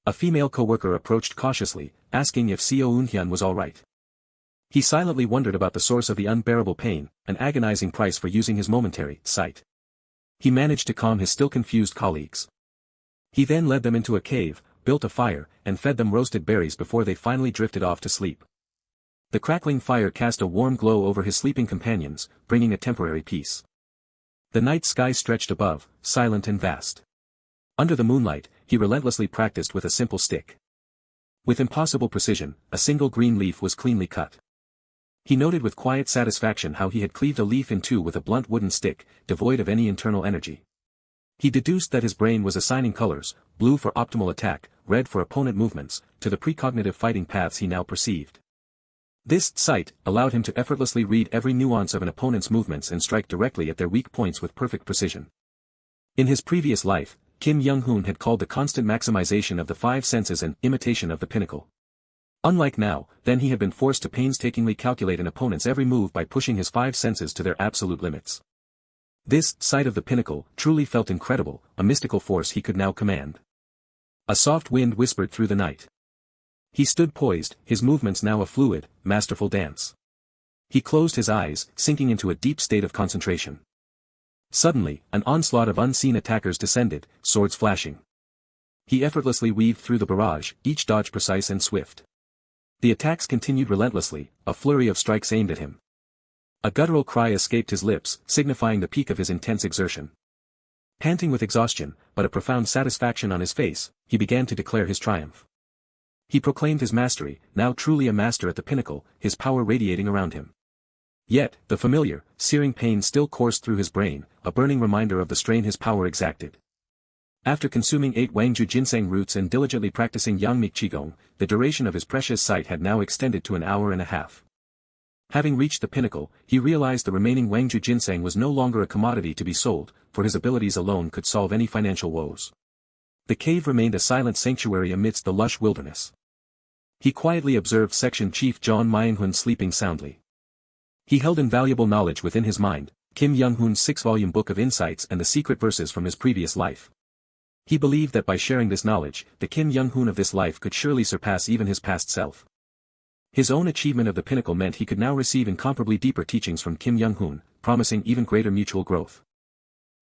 A female co-worker approached cautiously, asking if Se-Hoon was all right. He silently wondered about the source of the unbearable pain, an agonizing price for using his momentary sight. He managed to calm his still confused colleagues. He then led them into a cave, built a fire, and fed them roasted berries before they finally drifted off to sleep. The crackling fire cast a warm glow over his sleeping companions, bringing a temporary peace. The night sky stretched above, silent and vast. Under the moonlight, he relentlessly practiced with a simple stick. With impossible precision, a single green leaf was cleanly cut. He noted with quiet satisfaction how he had cleaved a leaf in two with a blunt wooden stick, devoid of any internal energy. He deduced that his brain was assigning colors, blue for optimal attack, red for opponent movements, to the precognitive fighting paths he now perceived. This sight allowed him to effortlessly read every nuance of an opponent's movements and strike directly at their weak points with perfect precision. In his previous life, Kim Young-hoon had called the constant maximization of the five senses an imitation of the pinnacle. Unlike now, then he had been forced to painstakingly calculate an opponent's every move by pushing his five senses to their absolute limits. This sight of the pinnacle truly felt incredible, a mystical force he could now command. A soft wind whispered through the night. He stood poised, his movements now a fluid, masterful dance. He closed his eyes, sinking into a deep state of concentration. Suddenly, an onslaught of unseen attackers descended, swords flashing. He effortlessly weaved through the barrage, each dodge precise and swift. The attacks continued relentlessly, a flurry of strikes aimed at him. A guttural cry escaped his lips, signifying the peak of his intense exertion. Panting with exhaustion, but a profound satisfaction on his face, he began to declare his triumph. He proclaimed his mastery, now truly a master at the pinnacle, his power radiating around him. Yet, the familiar, searing pain still coursed through his brain, a burning reminder of the strain his power exacted. After consuming 8 Wangju ginseng roots and diligently practicing Yangmik Qigong, the duration of his precious sight had now extended to an hour and a half. Having reached the pinnacle, he realized the remaining Wangju ginseng was no longer a commodity to be sold, for his abilities alone could solve any financial woes. The cave remained a silent sanctuary amidst the lush wilderness. He quietly observed Section Chief John Manhwa sleeping soundly. He held invaluable knowledge within his mind, Kim Young-hoon's 6-volume book of insights and the secret verses from his previous life. He believed that by sharing this knowledge, the Kim Young-hoon of this life could surely surpass even his past self. His own achievement of the pinnacle meant he could now receive incomparably deeper teachings from Kim Young-hoon, promising even greater mutual growth.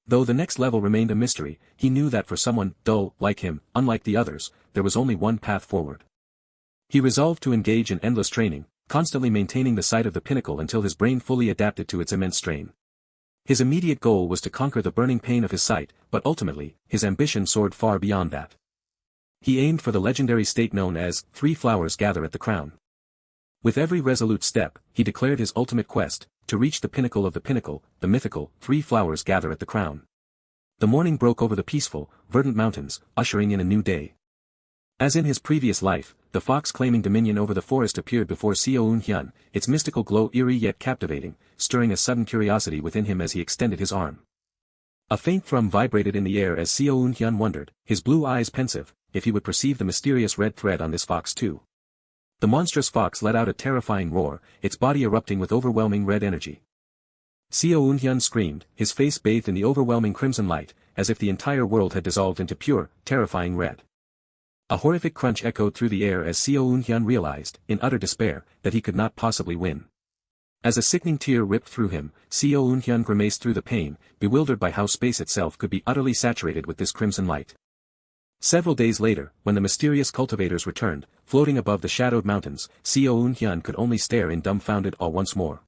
Though the next level remained a mystery, he knew that for someone dull like him, unlike the others, there was only one path forward. He resolved to engage in endless training, constantly maintaining the sight of the pinnacle until his brain fully adapted to its immense strain. His immediate goal was to conquer the burning pain of his sight, but ultimately, his ambition soared far beyond that. He aimed for the legendary state known as 3 flowers gather at the crown. With every resolute step, he declared his ultimate quest, to reach the pinnacle of the pinnacle, the mythical 3 flowers gather at the crown. The morning broke over the peaceful, verdant mountains, ushering in a new day. As in his previous life, the fox claiming dominion over the forest appeared before Se-Hoon, its mystical glow eerie yet captivating, stirring a sudden curiosity within him as he extended his arm. A faint thrum vibrated in the air as Se-Hoon wondered, his blue eyes pensive, if he would perceive the mysterious red thread on this fox too. The monstrous fox let out a terrifying roar, its body erupting with overwhelming red energy. Se-Hoon screamed, his face bathed in the overwhelming crimson light, as if the entire world had dissolved into pure, terrifying red. A horrific crunch echoed through the air as Se-Hoon realized, in utter despair, that he could not possibly win. As a sickening tear ripped through him, Se-Hoon grimaced through the pain, bewildered by how space itself could be utterly saturated with this crimson light. Several days later, when the mysterious cultivators returned, floating above the shadowed mountains, Se-Hoon could only stare in dumbfounded awe once more.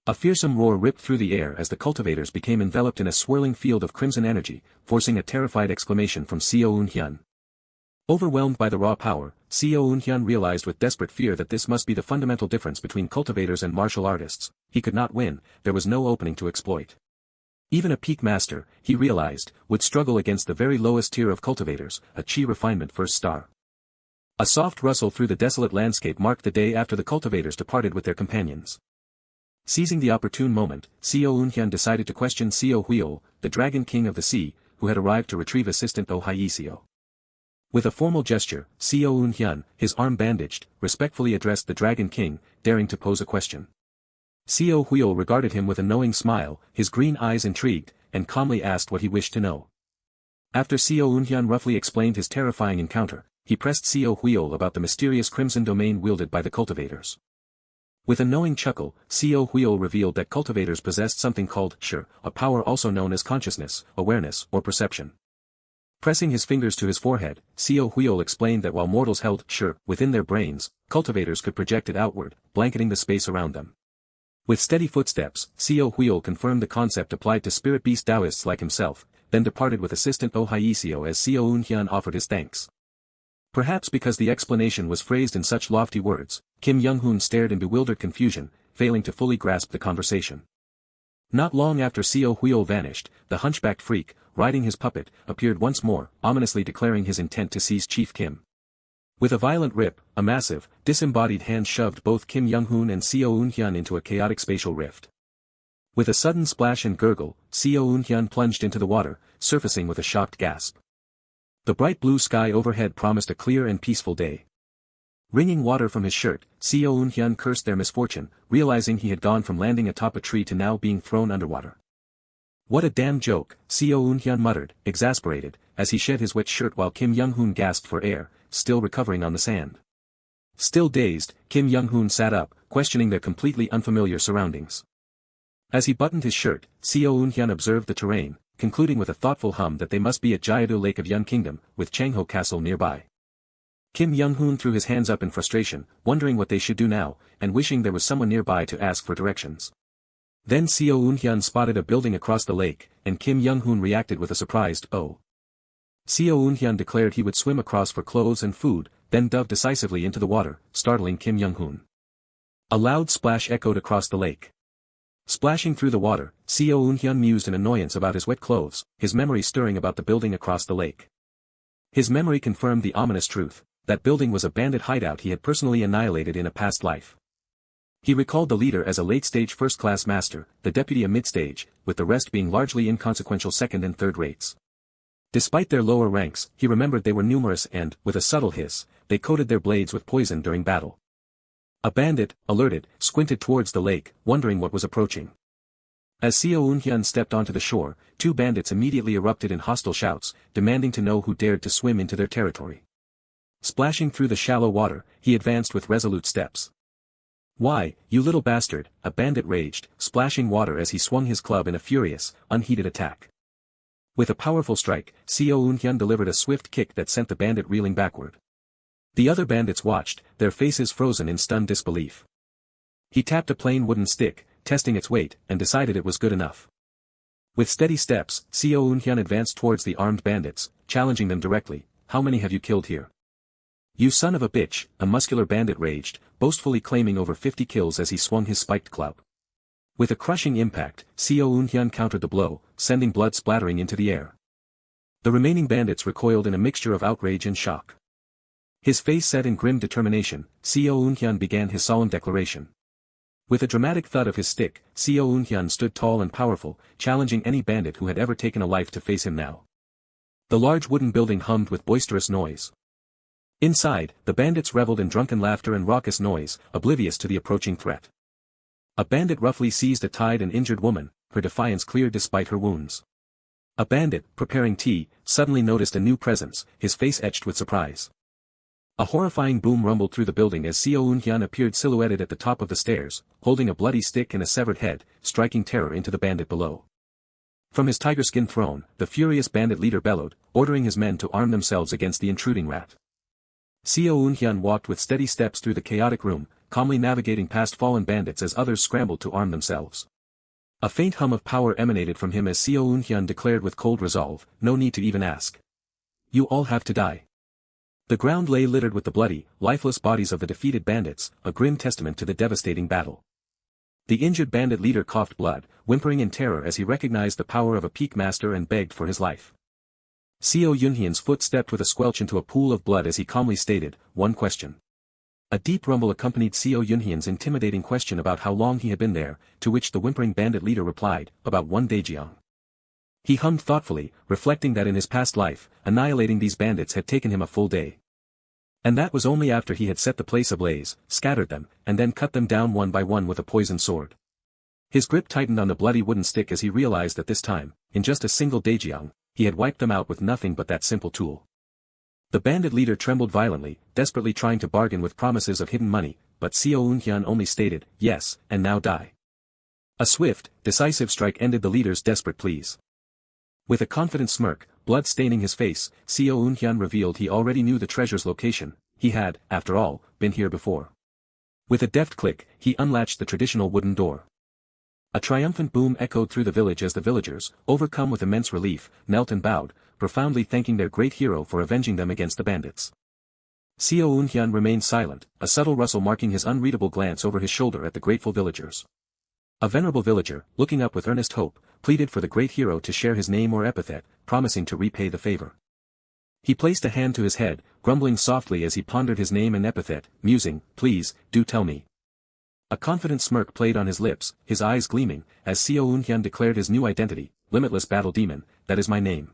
A fearsome roar ripped through the air as the cultivators became enveloped in a swirling field of crimson energy, forcing a terrified exclamation from Se-Hoon. Overwhelmed by the raw power, Se-Hoon realized with desperate fear that this must be the fundamental difference between cultivators and martial artists. He could not win, there was no opening to exploit. Even a peak master, he realized, would struggle against the very lowest tier of cultivators, a chi refinement first star. A soft rustle through the desolate landscape marked the day after the cultivators departed with their companions. Seizing the opportune moment, Se-Hoon decided to question Se-Huiol, the dragon king of the sea, who had arrived to retrieve assistant Oh Hyesio. With a formal gesture, Se-Hoon, his arm bandaged, respectfully addressed the Dragon King, daring to pose a question. Se-Hoon regarded him with a knowing smile, his green eyes intrigued, and calmly asked what he wished to know. After Se-Hoon roughly explained his terrifying encounter, he pressed Se-Hoon about the mysterious crimson domain wielded by the cultivators. With a knowing chuckle, Se-Hoon revealed that cultivators possessed something called Shi, a power also known as consciousness, awareness, or perception. Pressing his fingers to his forehead, Se-Hoon explained that while mortals held Shi within their brains, cultivators could project it outward, blanketing the space around them. With steady footsteps, Se-Hoon confirmed the concept applied to spirit beast Taoists like himself, then departed with assistant Ohiesio as Se-Hoon offered his thanks. Perhaps because the explanation was phrased in such lofty words, Kim Young-hoon stared in bewildered confusion, failing to fully grasp the conversation. Not long after Se-Hoon vanished, the hunchbacked freak, riding his puppet, appeared once more, ominously declaring his intent to seize Chief Kim. With a violent rip, a massive, disembodied hand shoved both Kim Young-hoon and Se-Hoon into a chaotic spatial rift. With a sudden splash and gurgle, Se-Hoon plunged into the water, surfacing with a shocked gasp. The bright blue sky overhead promised a clear and peaceful day. Wringing water from his shirt, Se-Hoon cursed their misfortune, realizing he had gone from landing atop a tree to now being thrown underwater. What a damn joke, Se-Hoon muttered, exasperated, as he shed his wet shirt while Kim Young-hoon gasped for air, still recovering on the sand. Still dazed, Kim Young-hoon sat up, questioning their completely unfamiliar surroundings. As he buttoned his shirt, Se-Hoon observed the terrain, concluding with a thoughtful hum that they must be at Jeodu Lake of Yun Kingdom, with Changho Castle nearby. Kim Young-hoon threw his hands up in frustration, wondering what they should do now, and wishing there was someone nearby to ask for directions. Then Se-Hoon spotted a building across the lake, and Kim Young-hoon reacted with a surprised "oh." Se-Hoon declared he would swim across for clothes and food, then dove decisively into the water, startling Kim Young-hoon. A loud splash echoed across the lake. Splashing through the water, Se-Hoon mused in annoyance about his wet clothes, his memory stirring about the building across the lake. His memory confirmed the ominous truth, that building was a bandit hideout he had personally annihilated in a past life. He recalled the leader as a late-stage first-class master, the deputy a mid-stage, with the rest being largely inconsequential second and third rates. Despite their lower ranks, he remembered they were numerous and, with a subtle hiss, they coated their blades with poison during battle. A bandit, alerted, squinted towards the lake, wondering what was approaching. As Se-Hoon stepped onto the shore, two bandits immediately erupted in hostile shouts, demanding to know who dared to swim into their territory. Splashing through the shallow water, he advanced with resolute steps. "Why, you little bastard," a bandit raged, splashing water as he swung his club in a furious, unheeded attack. With a powerful strike, Se-Hoon delivered a swift kick that sent the bandit reeling backward. The other bandits watched, their faces frozen in stunned disbelief. He tapped a plain wooden stick, testing its weight, and decided it was good enough. With steady steps, Se-Hoon advanced towards the armed bandits, challenging them directly, "How many have you killed here?" "You son of a bitch," a muscular bandit raged, boastfully claiming over 50 kills as he swung his spiked club. With a crushing impact, Se-Hoon countered the blow, sending blood splattering into the air. The remaining bandits recoiled in a mixture of outrage and shock. His face set in grim determination, Se-Hoon began his solemn declaration. With a dramatic thud of his stick, Se-Hoon stood tall and powerful, challenging any bandit who had ever taken a life to face him now. The large wooden building hummed with boisterous noise. Inside, the bandits reveled in drunken laughter and raucous noise, oblivious to the approaching threat. A bandit roughly seized a tied and injured woman, her defiance clear despite her wounds. A bandit, preparing tea, suddenly noticed a new presence, his face etched with surprise. A horrifying boom rumbled through the building as Se-Hoon appeared silhouetted at the top of the stairs, holding a bloody stick and a severed head, striking terror into the bandit below. From his tiger-skin throne, the furious bandit leader bellowed, ordering his men to arm themselves against the intruding rat. Se-Hoon walked with steady steps through the chaotic room, calmly navigating past fallen bandits as others scrambled to arm themselves. A faint hum of power emanated from him as Se-Hoon declared with cold resolve, "No need to even ask. You all have to die." The ground lay littered with the bloody, lifeless bodies of the defeated bandits, a grim testament to the devastating battle. The injured bandit leader coughed blood, whimpering in terror as he recognized the power of a peak master and begged for his life. Se-Hoon's foot stepped with a squelch into a pool of blood as he calmly stated, "One question." A deep rumble accompanied Se-Hoon's intimidating question about how long he had been there, to which the whimpering bandit leader replied, "About 1 day Jiang." He hummed thoughtfully, reflecting that in his past life, annihilating these bandits had taken him a full day. And that was only after he had set the place ablaze, scattered them, and then cut them down one by one with a poisoned sword. His grip tightened on the bloody wooden stick as he realized that this time, in just a single daejeon, he had wiped them out with nothing but that simple tool. The bandit leader trembled violently, desperately trying to bargain with promises of hidden money, but Se-Hoon only stated, "Yes, and now die." A swift, decisive strike ended the leader's desperate pleas. With a confident smirk, blood staining his face, Se-Hoon revealed he already knew the treasure's location. He had, after all, been here before. With a deft click, he unlatched the traditional wooden door. A triumphant boom echoed through the village as the villagers, overcome with immense relief, knelt and bowed, profoundly thanking their great hero for avenging them against the bandits. Se-Hoon remained silent, a subtle rustle marking his unreadable glance over his shoulder at the grateful villagers. A venerable villager, looking up with earnest hope, pleaded for the great hero to share his name or epithet, promising to repay the favor. He placed a hand to his head, grumbling softly as he pondered his name and epithet, musing, "Please, do tell me." A confident smirk played on his lips, his eyes gleaming, as Se-Hoon declared his new identity, "Limitless Battle Demon, that is my name."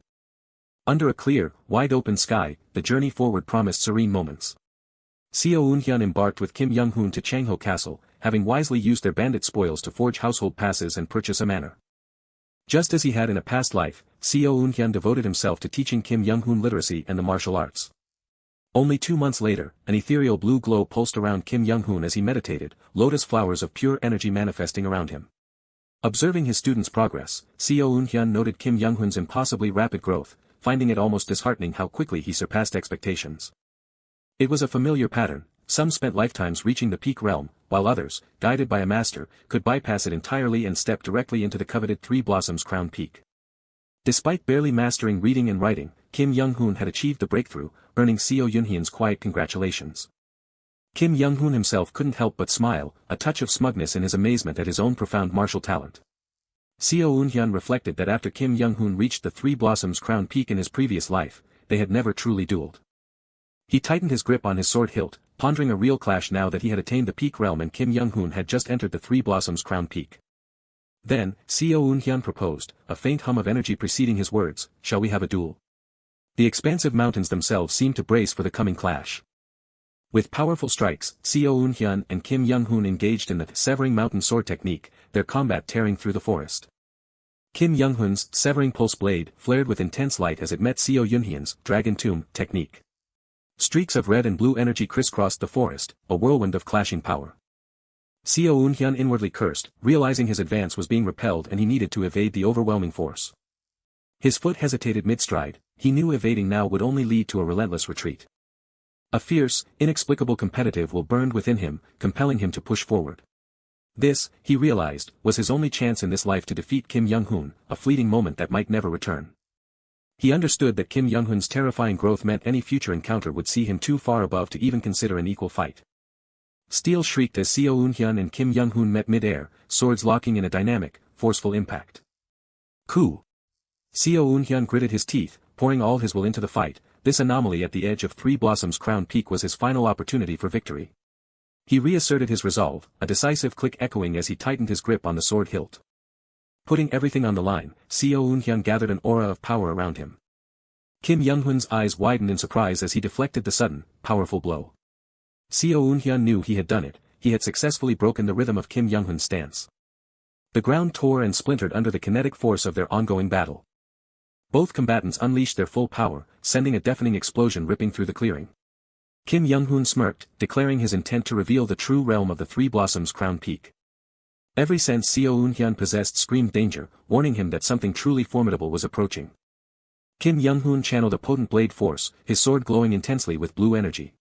Under a clear, wide-open sky, the journey forward promised serene moments. Se-Hoon embarked with Kim Young-hoon to Changho Castle, having wisely used their bandit spoils to forge household passes and purchase a manor. Just as he had in a past life, Se-Hoon devoted himself to teaching Kim Young-hoon literacy and the martial arts. Only 2 months later, an ethereal blue glow pulsed around Kim Young-hoon as he meditated, lotus flowers of pure energy manifesting around him. Observing his student's progress, Se-Hoon noted Kim Young-hoon's impossibly rapid growth, finding it almost disheartening how quickly he surpassed expectations. It was a familiar pattern. Some spent lifetimes reaching the peak realm, while others, guided by a master, could bypass it entirely and step directly into the coveted Three Blossoms Crown Peak. Despite barely mastering reading and writing, Kim Young-hoon had achieved the breakthrough, earning Se-Hoon's quiet congratulations. Kim Young-hoon himself couldn't help but smile, a touch of smugness in his amazement at his own profound martial talent. Se-Hoon reflected that after Kim Young-hoon reached the Three Blossoms Crown Peak in his previous life, they had never truly dueled. He tightened his grip on his sword hilt, pondering a real clash now that he had attained the peak realm and Kim Young-hoon had just entered the Three Blossoms Crown Peak. Then, Se-Hoon proposed, a faint hum of energy preceding his words, "Shall we have a duel?" The expansive mountains themselves seemed to brace for the coming clash. With powerful strikes, Se-Hoon and Kim Young-hoon engaged in the severing mountain sword technique, their combat tearing through the forest. Kim Young-hoon's severing pulse blade flared with intense light as it met Se-Hoon's dragon tomb technique. Streaks of red and blue energy crisscrossed the forest, a whirlwind of clashing power. Se-Hoon inwardly cursed, realizing his advance was being repelled and he needed to evade the overwhelming force. His foot hesitated mid-stride, he knew evading now would only lead to a relentless retreat. A fierce, inexplicable competitive will burned within him, compelling him to push forward. This, he realized, was his only chance in this life to defeat Kim Young-hoon, a fleeting moment that might never return. He understood that Kim Young-hoon's terrifying growth meant any future encounter would see him too far above to even consider an equal fight. Steel shrieked as Se-Hoon and Kim Young-hoon met mid-air, swords locking in a dynamic, forceful impact. Coup! Se-Hoon gritted his teeth, pouring all his will into the fight. This anomaly at the edge of Three Blossoms Crown Peak was his final opportunity for victory. He reasserted his resolve, a decisive click echoing as he tightened his grip on the sword hilt. Putting everything on the line, Se-Hoon gathered an aura of power around him. Kim Young-hoon's eyes widened in surprise as he deflected the sudden, powerful blow. Se-Hoon knew he had done it, he had successfully broken the rhythm of Kim Young-hoon's stance. The ground tore and splintered under the kinetic force of their ongoing battle. Both combatants unleashed their full power, sending a deafening explosion ripping through the clearing. Kim Young-hoon smirked, declaring his intent to reveal the true realm of the Three Blossoms Crown Peak. Every sense Se-Hoon possessed screamed danger, warning him that something truly formidable was approaching. Kim Young-hoon channeled a potent blade force, his sword glowing intensely with blue energy.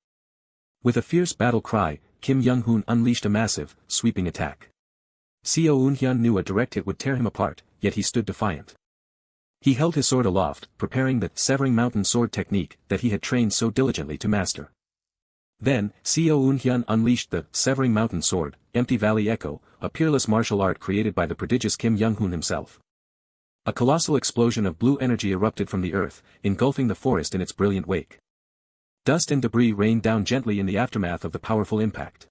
With a fierce battle cry, Kim Young-hoon unleashed a massive, sweeping attack. Se-Hoon knew a direct hit would tear him apart, yet he stood defiant. He held his sword aloft, preparing the severing mountain sword technique that he had trained so diligently to master. Then, Se-Hoon unleashed the severing mountain sword, Empty Valley Echo, a peerless martial art created by the prodigious Kim Young-hoon himself. A colossal explosion of blue energy erupted from the earth, engulfing the forest in its brilliant wake. Dust and debris rained down gently in the aftermath of the powerful impact.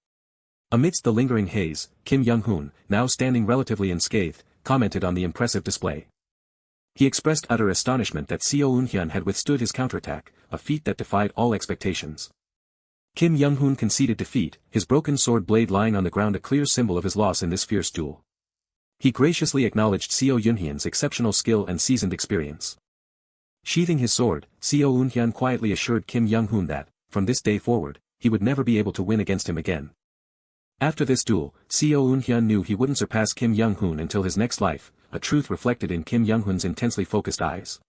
Amidst the lingering haze, Kim Young-hoon, now standing relatively unscathed, commented on the impressive display. He expressed utter astonishment that Se-Hoon had withstood his counterattack, a feat that defied all expectations. Kim Young-hoon conceded defeat, his broken sword blade lying on the ground a clear symbol of his loss in this fierce duel. He graciously acknowledged Se-Hoon's exceptional skill and seasoned experience. Sheathing his sword, Se-Hoon quietly assured Kim Young-hoon that, from this day forward, he would never be able to win against him again. After this duel, Se-Hoon knew he wouldn't surpass Kim Young-hoon until his next life, a truth reflected in Kim Young-hoon's intensely focused eyes.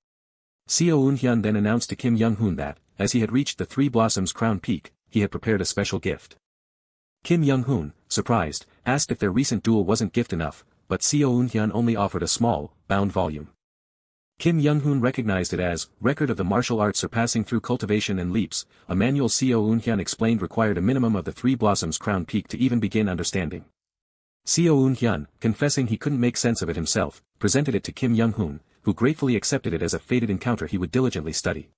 Se-Hoon then announced to Kim Young-hoon that, as he had reached the Three Blossoms Crown Peak, he had prepared a special gift. Kim Young-hoon, surprised, asked if their recent duel wasn't gift enough, but Se-Hoon only offered a small, bound volume. Kim Young-hoon recognized it as Record of the Martial Arts Surpassing Through Cultivation and Leaps, a manual Se-Hoon explained required a minimum of the Three Blossoms Crown Peak to even begin understanding. Se-Hoon, confessing he couldn't make sense of it himself, presented it to Kim Young-hoon, who gratefully accepted it as a fated encounter he would diligently study.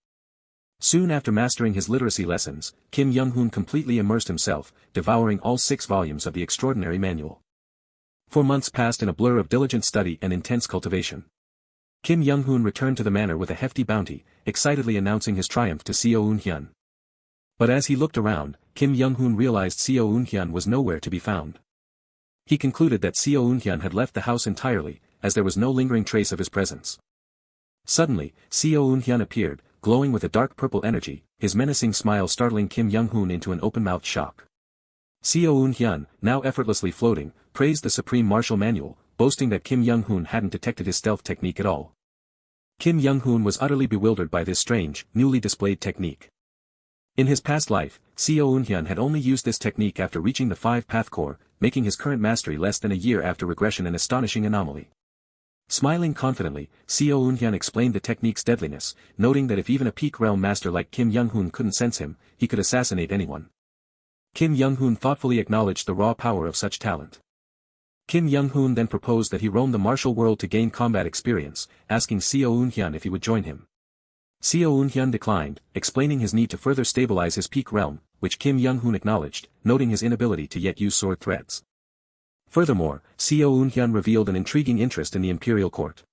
Soon after mastering his literacy lessons, Kim Young-hoon completely immersed himself, devouring all 6 volumes of the extraordinary manual. 4 months passed in a blur of diligent study and intense cultivation. Kim Young-hoon returned to the manor with a hefty bounty, excitedly announcing his triumph to Se-Hoon. But as he looked around, Kim Young-hoon realized Se-Hoon was nowhere to be found. He concluded that Se-Hoon had left the house entirely, as there was no lingering trace of his presence. Suddenly, Se-Hoon appeared, glowing with a dark purple energy, his menacing smile startling Kim Young-hoon into an open-mouthed shock. Se-Hoon, now effortlessly floating, praised the supreme martial manual, boasting that Kim Young-hoon hadn't detected his stealth technique at all. Kim Young-hoon was utterly bewildered by this strange, newly displayed technique. In his past life, Se-Hoon had only used this technique after reaching the 5-path core, making his current mastery less than a year after regression an astonishing anomaly. Smiling confidently, Se-Hoon explained the technique's deadliness, noting that if even a peak realm master like Kim Young-hoon couldn't sense him, he could assassinate anyone. Kim Young-hoon thoughtfully acknowledged the raw power of such talent. Kim Young-hoon then proposed that he roam the martial world to gain combat experience, asking Se-Hoon if he would join him. Se-Hoon declined, explaining his need to further stabilize his peak realm, which Kim Young-hoon acknowledged, noting his inability to yet use sword threads. Furthermore, Se-Hoon revealed an intriguing interest in the imperial court.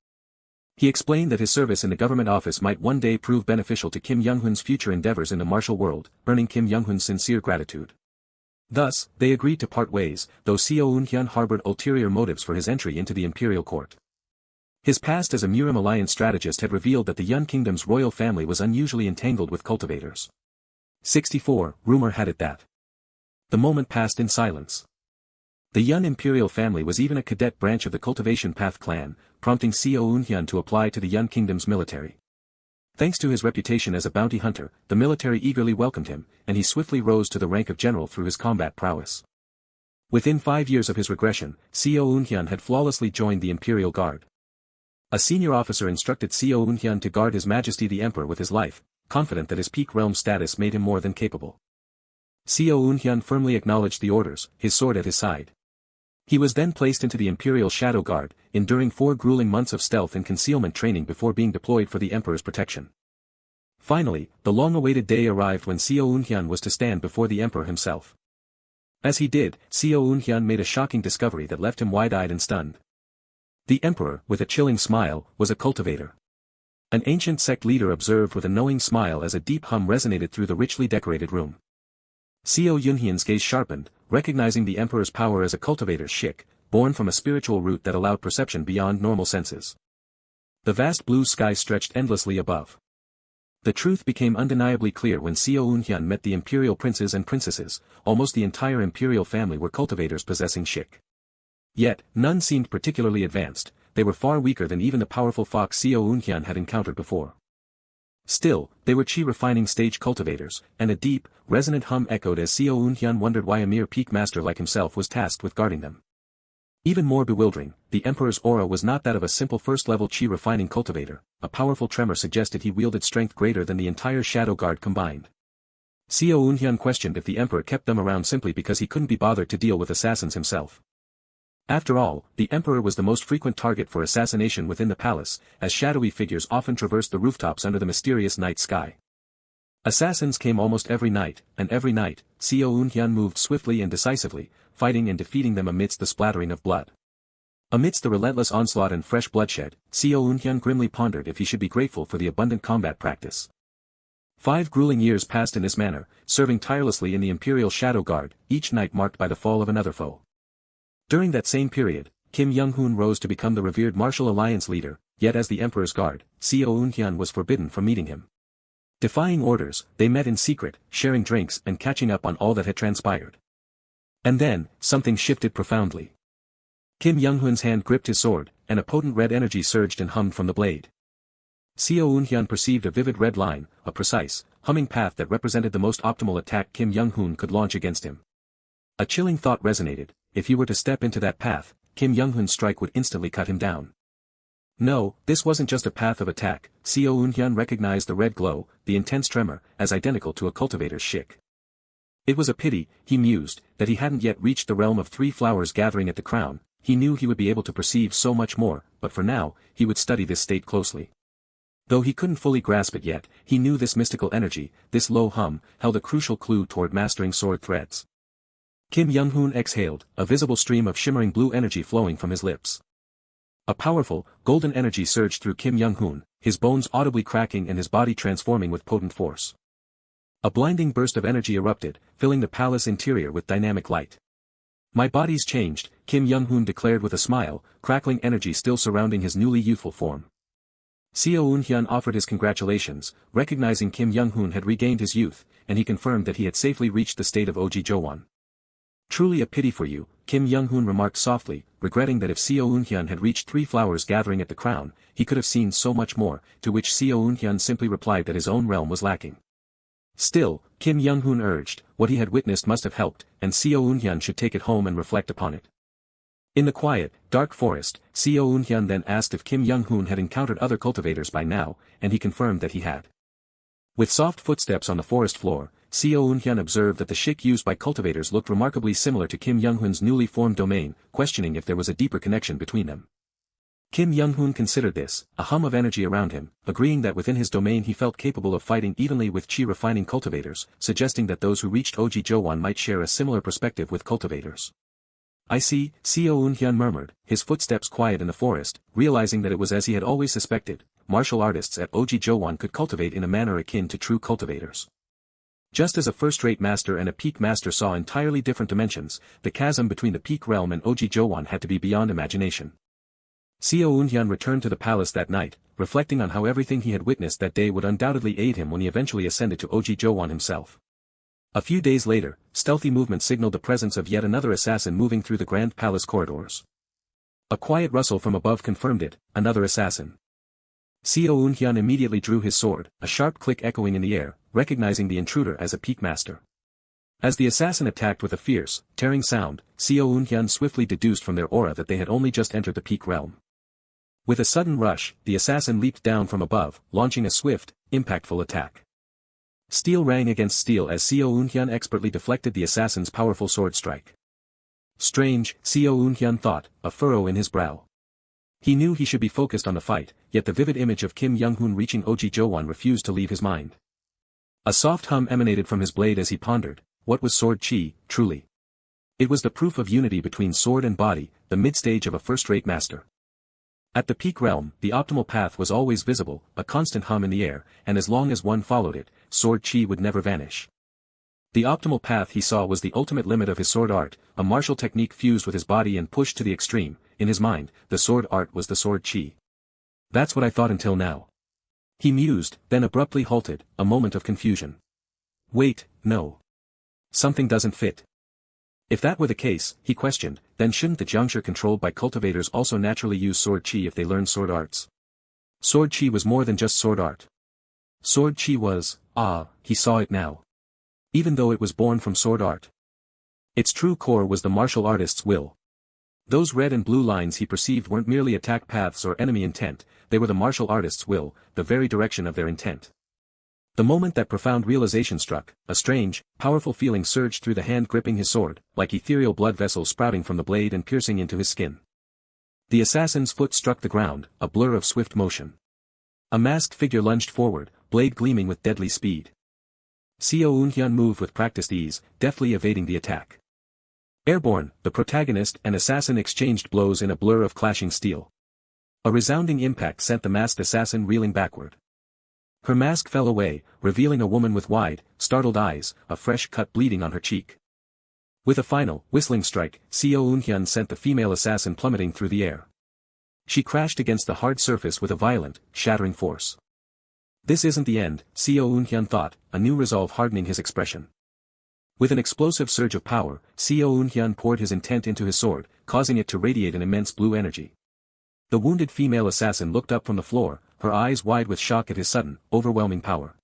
He explained that his service in the government office might one day prove beneficial to Kim Young-hoon's future endeavors in the martial world, earning Kim Young-hoon's sincere gratitude. Thus, they agreed to part ways, though Se-Hoon harbored ulterior motives for his entry into the imperial court. His past as a Murim Alliance strategist had revealed that the Yun Kingdom's royal family was unusually entangled with cultivators. 64, rumor had it that. The moment passed in silence. The Yun imperial family was even a cadet branch of the Cultivation Path clan, prompting Se-Hoon to apply to the Yun Kingdom's military. Thanks to his reputation as a bounty hunter, the military eagerly welcomed him, and he swiftly rose to the rank of general through his combat prowess. Within 5 years of his regression, Se-Hoon had flawlessly joined the Imperial Guard. A senior officer instructed Se-Hoon to guard His Majesty the Emperor with his life, confident that his peak realm status made him more than capable. Se-Hoon firmly acknowledged the orders, his sword at his side. He was then placed into the Imperial Shadow Guard, enduring 4 grueling months of stealth and concealment training before being deployed for the Emperor's protection. Finally, the long-awaited day arrived when Se-Hoon was to stand before the Emperor himself. As he did, Se-Hoon made a shocking discovery that left him wide-eyed and stunned. The Emperor, with a chilling smile, was a cultivator. An ancient sect leader observed with a knowing smile as a deep hum resonated through the richly decorated room. Se-Hoon's gaze sharpened, recognizing the Emperor's power as a cultivator's shik, born from a spiritual root that allowed perception beyond normal senses. The vast blue sky stretched endlessly above. The truth became undeniably clear when Se-Hoon met the imperial princes and princesses. Almost the entire imperial family were cultivators possessing shik. Yet, none seemed particularly advanced, they were far weaker than even the powerful fox Se-Hoon had encountered before. Still, they were chi-refining stage cultivators, and a deep, resonant hum echoed as Se-Hoon wondered why a mere peak master like himself was tasked with guarding them. Even more bewildering, the Emperor's aura was not that of a simple first-level chi-refining cultivator, a powerful tremor suggested he wielded strength greater than the entire Shadow Guard combined. Se-Hoon questioned if the Emperor kept them around simply because he couldn't be bothered to deal with assassins himself. After all, the Emperor was the most frequent target for assassination within the palace, as shadowy figures often traversed the rooftops under the mysterious night sky. Assassins came almost every night, and every night, Se-Hoon moved swiftly and decisively, fighting and defeating them amidst the splattering of blood. Amidst the relentless onslaught and fresh bloodshed, Se-Hoon grimly pondered if he should be grateful for the abundant combat practice. 5 grueling years passed in this manner, serving tirelessly in the Imperial Shadow Guard, each night marked by the fall of another foe. During that same period, Kim Young-hoon rose to become the revered Martial Alliance leader, yet as the Emperor's guard, Se-Hoon was forbidden from meeting him. Defying orders, they met in secret, sharing drinks and catching up on all that had transpired. And then, something shifted profoundly. Kim Young-hoon's hand gripped his sword, and a potent red energy surged and hummed from the blade. Se-Hoon perceived a vivid red line, a precise, humming path that represented the most optimal attack Kim Young-hoon could launch against him. A chilling thought resonated: if he were to step into that path, Kim Young-hoon's strike would instantly cut him down. No, this wasn't just a path of attack. Se-Hoon recognized the red glow, the intense tremor, as identical to a cultivator's shik. It was a pity, he mused, that he hadn't yet reached the realm of 3 flowers gathering at the crown. He knew he would be able to perceive so much more, but for now, he would study this state closely. Though he couldn't fully grasp it yet, he knew this mystical energy, this low hum, held a crucial clue toward mastering sword threads. Kim Young-hoon exhaled, a visible stream of shimmering blue energy flowing from his lips. A powerful, golden energy surged through Kim Young-hoon, his bones audibly cracking and his body transforming with potent force. A blinding burst of energy erupted, filling the palace interior with dynamic light. "My body's changed," Kim Young-hoon declared with a smile, crackling energy still surrounding his newly youthful form. Se-Hoon offered his congratulations, recognizing Kim Young-hoon had regained his youth, and he confirmed that he had safely reached the state of Oji-Jowan. "Truly a pity for you," Kim Young-hoon remarked softly, regretting that if Se-Hoon had reached 3 flowers gathering at the crown, he could have seen so much more, to which Se-Hoon simply replied that his own realm was lacking. Still, Kim Young-hoon urged, what he had witnessed must have helped, and Se-Hoon should take it home and reflect upon it. In the quiet, dark forest, Se-Hoon then asked if Kim Young-hoon had encountered other cultivators by now, and he confirmed that he had. With soft footsteps on the forest floor, Se-Hoon observed that the shik used by cultivators looked remarkably similar to Kim Young-hoon's newly formed domain, questioning if there was a deeper connection between them. Kim Young-hoon considered this, a hum of energy around him, agreeing that within his domain he felt capable of fighting evenly with chi-refining cultivators, suggesting that those who reached Oji-Jowan might share a similar perspective with cultivators. "I see," Se-Hoon murmured, his footsteps quiet in the forest, realizing that it was as he had always suspected, martial artists at Oji-Jowan could cultivate in a manner akin to true cultivators. Just as a first-rate master and a peak master saw entirely different dimensions, the chasm between the peak realm and Oji-Jowan had to be beyond imagination. Se-Hoon returned to the palace that night, reflecting on how everything he had witnessed that day would undoubtedly aid him when he eventually ascended to Oji-Jowan himself. A few days later, stealthy movement signaled the presence of yet another assassin moving through the grand palace corridors. A quiet rustle from above confirmed it, another assassin. Se-Hoon immediately drew his sword, a sharp click echoing in the air, recognizing the intruder as a peak master. As the assassin attacked with a fierce, tearing sound, Se-Hoon swiftly deduced from their aura that they had only just entered the peak realm. With a sudden rush, the assassin leaped down from above, launching a swift, impactful attack. Steel rang against steel as Se-Hoon expertly deflected the assassin's powerful sword strike. Strange, Se-Hoon thought, a furrow in his brow. He knew he should be focused on the fight, yet the vivid image of Kim Young-hoon reaching Oji-Jowan refused to leave his mind. A soft hum emanated from his blade as he pondered, what was sword chi, truly? It was the proof of unity between sword and body, the mid-stage of a first-rate master. At the peak realm, the optimal path was always visible, a constant hum in the air, and as long as one followed it, sword chi would never vanish. The optimal path he saw was the ultimate limit of his sword art, a martial technique fused with his body and pushed to the extreme. In his mind, the sword art was the sword chi. That's what I thought until now. He mused, then abruptly halted, a moment of confusion. Wait, no. Something doesn't fit. If that were the case, he questioned, then shouldn't the juncture controlled by cultivators also naturally use sword chi if they learn sword arts? Sword chi was more than just sword art. Sword chi was, he saw it now. Even though it was born from sword art. Its true core was the martial artist's will. Those red and blue lines he perceived weren't merely attack paths or enemy intent, they were the martial artist's will, the very direction of their intent. The moment that profound realization struck, a strange, powerful feeling surged through the hand gripping his sword, like ethereal blood vessels sprouting from the blade and piercing into his skin. The assassin's foot struck the ground, a blur of swift motion. A masked figure lunged forward, blade gleaming with deadly speed. Se-Hoon moved with practiced ease, deftly evading the attack. Airborne, the protagonist and assassin exchanged blows in a blur of clashing steel. A resounding impact sent the masked assassin reeling backward. Her mask fell away, revealing a woman with wide, startled eyes, a fresh cut bleeding on her cheek. With a final, whistling strike, Se-Hoon sent the female assassin plummeting through the air. She crashed against the hard surface with a violent, shattering force. This isn't the end, Se-Hoon thought, a new resolve hardening his expression. With an explosive surge of power, Se-Hoon poured his intent into his sword, causing it to radiate an immense blue energy. The wounded female assassin looked up from the floor, her eyes wide with shock at his sudden, overwhelming power.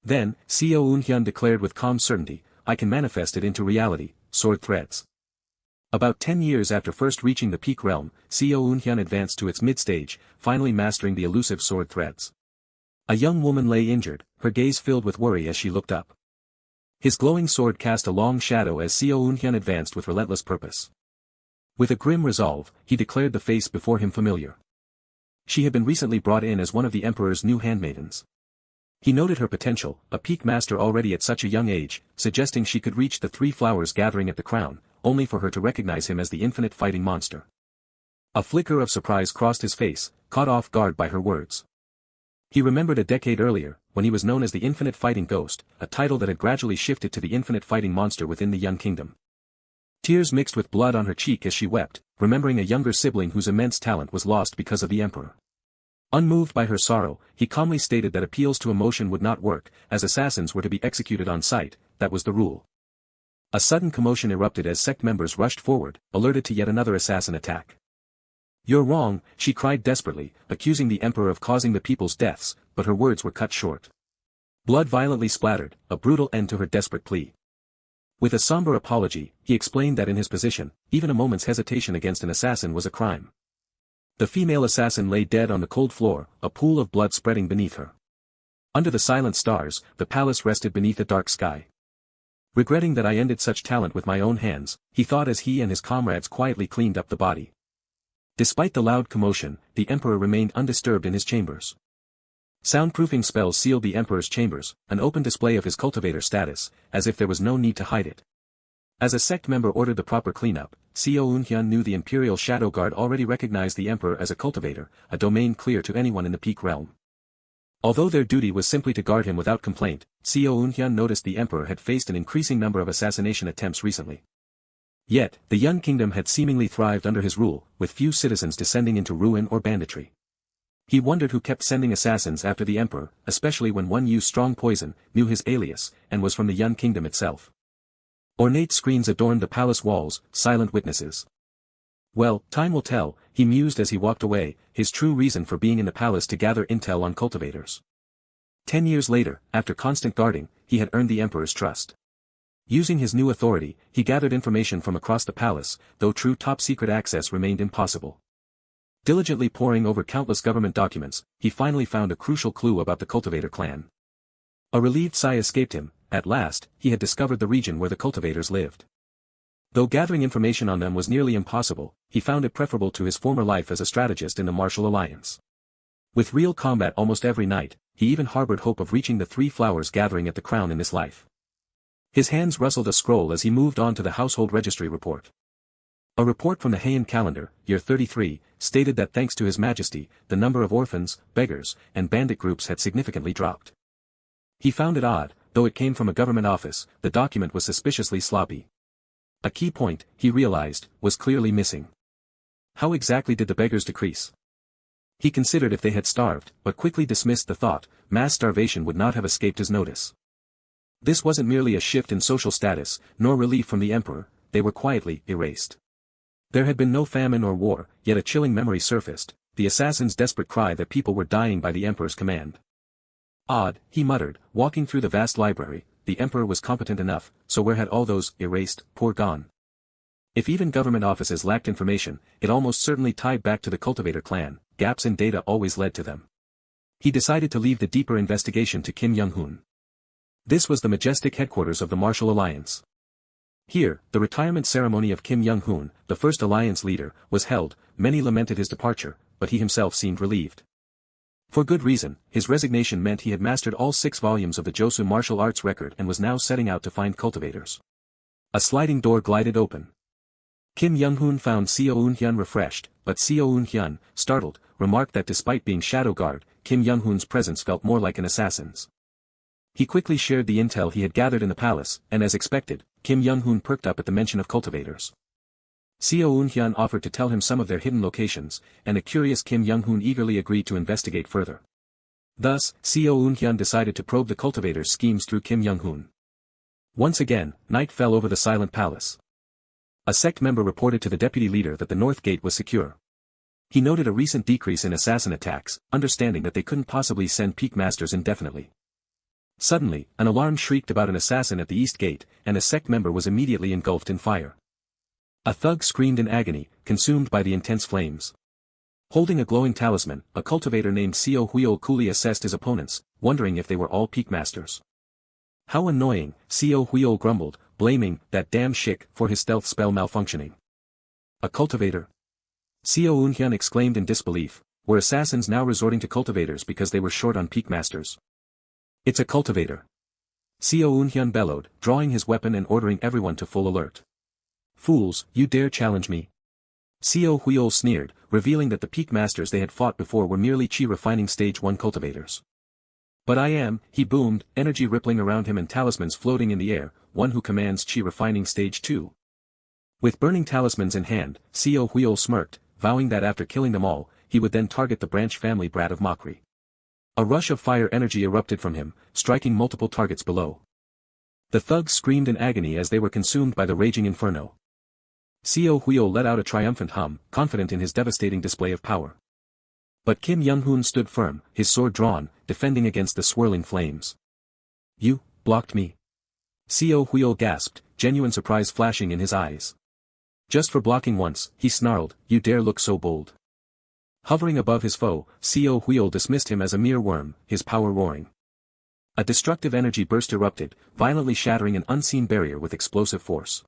Then, Se-Hoon declared with calm certainty, I can manifest it into reality, sword threads. About 10 years after first reaching the peak realm, Se-Hoon advanced to its mid-stage, finally mastering the elusive sword threads. A young woman lay injured, her gaze filled with worry as she looked up. His glowing sword cast a long shadow as Se-Hoon advanced with relentless purpose. With a grim resolve, he declared the face before him familiar. She had been recently brought in as one of the Emperor's new handmaidens. He noted her potential, a peak master already at such a young age, suggesting she could reach the 3 flowers gathering at the crown, only for her to recognize him as the infinite fighting monster. A flicker of surprise crossed his face, caught off guard by her words. He remembered a decade earlier, when he was known as the Infinite Fighting Ghost, a title that had gradually shifted to the Infinite Fighting Monster within the Young Kingdom. Tears mixed with blood on her cheek as she wept, remembering a younger sibling whose immense talent was lost because of the Emperor. Unmoved by her sorrow, he calmly stated that appeals to emotion would not work, as assassins were to be executed on sight, that was the rule. A sudden commotion erupted as sect members rushed forward, alerted to yet another assassin attack. You're wrong, she cried desperately, accusing the Emperor of causing the people's deaths, but her words were cut short. Blood violently splattered, a brutal end to her desperate plea. With a somber apology, he explained that in his position, even a moment's hesitation against an assassin was a crime. The female assassin lay dead on the cold floor, a pool of blood spreading beneath her. Under the silent stars, the palace rested beneath a dark sky. Regretting that I ended such talent with my own hands, he thought as he and his comrades quietly cleaned up the body. Despite the loud commotion, the Emperor remained undisturbed in his chambers. Soundproofing spells sealed the Emperor's chambers, an open display of his cultivator status, as if there was no need to hide it. As a sect member ordered the proper cleanup, Se-Hoon knew the Imperial Shadow Guard already recognized the Emperor as a cultivator, a domain clear to anyone in the Peak Realm. Although their duty was simply to guard him without complaint, Se-Hoon noticed the Emperor had faced an increasing number of assassination attempts recently. Yet, the Young Kingdom had seemingly thrived under his rule, with few citizens descending into ruin or banditry. He wondered who kept sending assassins after the Emperor, especially when one used strong poison, knew his alias, and was from the Young Kingdom itself. Ornate screens adorned the palace walls, silent witnesses. Well, time will tell, he mused as he walked away, his true reason for being in the palace to gather intel on cultivators. 10 years later, after constant guarding, he had earned the Emperor's trust. Using his new authority, he gathered information from across the palace, though true top-secret access remained impossible. Diligently poring over countless government documents, he finally found a crucial clue about the cultivator clan. A relieved sigh escaped him, at last, he had discovered the region where the cultivators lived. Though gathering information on them was nearly impossible, he found it preferable to his former life as a strategist in the Martial Alliance. With real combat almost every night, he even harbored hope of reaching the 3 flowers gathering at the crown in this life. His hands rustled a scroll as he moved on to the household registry report. A report from the Heian calendar, year 33, stated that thanks to His Majesty, the number of orphans, beggars, and bandit groups had significantly dropped. He found it odd, though it came from a government office, the document was suspiciously sloppy. A key point, he realized, was clearly missing. How exactly did the beggars decrease? He considered if they had starved, but quickly dismissed the thought, mass starvation would not have escaped his notice. This wasn't merely a shift in social status, nor relief from the Emperor, they were quietly erased. There had been no famine or war, yet a chilling memory surfaced, the assassin's desperate cry that people were dying by the Emperor's command. Odd, he muttered, walking through the vast library, the Emperor was competent enough, so where had all those erased poor gone? If even government offices lacked information, it almost certainly tied back to the cultivator clan, gaps in data always led to them. He decided to leave the deeper investigation to Kim Young-hoon. This was the majestic headquarters of the Martial Alliance. Here, the retirement ceremony of Kim Young-hoon, the first alliance leader, was held. Many lamented his departure, but he himself seemed relieved. For good reason, his resignation meant he had mastered all 6 volumes of the Josu martial arts record and was now setting out to find cultivators. A sliding door glided open. Kim Young-hoon found Se-Hoon refreshed, but Se-Hoon, startled, remarked that despite being shadow guard, Kim Young-hoon's presence felt more like an assassin's. He quickly shared the intel he had gathered in the palace, and as expected, Kim Young-hoon perked up at the mention of cultivators. Se-Hoon offered to tell him some of their hidden locations, and a curious Kim Young-hoon eagerly agreed to investigate further. Thus, Se-Hoon decided to probe the cultivators' schemes through Kim Young-hoon. Once again, night fell over the silent palace. A sect member reported to the deputy leader that the north gate was secure. He noted a recent decrease in assassin attacks, understanding that they couldn't possibly send peak masters indefinitely. Suddenly, an alarm shrieked about an assassin at the east gate, and a sect member was immediately engulfed in fire. A thug screamed in agony, consumed by the intense flames. Holding a glowing talisman, a cultivator named Se-Hoon coolly assessed his opponents, wondering if they were all peak masters. How annoying, Se-Hoon grumbled, blaming that damn shik for his stealth spell malfunctioning. A cultivator? Se-Hoon exclaimed in disbelief. Were assassins now resorting to cultivators because they were short on peak masters? It's a cultivator. Se-Hoon bellowed, drawing his weapon and ordering everyone to full alert. Fools, you dare challenge me? Se-Hoon sneered, revealing that the peak masters they had fought before were merely chi refining stage 1 cultivators. But I am, he boomed, energy rippling around him and talismans floating in the air, one who commands chi refining stage 2. With burning talismans in hand, Se-Hoon smirked, vowing that after killing them all, he would then target the branch family brat of mockery. A rush of fire energy erupted from him, striking multiple targets below. The thugs screamed in agony as they were consumed by the raging inferno. Se-Hoon let out a triumphant hum, confident in his devastating display of power. But Kim Young-hoon stood firm, his sword drawn, defending against the swirling flames. You blocked me. Se-Hoon gasped, genuine surprise flashing in his eyes. Just for blocking once, he snarled, you dare look so bold. Hovering above his foe, Se-Hoon dismissed him as a mere worm, his power roaring. A destructive energy burst erupted, violently shattering an unseen barrier with explosive force.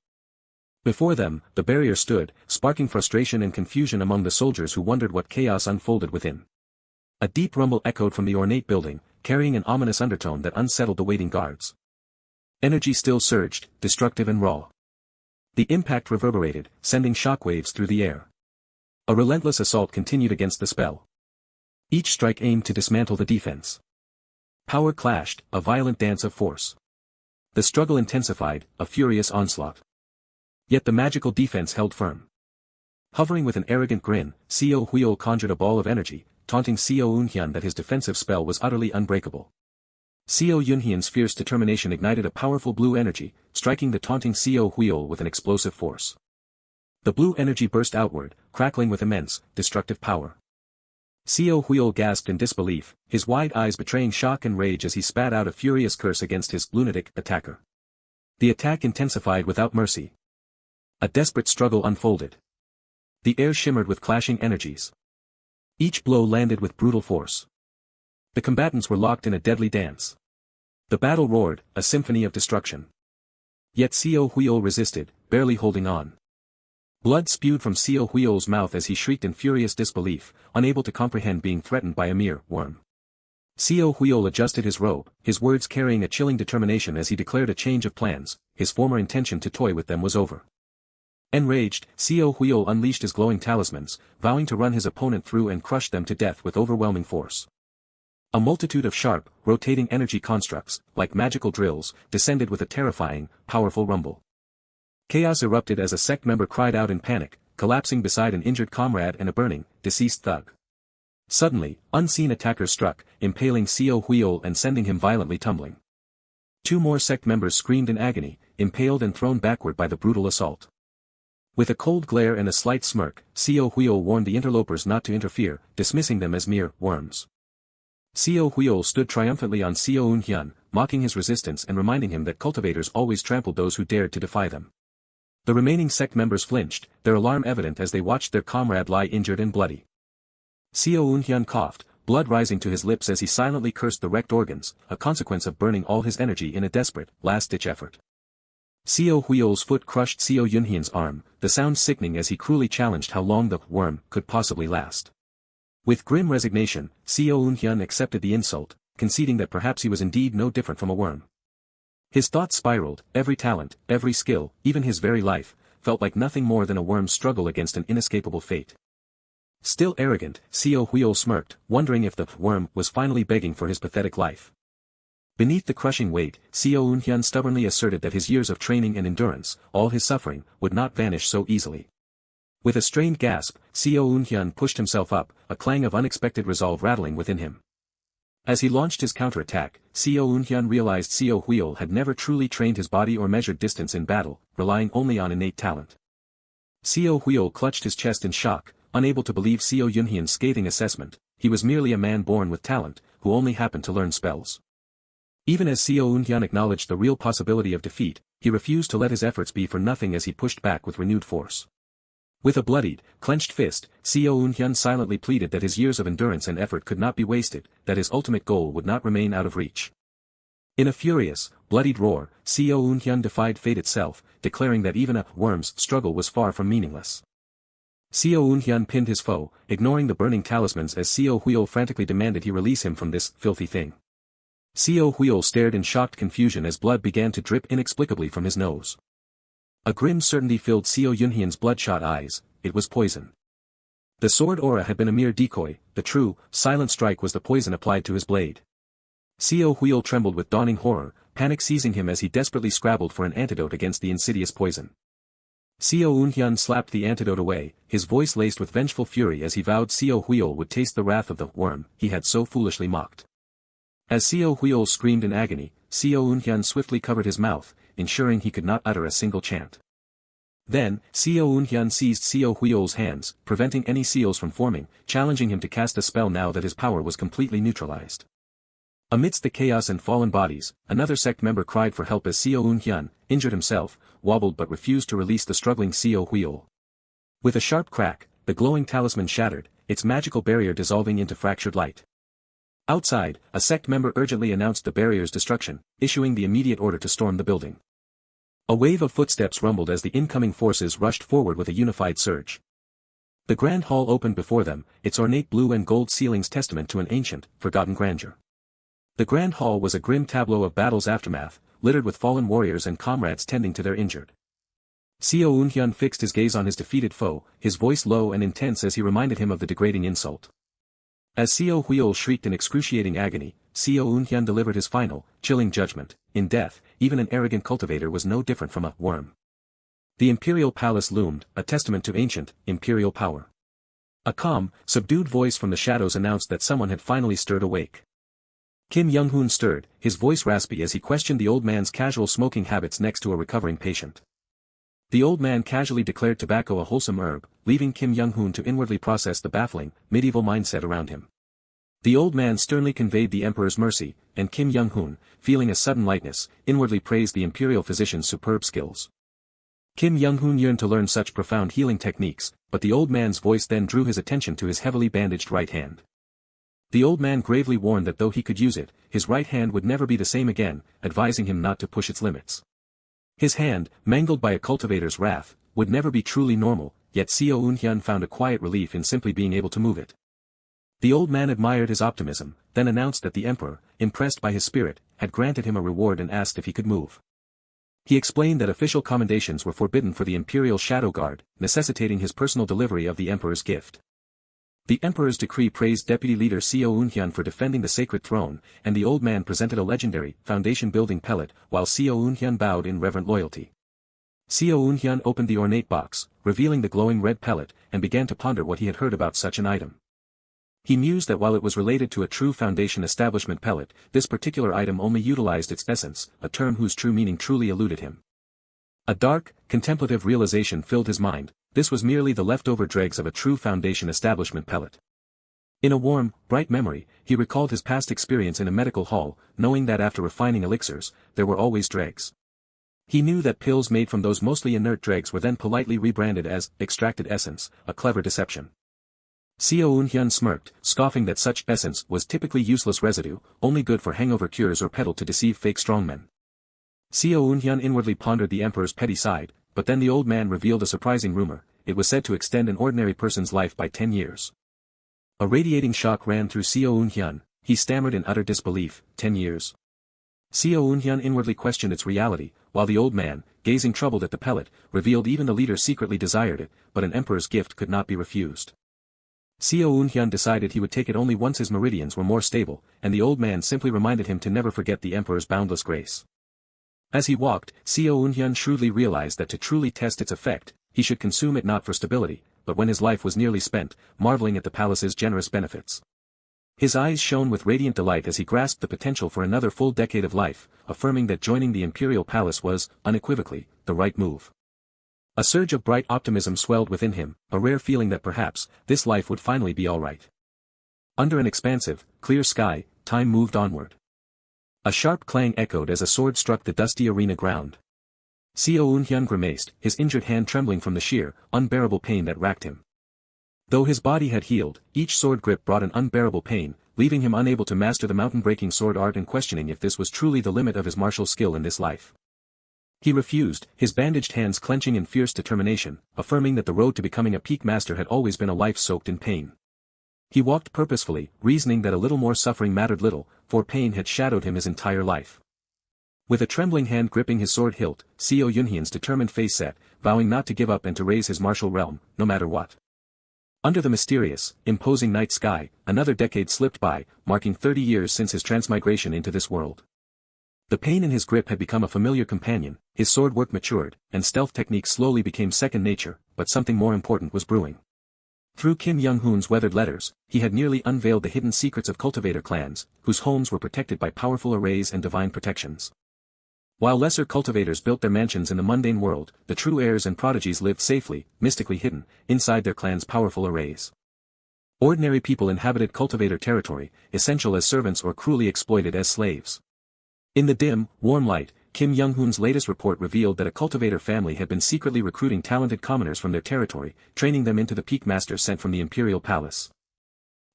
Before them, the barrier stood, sparking frustration and confusion among the soldiers who wondered what chaos unfolded within. A deep rumble echoed from the ornate building, carrying an ominous undertone that unsettled the waiting guards. Energy still surged, destructive and raw. The impact reverberated, sending shockwaves through the air. A relentless assault continued against the spell. Each strike aimed to dismantle the defense. Power clashed, a violent dance of force. The struggle intensified, a furious onslaught. Yet the magical defense held firm. Hovering with an arrogant grin, Se-Hoon conjured a ball of energy, taunting Se-Hoon that his defensive spell was utterly unbreakable. Se-Hoon's fierce determination ignited a powerful blue energy, striking the taunting Se-Hoon with an explosive force. The blue energy burst outward, crackling with immense, destructive power. Se-Hoon gasped in disbelief, his wide eyes betraying shock and rage as he spat out a furious curse against his lunatic attacker. The attack intensified without mercy. A desperate struggle unfolded. The air shimmered with clashing energies. Each blow landed with brutal force. The combatants were locked in a deadly dance. The battle roared, a symphony of destruction. Yet Se-Hoon resisted, barely holding on. Blood spewed from Se-Hoon's mouth as he shrieked in furious disbelief, unable to comprehend being threatened by a mere worm. Se-Hoon adjusted his robe, his words carrying a chilling determination as he declared a change of plans. His former intention to toy with them was over. Enraged, Se-Hoon unleashed his glowing talismans, vowing to run his opponent through and crush them to death with overwhelming force. A multitude of sharp, rotating energy constructs, like magical drills, descended with a terrifying, powerful rumble. Chaos erupted as a sect member cried out in panic, collapsing beside an injured comrade and a burning, deceased thug. Suddenly, unseen attackers struck, impaling Se-Hoon and sending him violently tumbling. Two more sect members screamed in agony, impaled and thrown backward by the brutal assault. With a cold glare and a slight smirk, Se-Hoon warned the interlopers not to interfere, dismissing them as mere worms. Se-Hoon stood triumphantly on Se-Hoon, mocking his resistance and reminding him that cultivators always trampled those who dared to defy them. The remaining sect members flinched, their alarm evident as they watched their comrade lie injured and bloody. Se-Hoon coughed, blood rising to his lips as he silently cursed the wrecked organs, a consequence of burning all his energy in a desperate, last-ditch effort. Se-Hoon's foot crushed Se-Hoon's arm, the sound sickening as he cruelly challenged how long the worm could possibly last. With grim resignation, Se-Hoon accepted the insult, conceding that perhaps he was indeed no different from a worm. His thoughts spiraled, every talent, every skill, even his very life, felt like nothing more than a worm's struggle against an inescapable fate. Still arrogant, Se-Hoon smirked, wondering if the worm was finally begging for his pathetic life. Beneath the crushing weight, Se-Hoon stubbornly asserted that his years of training and endurance, all his suffering, would not vanish so easily. With a strained gasp, Se-Hoon pushed himself up, a clang of unexpected resolve rattling within him. As he launched his counterattack, Se-Hoon realized Se-Hoon had never truly trained his body or measured distance in battle, relying only on innate talent. Se-Hoon clutched his chest in shock, unable to believe Se-Hoon's scathing assessment. He was merely a man born with talent, who only happened to learn spells. Even as Se-Hoon acknowledged the real possibility of defeat, he refused to let his efforts be for nothing as he pushed back with renewed force. With a bloodied, clenched fist, Se-Hoon silently pleaded that his years of endurance and effort could not be wasted, that his ultimate goal would not remain out of reach. In a furious, bloodied roar, Se-Hoon defied fate itself, declaring that even a worm's struggle was far from meaningless. Se-Hoon pinned his foe, ignoring the burning talismans as Se-Hoon frantically demanded he release him from this filthy thing. Se-Hoon stared in shocked confusion as blood began to drip inexplicably from his nose. A grim certainty filled Se-Hoon's bloodshot eyes. It was poison. The sword aura had been a mere decoy, the true, silent strike was the poison applied to his blade. Se-Hoon trembled with dawning horror, panic seizing him as he desperately scrabbled for an antidote against the insidious poison. Se-Hoon slapped the antidote away, his voice laced with vengeful fury as he vowed Se-Hoon would taste the wrath of the worm he had so foolishly mocked. As Se-Hoon screamed in agony, Se-Hoon swiftly covered his mouth, ensuring he could not utter a single chant. Then, Se-Hoon seized Se-Hoon's hands, preventing any seals from forming, challenging him to cast a spell now that his power was completely neutralized. Amidst the chaos and fallen bodies, another sect member cried for help as Se-Hoon, injured himself, wobbled but refused to release the struggling Se-Hoon. With a sharp crack, the glowing talisman shattered, its magical barrier dissolving into fractured light. Outside, a sect member urgently announced the barrier's destruction, issuing the immediate order to storm the building. A wave of footsteps rumbled as the incoming forces rushed forward with a unified surge. The grand hall opened before them, its ornate blue and gold ceilings testament to an ancient, forgotten grandeur. The grand hall was a grim tableau of battle's aftermath, littered with fallen warriors and comrades tending to their injured. Se-Hoon fixed his gaze on his defeated foe, his voice low and intense as he reminded him of the degrading insult. As Se-Hoon shrieked in excruciating agony, Se-Hoon delivered his final, chilling judgment. In death, even an arrogant cultivator was no different from a worm. The imperial palace loomed, a testament to ancient, imperial power. A calm, subdued voice from the shadows announced that someone had finally stirred awake. Kim Young-hoon stirred, his voice raspy as he questioned the old man's casual smoking habits next to a recovering patient. The old man casually declared tobacco a wholesome herb, leaving Kim Young-hoon to inwardly process the baffling, medieval mindset around him. The old man sternly conveyed the emperor's mercy, and Kim Young-hoon, feeling a sudden lightness, inwardly praised the imperial physician's superb skills. Kim Young-hoon yearned to learn such profound healing techniques, but the old man's voice then drew his attention to his heavily bandaged right hand. The old man gravely warned that though he could use it, his right hand would never be the same again, advising him not to push its limits. His hand, mangled by a cultivator's wrath, would never be truly normal, yet Se-Hoon found a quiet relief in simply being able to move it. The old man admired his optimism, then announced that the emperor, impressed by his spirit, had granted him a reward and asked if he could move. He explained that official commendations were forbidden for the imperial shadow guard, necessitating his personal delivery of the emperor's gift. The emperor's decree praised deputy leader Se-Hoon for defending the sacred throne, and the old man presented a legendary, foundation-building pellet, while Se-Hoon bowed in reverent loyalty. Se-Hoon opened the ornate box, revealing the glowing red pellet, and began to ponder what he had heard about such an item. He mused that while it was related to a true foundation establishment pellet, this particular item only utilized its essence, a term whose true meaning truly eluded him. A dark, contemplative realization filled his mind. This was merely the leftover dregs of a true foundation establishment pellet. In a warm, bright memory, he recalled his past experience in a medical hall, knowing that after refining elixirs, there were always dregs. He knew that pills made from those mostly inert dregs were then politely rebranded as extracted essence, a clever deception. Se-Hoon smirked, scoffing that such essence was typically useless residue, only good for hangover cures or peddled to deceive fake strongmen. Se-Hoon inwardly pondered the emperor's petty side, but then the old man revealed a surprising rumor. It was said to extend an ordinary person's life by 10 years. A radiating shock ran through Se-Hoon. He stammered in utter disbelief. 10 years. Se-Hoon inwardly questioned its reality, while the old man, gazing troubled at the pellet, revealed even the leader secretly desired it, but an emperor's gift could not be refused. Se-Hoon decided he would take it only once his meridians were more stable, and the old man simply reminded him to never forget the emperor's boundless grace. As he walked, Se-Hoon shrewdly realized that to truly test its effect, he should consume it not for stability, but when his life was nearly spent, marveling at the palace's generous benefits. His eyes shone with radiant delight as he grasped the potential for another full decade of life, affirming that joining the imperial palace was, unequivocally, the right move. A surge of bright optimism swelled within him, a rare feeling that perhaps, this life would finally be all right. Under an expansive, clear sky, time moved onward. A sharp clang echoed as a sword struck the dusty arena ground. Se-Hoon grimaced, his injured hand trembling from the sheer, unbearable pain that racked him. Though his body had healed, each sword grip brought an unbearable pain, leaving him unable to master the mountain-breaking sword art and questioning if this was truly the limit of his martial skill in this life. He refused, his bandaged hands clenching in fierce determination, affirming that the road to becoming a peak master had always been a life soaked in pain. He walked purposefully, reasoning that a little more suffering mattered little, for pain had shadowed him his entire life. With a trembling hand gripping his sword hilt, Se-Hoon's determined face set, vowing not to give up and to raise his martial realm, no matter what. Under the mysterious, imposing night sky, another decade slipped by, marking 30 years since his transmigration into this world. The pain in his grip had become a familiar companion, his sword work matured, and stealth techniques slowly became second nature, but something more important was brewing. Through Kim Young-hoon's weathered letters, he had nearly unveiled the hidden secrets of cultivator clans, whose homes were protected by powerful arrays and divine protections. While lesser cultivators built their mansions in the mundane world, the true heirs and prodigies lived safely, mystically hidden, inside their clan's powerful arrays. Ordinary people inhabited cultivator territory, essential as servants or cruelly exploited as slaves. In the dim, warm light, Kim Young-hoon's latest report revealed that a cultivator family had been secretly recruiting talented commoners from their territory, training them into the peak masters sent from the imperial palace.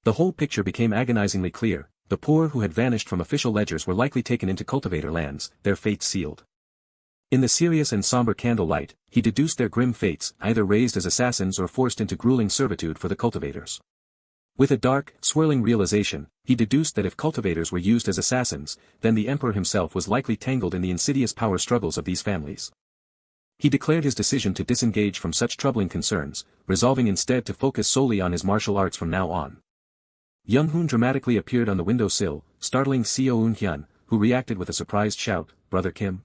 The whole picture became agonizingly clear. The poor who had vanished from official ledgers were likely taken into cultivator lands, their fates sealed. In the serious and somber candlelight, he deduced their grim fates, either raised as assassins or forced into grueling servitude for the cultivators. With a dark, swirling realization, he deduced that if cultivators were used as assassins, then the emperor himself was likely tangled in the insidious power struggles of these families. He declared his decision to disengage from such troubling concerns, resolving instead to focus solely on his martial arts from now on. Young-hoon dramatically appeared on the windowsill, startling Se-Hoon, who reacted with a surprised shout, "Brother Kim?"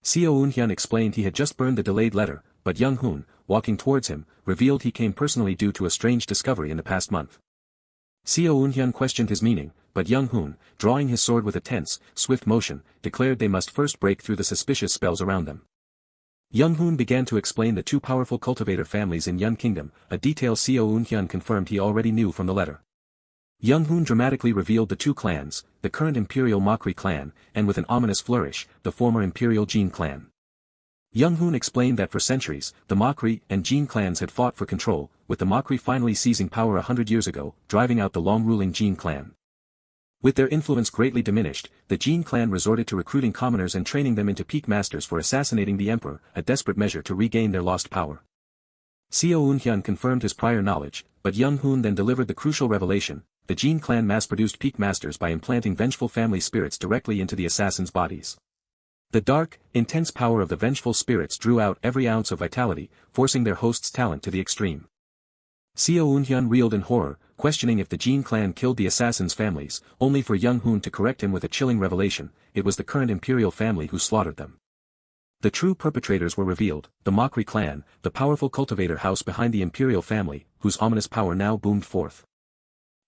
Se-Hoon explained he had just burned the delayed letter, but Young-hoon, walking towards him, revealed he came personally due to a strange discovery in the past month. Se-Hoon questioned his meaning, but Young-hoon, drawing his sword with a tense, swift motion, declared they must first break through the suspicious spells around them. Young-hoon began to explain the two powerful cultivator families in Yun Kingdom, a detail Se-Hoon confirmed he already knew from the letter. Young-hoon dramatically revealed the two clans, the current Imperial Mockery clan, and with an ominous flourish, the former Imperial Jin clan. Young-hoon explained that for centuries, the Mockery and Jin clans had fought for control, with the Mockery finally seizing power 100 years ago, driving out the long-ruling Jin clan. With their influence greatly diminished, the Jin clan resorted to recruiting commoners and training them into peak masters for assassinating the emperor, a desperate measure to regain their lost power. Se-Hoon confirmed his prior knowledge, but Young-hoon then delivered the crucial revelation: the Jin clan mass-produced peak masters by implanting vengeful family spirits directly into the assassins' bodies. The dark, intense power of the vengeful spirits drew out every ounce of vitality, forcing their host's talent to the extreme. Se-Hoon reeled in horror, questioning if the Jin clan killed the assassins' families, only for Young-hoon to correct him with a chilling revelation: it was the current imperial family who slaughtered them. The true perpetrators were revealed: the Mockery clan, the powerful cultivator house behind the imperial family, whose ominous power now boomed forth.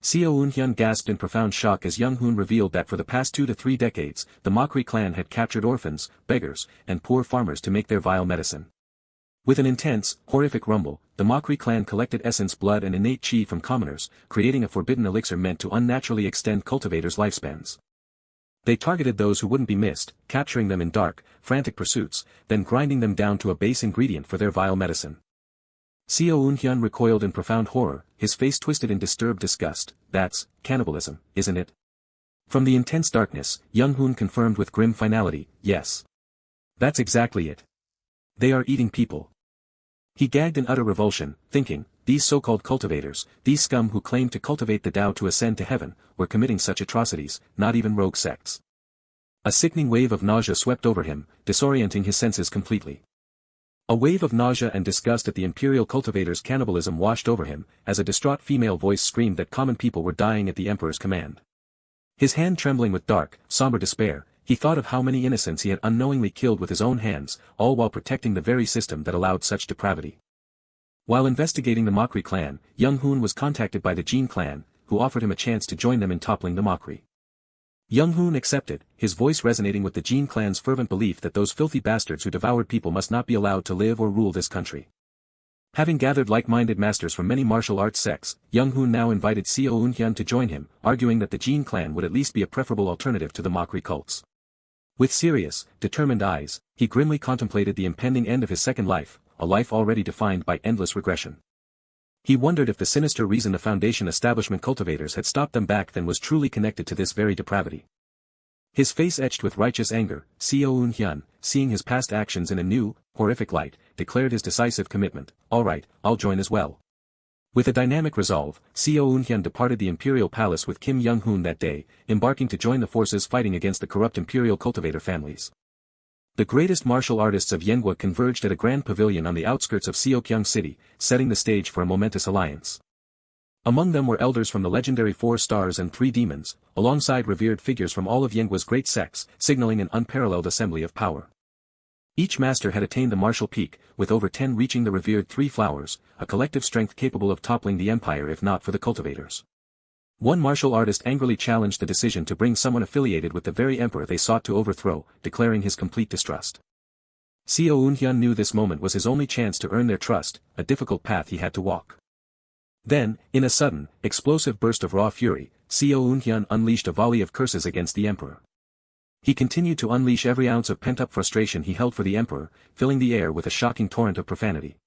Se-Hoon gasped in profound shock as Young-hoon revealed that for the past 2 to 3 decades, the Mockery clan had captured orphans, beggars, and poor farmers to make their vile medicine. With an intense, horrific rumble, the Mockery clan collected essence blood and innate chi from commoners, creating a forbidden elixir meant to unnaturally extend cultivators' lifespans. They targeted those who wouldn't be missed, capturing them in dark, frantic pursuits, then grinding them down to a base ingredient for their vile medicine. Se-Hoon recoiled in profound horror, his face twisted in disturbed disgust. "That's cannibalism, isn't it?" From the intense darkness, Young-hoon confirmed with grim finality, "Yes. That's exactly it. They are eating people." He gagged in utter revulsion, thinking, these so-called cultivators, these scum who claimed to cultivate the Tao to ascend to heaven, were committing such atrocities, not even rogue sects. A sickening wave of nausea swept over him, disorienting his senses completely. A wave of nausea and disgust at the Imperial cultivator's cannibalism washed over him, as a distraught female voice screamed that common people were dying at the Emperor's command. His hand trembling with dark, somber despair, he thought of how many innocents he had unknowingly killed with his own hands, all while protecting the very system that allowed such depravity. While investigating the Mockery clan, young Hoon was contacted by the Jin clan, who offered him a chance to join them in toppling the Mockery. Young Hoon accepted, his voice resonating with the Jin clan's fervent belief that those filthy bastards who devoured people must not be allowed to live or rule this country. Having gathered like-minded masters from many martial arts sects, young Hoon now invited Se-Hoon to join him, arguing that the Jin clan would at least be a preferable alternative to the Mockery cults. With serious, determined eyes, he grimly contemplated the impending end of his second life, a life already defined by endless regression. He wondered if the sinister reason the Foundation establishment cultivators had stopped them back then was truly connected to this very depravity. His face etched with righteous anger, Se-Hoon, seeing his past actions in a new, horrific light, declared his decisive commitment. "All right, I'll join as well." With a dynamic resolve, Se-Hoon departed the Imperial Palace with Kim Young-hoon that day, embarking to join the forces fighting against the corrupt Imperial cultivator families. The greatest martial artists of Yenghua converged at a grand pavilion on the outskirts of Seokyung City, setting the stage for a momentous alliance. Among them were elders from the legendary 4 Stars and 3 Demons, alongside revered figures from all of Yenghua's great sects, signaling an unparalleled assembly of power. Each master had attained the martial peak, with over 10 reaching the revered 3 Flowers, a collective strength capable of toppling the empire if not for the cultivators. One martial artist angrily challenged the decision to bring someone affiliated with the very emperor they sought to overthrow, declaring his complete distrust. Se-Hoon knew this moment was his only chance to earn their trust, a difficult path he had to walk. Then, in a sudden, explosive burst of raw fury, Se-Hoon unleashed a volley of curses against the emperor. He continued to unleash every ounce of pent-up frustration he held for the emperor, filling the air with a shocking torrent of profanity.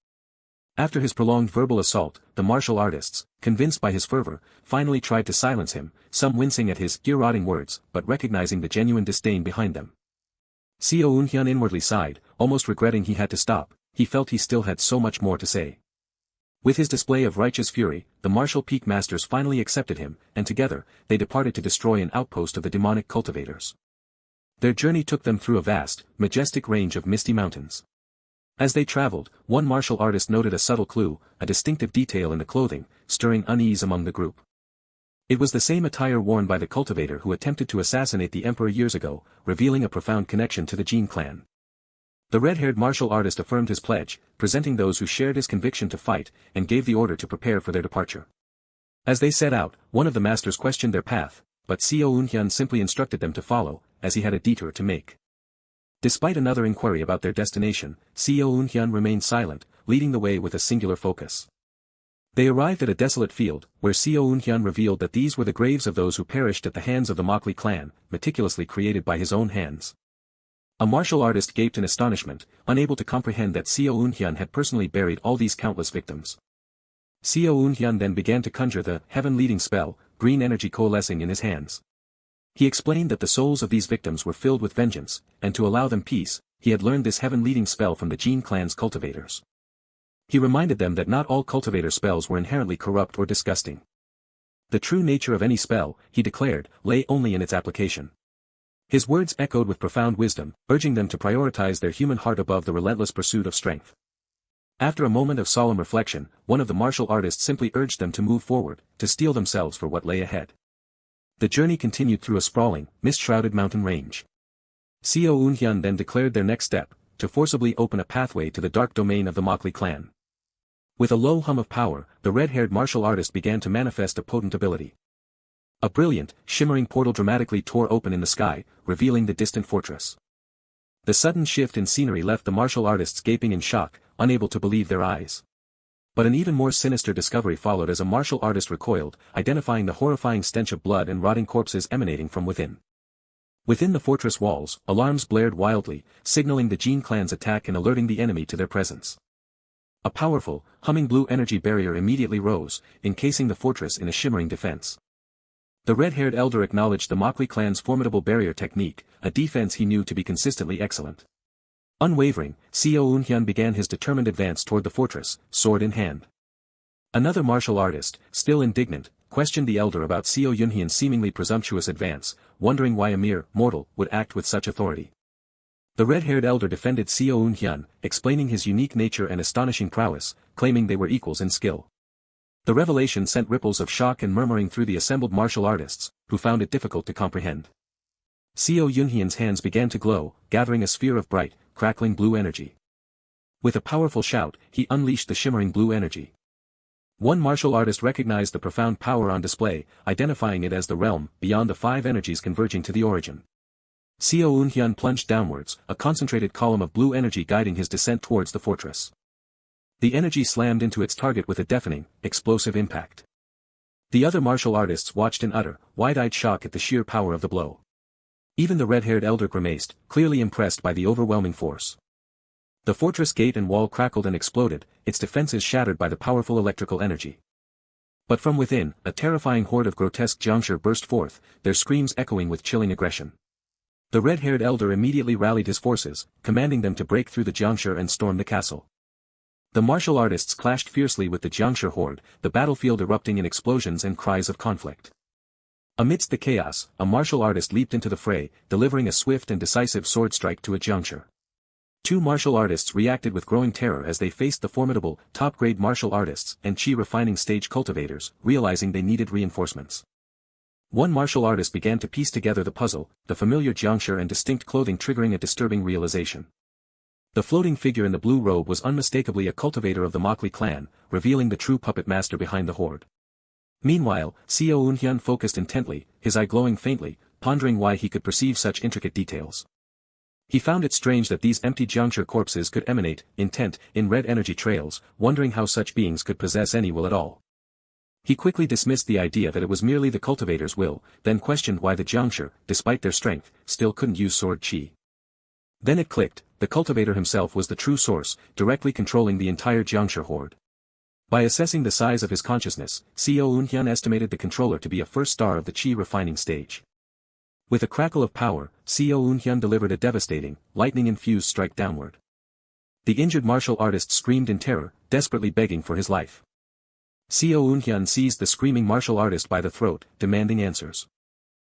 After his prolonged verbal assault, the martial artists, convinced by his fervor, finally tried to silence him, some wincing at his ear-rotting words, but recognizing the genuine disdain behind them. Se-Hoon inwardly sighed, almost regretting he had to stop. He felt he still had so much more to say. With his display of righteous fury, the martial peak masters finally accepted him, and together, they departed to destroy an outpost of the demonic cultivators. Their journey took them through a vast, majestic range of misty mountains. As they traveled, one martial artist noted a subtle clue, a distinctive detail in the clothing, stirring unease among the group. It was the same attire worn by the cultivator who attempted to assassinate the emperor years ago, revealing a profound connection to the Jin clan. The red-haired martial artist affirmed his pledge, presenting those who shared his conviction to fight, and gave the order to prepare for their departure. As they set out, one of the masters questioned their path, but Se-Hoon simply instructed them to follow, as he had a detour to make. Despite another inquiry about their destination, Se-Hoon remained silent, leading the way with a singular focus. They arrived at a desolate field, where Se-Hoon revealed that these were the graves of those who perished at the hands of the Mockery clan, meticulously created by his own hands. A martial artist gaped in astonishment, unable to comprehend that Se-Hoon had personally buried all these countless victims. Se-Hoon then began to conjure the heaven-leading spell, green energy coalescing in his hands. He explained that the souls of these victims were filled with vengeance, and to allow them peace, he had learned this heaven-leading spell from the Jin clan's cultivators. He reminded them that not all cultivator spells were inherently corrupt or disgusting. The true nature of any spell, he declared, lay only in its application. His words echoed with profound wisdom, urging them to prioritize their human heart above the relentless pursuit of strength. After a moment of solemn reflection, one of the martial artists simply urged them to move forward, to steel themselves for what lay ahead. The journey continued through a sprawling, mist-shrouded mountain range. Se-Hoon then declared their next step, to forcibly open a pathway to the dark domain of the Mockery clan. With a low hum of power, the red-haired martial artist began to manifest a potent ability. A brilliant, shimmering portal dramatically tore open in the sky, revealing the distant fortress. The sudden shift in scenery left the martial artists gaping in shock, unable to believe their eyes. But an even more sinister discovery followed as a martial artist recoiled, identifying the horrifying stench of blood and rotting corpses emanating from within. Within the fortress walls, alarms blared wildly, signaling the Jin clan's attack and alerting the enemy to their presence. A powerful, humming blue energy barrier immediately rose, encasing the fortress in a shimmering defense. The red-haired elder acknowledged the Mockery clan's formidable barrier technique, a defense he knew to be consistently excellent. Unwavering, Se-Hoon began his determined advance toward the fortress, sword in hand. Another martial artist, still indignant, questioned the elder about Se-Hoon's seemingly presumptuous advance, wondering why a mere mortal would act with such authority. The red-haired elder defended Se-Hoon, explaining his unique nature and astonishing prowess, claiming they were equals in skill. The revelation sent ripples of shock and murmuring through the assembled martial artists, who found it difficult to comprehend. Se-Hoon's hands began to glow, gathering a sphere of bright, crackling blue energy. With a powerful shout, he unleashed the shimmering blue energy. One martial artist recognized the profound power on display, identifying it as the realm beyond the 5 energies converging to the origin. Se-Hoon plunged downwards, a concentrated column of blue energy guiding his descent towards the fortress. The energy slammed into its target with a deafening, explosive impact. The other martial artists watched in utter, wide-eyed shock at the sheer power of the blow. Even the red-haired elder grimaced, clearly impressed by the overwhelming force. The fortress gate and wall crackled and exploded, its defenses shattered by the powerful electrical energy. But from within, a terrifying horde of grotesque Jiangshi burst forth, their screams echoing with chilling aggression. The red-haired elder immediately rallied his forces, commanding them to break through the Jiangshi and storm the castle. The martial artists clashed fiercely with the Jiangshi horde, the battlefield erupting in explosions and cries of conflict. Amidst the chaos, a martial artist leaped into the fray, delivering a swift and decisive sword strike to a Jiangshi. 2 martial artists reacted with growing terror as they faced the formidable, top-grade martial artists and chi refining stage cultivators, realizing they needed reinforcements. One martial artist began to piece together the puzzle, the familiar Jiangshi and distinct clothing triggering a disturbing realization. The floating figure in the blue robe was unmistakably a cultivator of the Mokli clan, revealing the true puppet master behind the horde. Meanwhile, Se-Hoon focused intently, his eye glowing faintly, pondering why he could perceive such intricate details. He found it strange that these empty Jiangshi corpses could emanate, intent, in red energy trails, wondering how such beings could possess any will at all. He quickly dismissed the idea that it was merely the cultivator's will, then questioned why the Jiangshi, despite their strength, still couldn't use sword chi. Then it clicked, the cultivator himself was the true source, directly controlling the entire Jiangshi horde. By assessing the size of his consciousness, Se-Hoon estimated the controller to be a first star of the chi refining stage. With a crackle of power, Se-Hoon delivered a devastating, lightning-infused strike downward. The injured martial artist screamed in terror, desperately begging for his life. Se-Hoon seized the screaming martial artist by the throat, demanding answers.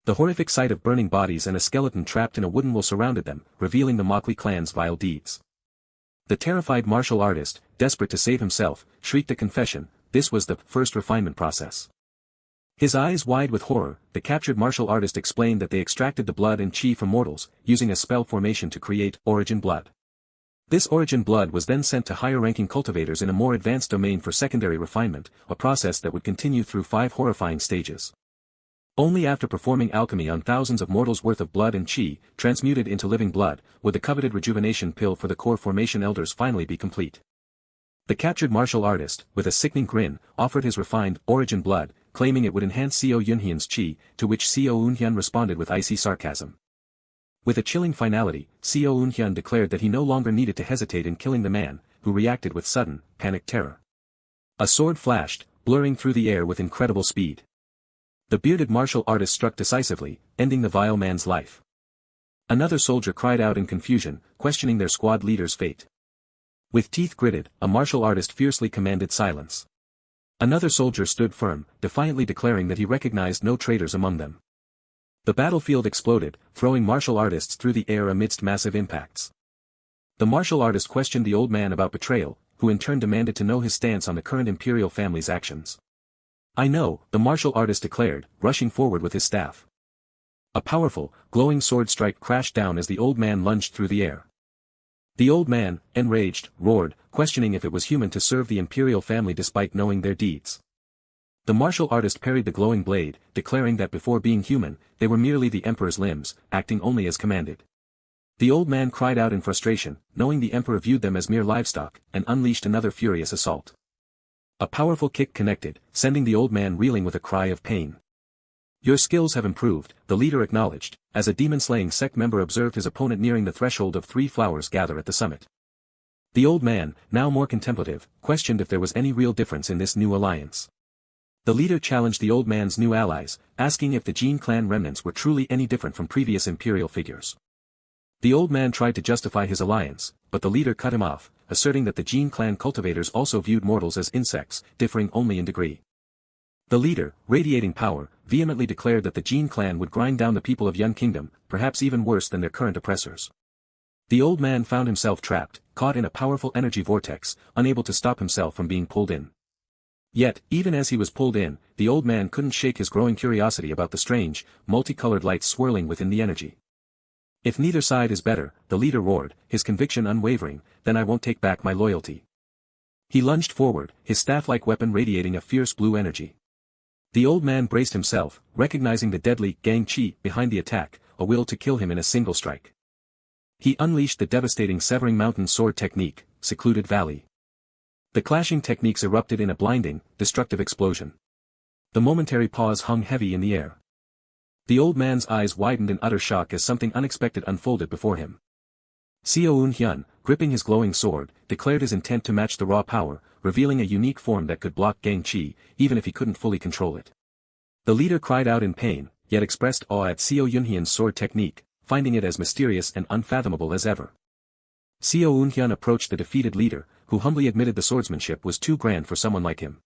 The horrific sight of burning bodies and a skeleton trapped in a wooden wool surrounded them, revealing the Mokli clan's vile deeds. The terrified martial artist, desperate to save himself, shrieked a confession. This was the first refinement process. His eyes wide with horror, the captured martial artist explained that they extracted the blood and chi from mortals, using a spell formation to create origin blood. This origin blood was then sent to higher-ranking cultivators in a more advanced domain for secondary refinement, a process that would continue through 5 horrifying stages. Only after performing alchemy on thousands of mortals' worth of blood and chi, transmuted into living blood, would the coveted rejuvenation pill for the core formation elders finally be complete. The captured martial artist, with a sickening grin, offered his refined origin blood, claiming it would enhance Se-Hoon's chi, to which Se-Hoon responded with icy sarcasm. With a chilling finality, Se-Hoon declared that he no longer needed to hesitate in killing the man, who reacted with sudden, panicked terror. A sword flashed, blurring through the air with incredible speed. The bearded martial artist struck decisively, ending the vile man's life. Another soldier cried out in confusion, questioning their squad leader's fate. With teeth gritted, a martial artist fiercely commanded silence. Another soldier stood firm, defiantly declaring that he recognized no traitors among them. The battlefield exploded, throwing martial artists through the air amidst massive impacts. The martial artist questioned the old man about betrayal, who in turn demanded to know his stance on the current imperial family's actions. "I know," the martial artist declared, rushing forward with his staff. A powerful, glowing sword strike crashed down as the old man lunged through the air. The old man, enraged, roared, questioning if it was human to serve the imperial family despite knowing their deeds. The martial artist parried the glowing blade, declaring that before being human, they were merely the emperor's limbs, acting only as commanded. The old man cried out in frustration, knowing the emperor viewed them as mere livestock, and unleashed another furious assault. A powerful kick connected, sending the old man reeling with a cry of pain. "Your skills have improved," the leader acknowledged, as a demon-slaying sect member observed his opponent nearing the threshold of 3 flowers gather at the summit. The old man, now more contemplative, questioned if there was any real difference in this new alliance. The leader challenged the old man's new allies, asking if the Jin clan remnants were truly any different from previous imperial figures. The old man tried to justify his alliance, but the leader cut him off, asserting that the Jin clan cultivators also viewed mortals as insects, differing only in degree. The leader, radiating power, vehemently declared that the Jin clan would grind down the people of Yun Kingdom, perhaps even worse than their current oppressors. The old man found himself trapped, caught in a powerful energy vortex, unable to stop himself from being pulled in. Yet, even as he was pulled in, the old man couldn't shake his growing curiosity about the strange, multicolored lights swirling within the energy. If neither side is better, the leader roared, his conviction unwavering, then I won't take back my loyalty. He lunged forward, his staff-like weapon radiating a fierce blue energy. The old man braced himself, recognizing the deadly gang chi behind the attack, a will to kill him in a single strike. He unleashed the devastating severing mountain sword technique, Secluded Valley. The clashing techniques erupted in a blinding, destructive explosion. The momentary pause hung heavy in the air. The old man's eyes widened in utter shock as something unexpected unfolded before him. Se-Hoon, gripping his glowing sword, declared his intent to match the raw power, revealing a unique form that could block gang chi, even if he couldn't fully control it. The leader cried out in pain, yet expressed awe at Se-Hoon's sword technique, finding it as mysterious and unfathomable as ever. Se-Hoon approached the defeated leader, who humbly admitted the swordsmanship was too grand for someone like him.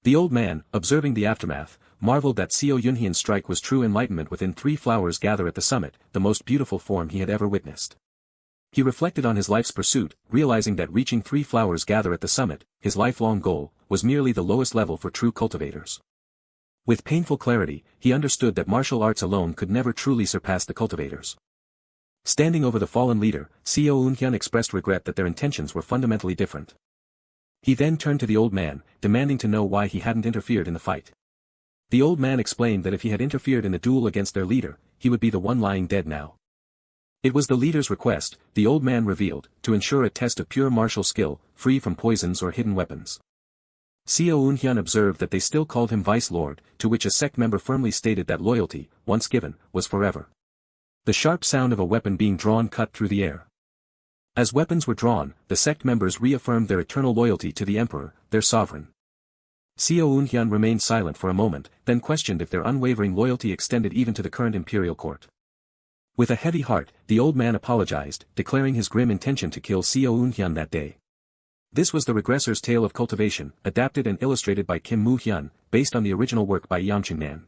The old man, observing the aftermath, marveled that Se-Hoon's strike was true enlightenment within 3 flowers gather at the summit, the most beautiful form he had ever witnessed. He reflected on his life's pursuit, realizing that reaching 3 flowers gather at the summit, his lifelong goal, was merely the lowest level for true cultivators. With painful clarity, he understood that martial arts alone could never truly surpass the cultivators. Standing over the fallen leader, Se-Hoon expressed regret that their intentions were fundamentally different. He then turned to the old man, demanding to know why he hadn't interfered in the fight. The old man explained that if he had interfered in the duel against their leader, he would be the one lying dead now. It was the leader's request, the old man revealed, to ensure a test of pure martial skill, free from poisons or hidden weapons. Se-Hoon observed that they still called him Vice Lord, to which a sect member firmly stated that loyalty, once given, was forever. The sharp sound of a weapon being drawn cut through the air. As weapons were drawn, the sect members reaffirmed their eternal loyalty to the emperor, their sovereign. Se-Hoon remained silent for a moment, then questioned if their unwavering loyalty extended even to the current imperial court. With a heavy heart, the old man apologized, declaring his grim intention to kill Se-Hoon that day. This was the Regressor's Tale of Cultivation, adapted and illustrated by Kim Moo-hyun, based on the original work by Yang Ching-nan.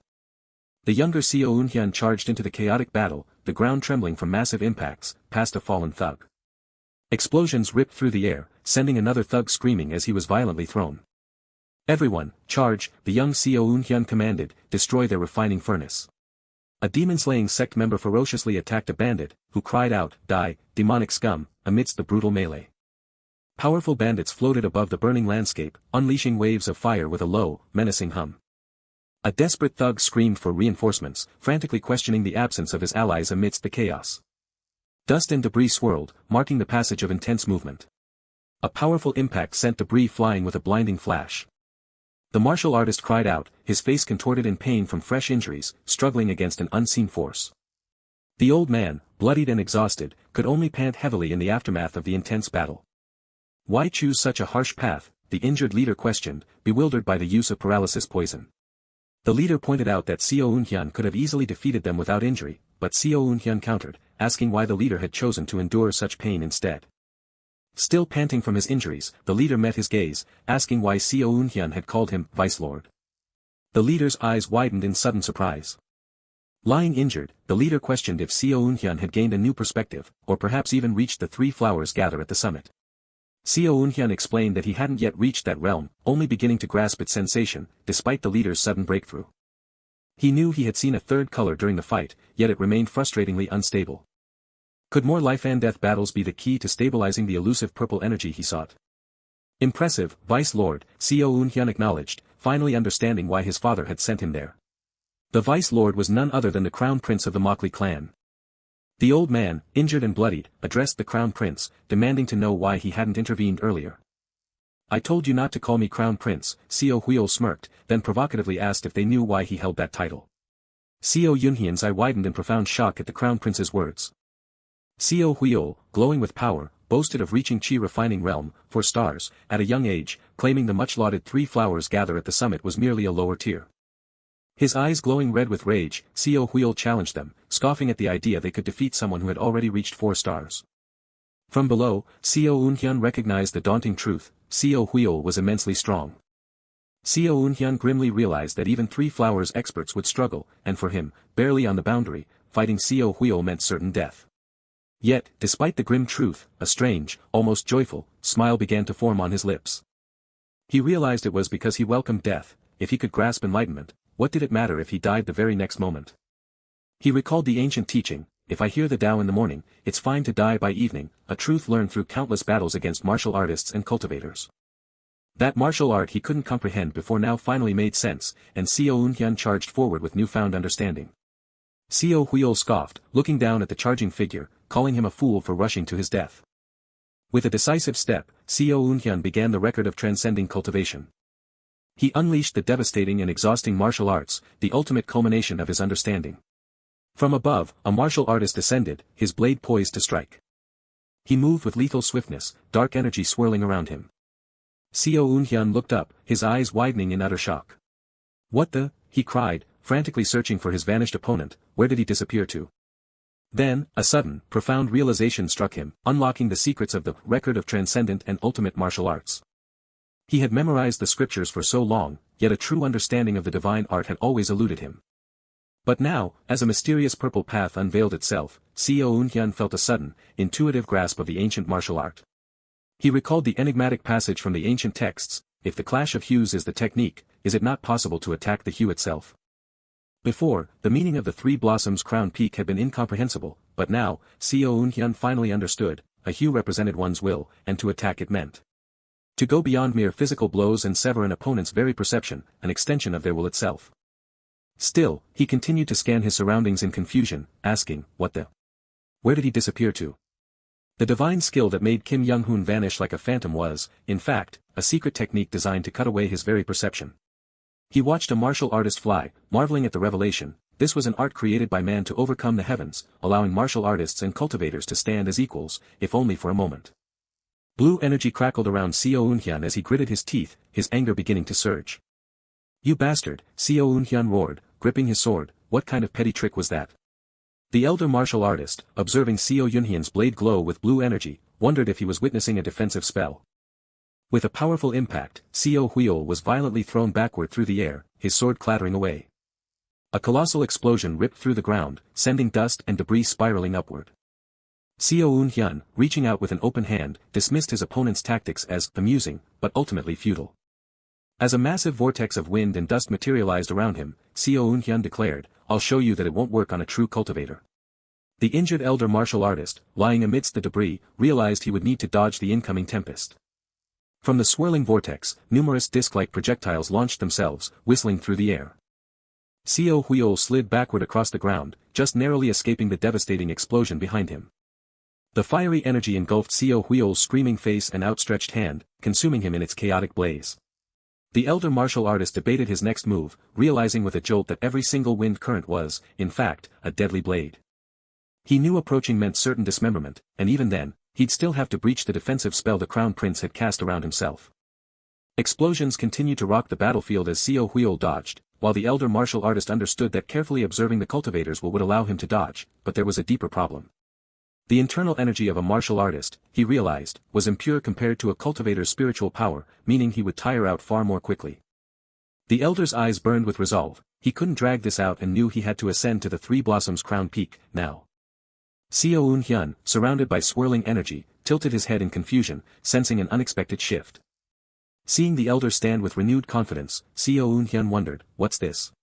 The younger Se-Hoon charged into the chaotic battle, the ground trembling from massive impacts, past a fallen thug. Explosions ripped through the air, sending another thug screaming as he was violently thrown. Everyone, charge, the young Se-Hoon commanded, destroy their refining furnace. A demon-slaying sect member ferociously attacked a bandit, who cried out, die, demonic scum, amidst the brutal melee. Powerful bandits floated above the burning landscape, unleashing waves of fire with a low, menacing hum. A desperate thug screamed for reinforcements, frantically questioning the absence of his allies amidst the chaos. Dust and debris swirled, marking the passage of intense movement. A powerful impact sent debris flying with a blinding flash. The martial artist cried out, his face contorted in pain from fresh injuries, struggling against an unseen force. The old man, bloodied and exhausted, could only pant heavily in the aftermath of the intense battle. Why choose such a harsh path? The injured leader questioned, bewildered by the use of paralysis poison. The leader pointed out that Se-Hoon could have easily defeated them without injury, but Se-Hoon countered, asking why the leader had chosen to endure such pain instead. Still panting from his injuries, the leader met his gaze, asking why Se-Hoon had called him Vice Lord. The leader's eyes widened in sudden surprise. Lying injured, the leader questioned if Se-Hoon had gained a new perspective, or perhaps even reached the 3 flowers gather at the summit. Se-Hoon explained that he hadn't yet reached that realm, only beginning to grasp its sensation, despite the leader's sudden breakthrough. He knew he had seen a third color during the fight, yet it remained frustratingly unstable. Could more life-and-death battles be the key to stabilizing the elusive purple energy he sought? Impressive, Vice Lord, Se-Hoon acknowledged, finally understanding why his father had sent him there. The Vice Lord was none other than the Crown Prince of the Mockley clan. The old man, injured and bloodied, addressed the Crown Prince, demanding to know why he hadn't intervened earlier. I told you not to call me Crown Prince, Se-Hoon smirked, then provocatively asked if they knew why he held that title. Se-Hoon's eye widened in profound shock at the Crown Prince's words. Se-Hoon, glowing with power, boasted of reaching Chi refining realm, 4 stars, at a young age, claiming the much-lauded 3 flowers gather at the summit was merely a lower tier. His eyes glowing red with rage, Se-Hoon challenged them, scoffing at the idea they could defeat someone who had already reached 4 stars. From below, Se-Hoon recognized the daunting truth, Se-Hoon was immensely strong. Se-Hoon grimly realized that even three flowers experts would struggle, and for him, barely on the boundary, fighting Se-Hoon meant certain death. Yet, despite the grim truth, a strange, almost joyful, smile began to form on his lips. He realized it was because he welcomed death. If he could grasp enlightenment, what did it matter if he died the very next moment? He recalled the ancient teaching, if I hear the Tao in the morning, it's fine to die by evening, a truth learned through countless battles against martial artists and cultivators. That martial art he couldn't comprehend before now finally made sense, and Se-Hoon charged forward with newfound understanding. Se-Hoon scoffed, looking down at the charging figure, calling him a fool for rushing to his death. With a decisive step, Se-Hoon began the record of transcending cultivation. He unleashed the devastating and exhausting martial arts, the ultimate culmination of his understanding. From above, a martial artist descended, his blade poised to strike. He moved with lethal swiftness, dark energy swirling around him. Se-Hoon looked up, his eyes widening in utter shock. What the? He cried, frantically searching for his vanished opponent. Where did he disappear to? Then, a sudden, profound realization struck him, unlocking the secrets of the record of transcendent and ultimate martial arts. He had memorized the scriptures for so long, yet a true understanding of the divine art had always eluded him. But now, as a mysterious purple path unveiled itself, Se-Hoon felt a sudden, intuitive grasp of the ancient martial art. He recalled the enigmatic passage from the ancient texts, if the clash of hues is the technique, is it not possible to attack the hue itself? Before, the meaning of the three blossoms crown peak had been incomprehensible, but now, Se-Hoon finally understood, a hue represented one's will, and to attack it meant to go beyond mere physical blows and sever an opponent's very perception, an extension of their will itself. Still, he continued to scan his surroundings in confusion, asking, what the? Where did he disappear to? The divine skill that made Kim Young-hoon vanish like a phantom was, in fact, a secret technique designed to cut away his very perception. He watched a martial artist fly, marveling at the revelation. This was an art created by man to overcome the heavens, allowing martial artists and cultivators to stand as equals, if only for a moment. Blue energy crackled around Se-Hoon as he gritted his teeth, his anger beginning to surge. You bastard, Se-Hoon roared, gripping his sword, what kind of petty trick was that? The elder martial artist, observing Se-Hoon's blade glow with blue energy, wondered if he was witnessing a defensive spell. With a powerful impact, Se-Hoon was violently thrown backward through the air, his sword clattering away. A colossal explosion ripped through the ground, sending dust and debris spiraling upward. Se-Hoon, reaching out with an open hand, dismissed his opponent's tactics as amusing, but ultimately futile. As a massive vortex of wind and dust materialized around him, Se-Hoon declared, I'll show you that it won't work on a true cultivator. The injured elder martial artist, lying amidst the debris, realized he would need to dodge the incoming tempest. From the swirling vortex, numerous disc-like projectiles launched themselves, whistling through the air. Se-Hoon slid backward across the ground, just narrowly escaping the devastating explosion behind him. The fiery energy engulfed Se-Hoon's screaming face and outstretched hand, consuming him in its chaotic blaze. The elder martial artist debated his next move, realizing with a jolt that every single wind current was, in fact, a deadly blade. He knew approaching meant certain dismemberment, and even then, he'd still have to breach the defensive spell the Crown Prince had cast around himself. Explosions continued to rock the battlefield as Se-Hoon dodged, while the elder martial artist understood that carefully observing the cultivators would allow him to dodge, but there was a deeper problem. The internal energy of a martial artist, he realized, was impure compared to a cultivator's spiritual power, meaning he would tire out far more quickly. The elder's eyes burned with resolve, he couldn't drag this out and knew he had to ascend to the Three Blossoms Crown Peak, now. Se-Hoon, surrounded by swirling energy, tilted his head in confusion, sensing an unexpected shift. Seeing the elder stand with renewed confidence, Se-Hoon wondered, what's this?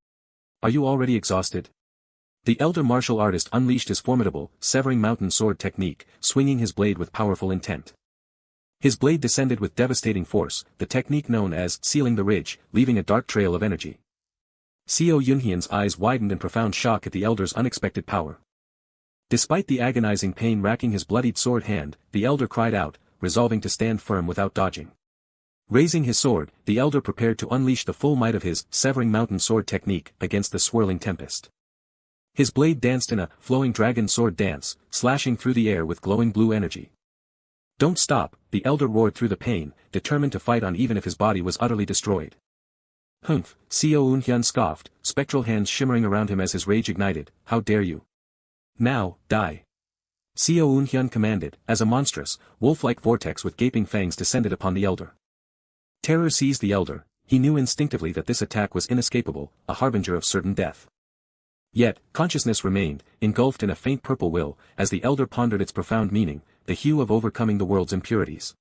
Are you already exhausted? The elder martial artist unleashed his formidable, severing mountain sword technique, swinging his blade with powerful intent. His blade descended with devastating force, the technique known as sealing the ridge, leaving a dark trail of energy. Se-Hoon's eyes widened in profound shock at the elder's unexpected power. Despite the agonizing pain racking his bloodied sword hand, the elder cried out, resolving to stand firm without dodging. Raising his sword, the elder prepared to unleash the full might of his severing mountain sword technique against the swirling tempest. His blade danced in a flowing dragon sword dance, slashing through the air with glowing blue energy. Don't stop, the elder roared through the pain, determined to fight on even if his body was utterly destroyed. Humph, Se-Hoon scoffed, spectral hands shimmering around him as his rage ignited, how dare you? Now, die. Se-Hoon commanded, as a monstrous, wolf-like vortex with gaping fangs descended upon the elder. Terror seized the elder, he knew instinctively that this attack was inescapable, a harbinger of certain death. Yet, consciousness remained, engulfed in a faint purple will, as the elder pondered its profound meaning, the hue of overcoming the world's impurities.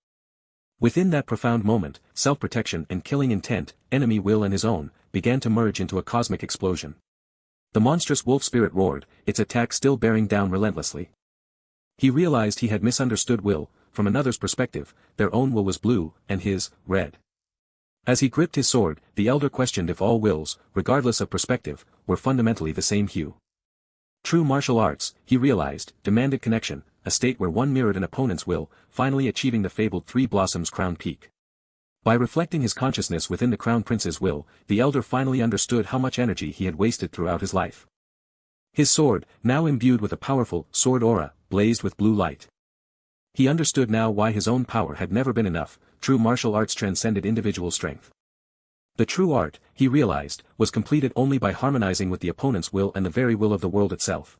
Within that profound moment, self-protection and killing intent, enemy will and his own, began to merge into a cosmic explosion. The monstrous wolf spirit roared, its attack still bearing down relentlessly. He realized he had misunderstood will. From another's perspective, their own will was blue, and his, red. As he gripped his sword, the elder questioned if all wills, regardless of perspective, were fundamentally the same hue. True martial arts, he realized, demanded connection, a state where one mirrored an opponent's will, finally achieving the fabled Three Blossoms crown peak. By reflecting his consciousness within the Crown Prince's will, the elder finally understood how much energy he had wasted throughout his life. His sword, now imbued with a powerful sword aura, blazed with blue light. He understood now why his own power had never been enough. True martial arts transcended individual strength. The true art, he realized, was completed only by harmonizing with the opponent's will and the very will of the world itself.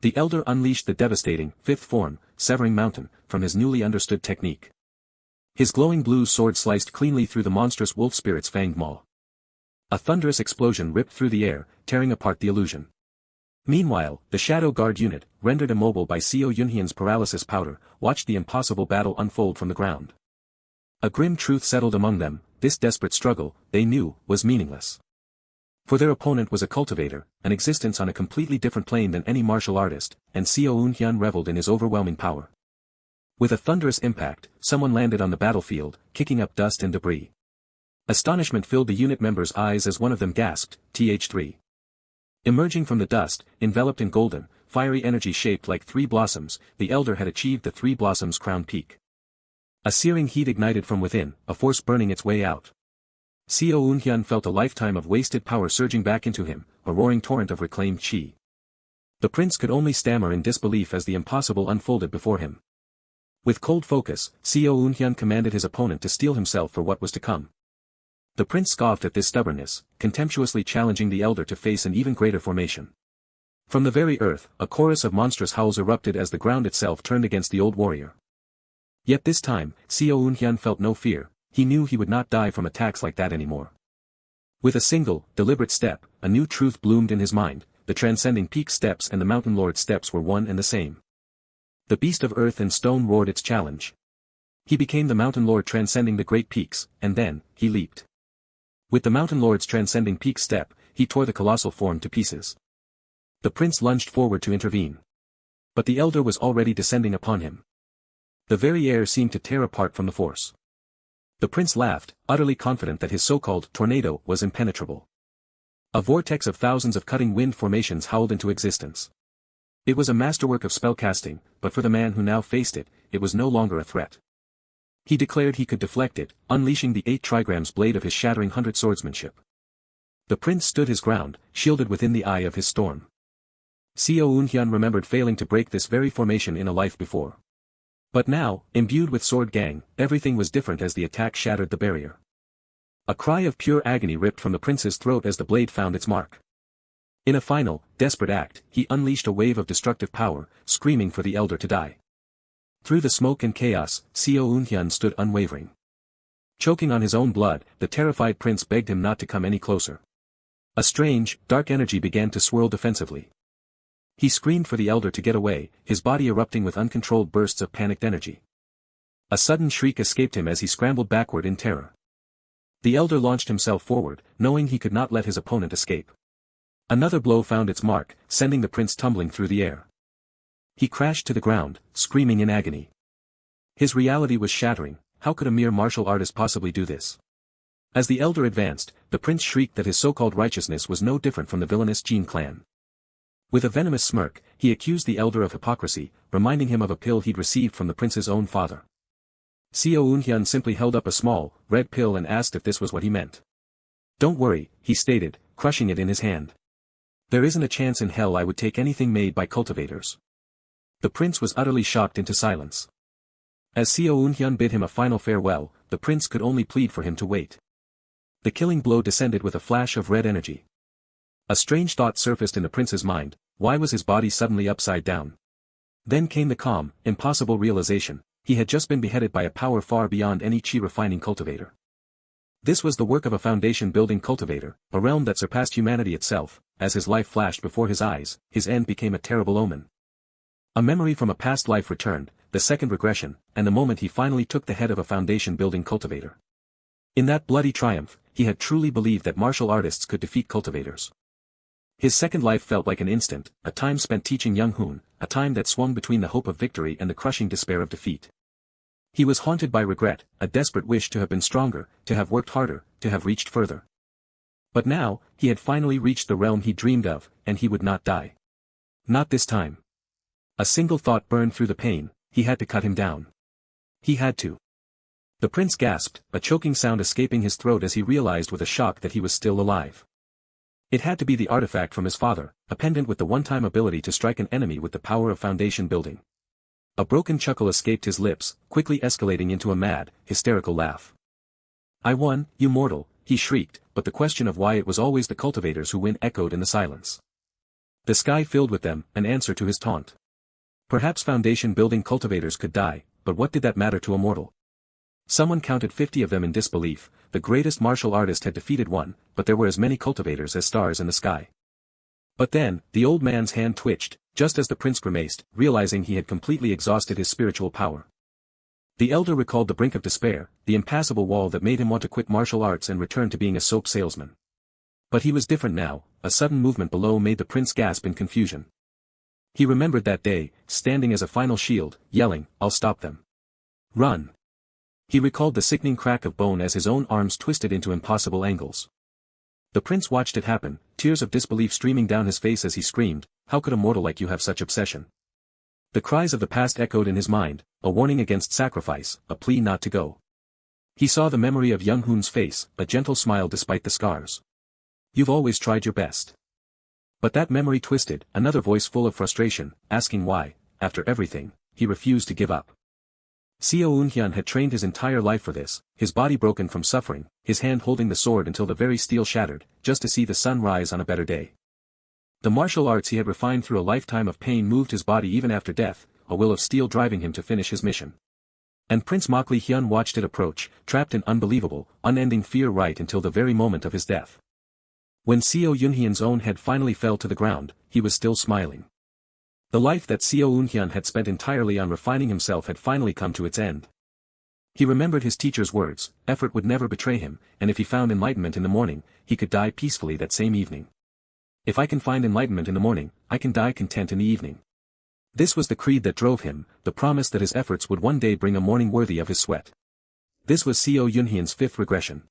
The elder unleashed the devastating, fifth form, severing mountain, from his newly understood technique. His glowing blue sword sliced cleanly through the monstrous wolf spirit's fanged maw. A thunderous explosion ripped through the air, tearing apart the illusion. Meanwhile, the Shadow Guard unit, rendered immobile by Se-Hoon's paralysis powder, watched the impossible battle unfold from the ground. A grim truth settled among them: this desperate struggle, they knew, was meaningless. For their opponent was a cultivator, an existence on a completely different plane than any martial artist, and Se-Hoon reveled in his overwhelming power. With a thunderous impact, someone landed on the battlefield, kicking up dust and debris. Astonishment filled the unit members' eyes as one of them gasped, "Th3." Emerging from the dust, enveloped in golden, fiery energy shaped like three blossoms, the elder had achieved the Three Blossoms crown peak. A searing heat ignited from within, a force burning its way out. Se-Hoon felt a lifetime of wasted power surging back into him, a roaring torrent of reclaimed chi. The prince could only stammer in disbelief as the impossible unfolded before him. With cold focus, Se-Hoon commanded his opponent to steel himself for what was to come. The prince scoffed at this stubbornness, contemptuously challenging the elder to face an even greater formation. From the very earth, a chorus of monstrous howls erupted as the ground itself turned against the old warrior. Yet this time, Se-Hoon felt no fear. He knew he would not die from attacks like that anymore. With a single, deliberate step, a new truth bloomed in his mind: the transcending peak steps and the mountain lord steps were one and the same. The beast of earth and stone roared its challenge. He became the mountain lord transcending the great peaks, and then, he leaped. With the mountain lord's transcending peak step, he tore the colossal form to pieces. The prince lunged forward to intervene. But the elder was already descending upon him. The very air seemed to tear apart from the force. The prince laughed, utterly confident that his so-called tornado was impenetrable. A vortex of thousands of cutting wind formations howled into existence. It was a masterwork of spellcasting, but for the man who now faced it, it was no longer a threat. He declared he could deflect it, unleashing the 8 trigrams blade of his shattering 100 swordsmanship. The prince stood his ground, shielded within the eye of his storm. Se-Hoon remembered failing to break this very formation in a life before. But now, imbued with sword gang, everything was different as the attack shattered the barrier. A cry of pure agony ripped from the prince's throat as the blade found its mark. In a final, desperate act, he unleashed a wave of destructive power, screaming for the elder to die. Through the smoke and chaos, Se-Hoon stood unwavering. Choking on his own blood, the terrified prince begged him not to come any closer. A strange, dark energy began to swirl defensively. He screamed for the elder to get away, his body erupting with uncontrolled bursts of panicked energy. A sudden shriek escaped him as he scrambled backward in terror. The elder launched himself forward, knowing he could not let his opponent escape. Another blow found its mark, sending the prince tumbling through the air. He crashed to the ground, screaming in agony. His reality was shattering. How could a mere martial artist possibly do this? As the elder advanced, the prince shrieked that his so-called righteousness was no different from the villainous Jin clan. With a venomous smirk, he accused the elder of hypocrisy, reminding him of a pill he'd received from the prince's own father. Se-Hoon simply held up a small, red pill and asked if this was what he meant. "Don't worry," he stated, crushing it in his hand. "There isn't a chance in hell I would take anything made by cultivators." The prince was utterly shocked into silence. As Se-Hoon bid him a final farewell, the prince could only plead for him to wait. The killing blow descended with a flash of red energy. A strange thought surfaced in the prince's mind: why was his body suddenly upside down? Then came the calm, impossible realization: he had just been beheaded by a power far beyond any chi-refining cultivator. This was the work of a foundation-building cultivator, a realm that surpassed humanity itself. As his life flashed before his eyes, his end became a terrible omen. A memory from a past life returned, the second regression, and the moment he finally took the head of a foundation-building cultivator. In that bloody triumph, he had truly believed that martial artists could defeat cultivators. His second life felt like an instant, a time spent teaching young Hoon, a time that swung between the hope of victory and the crushing despair of defeat. He was haunted by regret, a desperate wish to have been stronger, to have worked harder, to have reached further. But now, he had finally reached the realm he dreamed of, and he would not die. Not this time. A single thought burned through the pain: he had to cut him down. He had to. The prince gasped, a choking sound escaping his throat as he realized with a shock that he was still alive. It had to be the artifact from his father, a pendant with the one-time ability to strike an enemy with the power of foundation building. A broken chuckle escaped his lips, quickly escalating into a mad, hysterical laugh. "I won, you mortal," he shrieked, but the question of why it was always the cultivators who win echoed in the silence. The sky filled with them, an answer to his taunt. Perhaps foundation-building cultivators could die, but what did that matter to a mortal? Someone counted 50 of them in disbelief. The greatest martial artist had defeated one, but there were as many cultivators as stars in the sky. But then, the old man's hand twitched, just as the prince grimaced, realizing he had completely exhausted his spiritual power. The elder recalled the brink of despair, the impassable wall that made him want to quit martial arts and return to being a soap salesman. But he was different now. A sudden movement below made the prince gasp in confusion. He remembered that day, standing as a final shield, yelling, "I'll stop them. Run!" He recalled the sickening crack of bone as his own arms twisted into impossible angles. The prince watched it happen, tears of disbelief streaming down his face as he screamed, "How could a mortal like you have such obsession?" The cries of the past echoed in his mind, a warning against sacrifice, a plea not to go. He saw the memory of young Hoon's face, a gentle smile despite the scars. "You've always tried your best." But that memory twisted, another voice full of frustration, asking why, after everything, he refused to give up. Se-Hoon had trained his entire life for this, his body broken from suffering, his hand holding the sword until the very steel shattered, just to see the sun rise on a better day. The martial arts he had refined through a lifetime of pain moved his body even after death, a will of steel driving him to finish his mission. And Prince Mokli Hyun watched it approach, trapped in unbelievable, unending fear right until the very moment of his death. When Se-Hoon's own head finally fell to the ground, he was still smiling. The life that Se-Hoon had spent entirely on refining himself had finally come to its end. He remembered his teacher's words: effort would never betray him, and if he found enlightenment in the morning, he could die peacefully that same evening. If I can find enlightenment in the morning, I can die content in the evening. This was the creed that drove him, the promise that his efforts would one day bring a morning worthy of his sweat. This was Se-Hoon's fifth regression.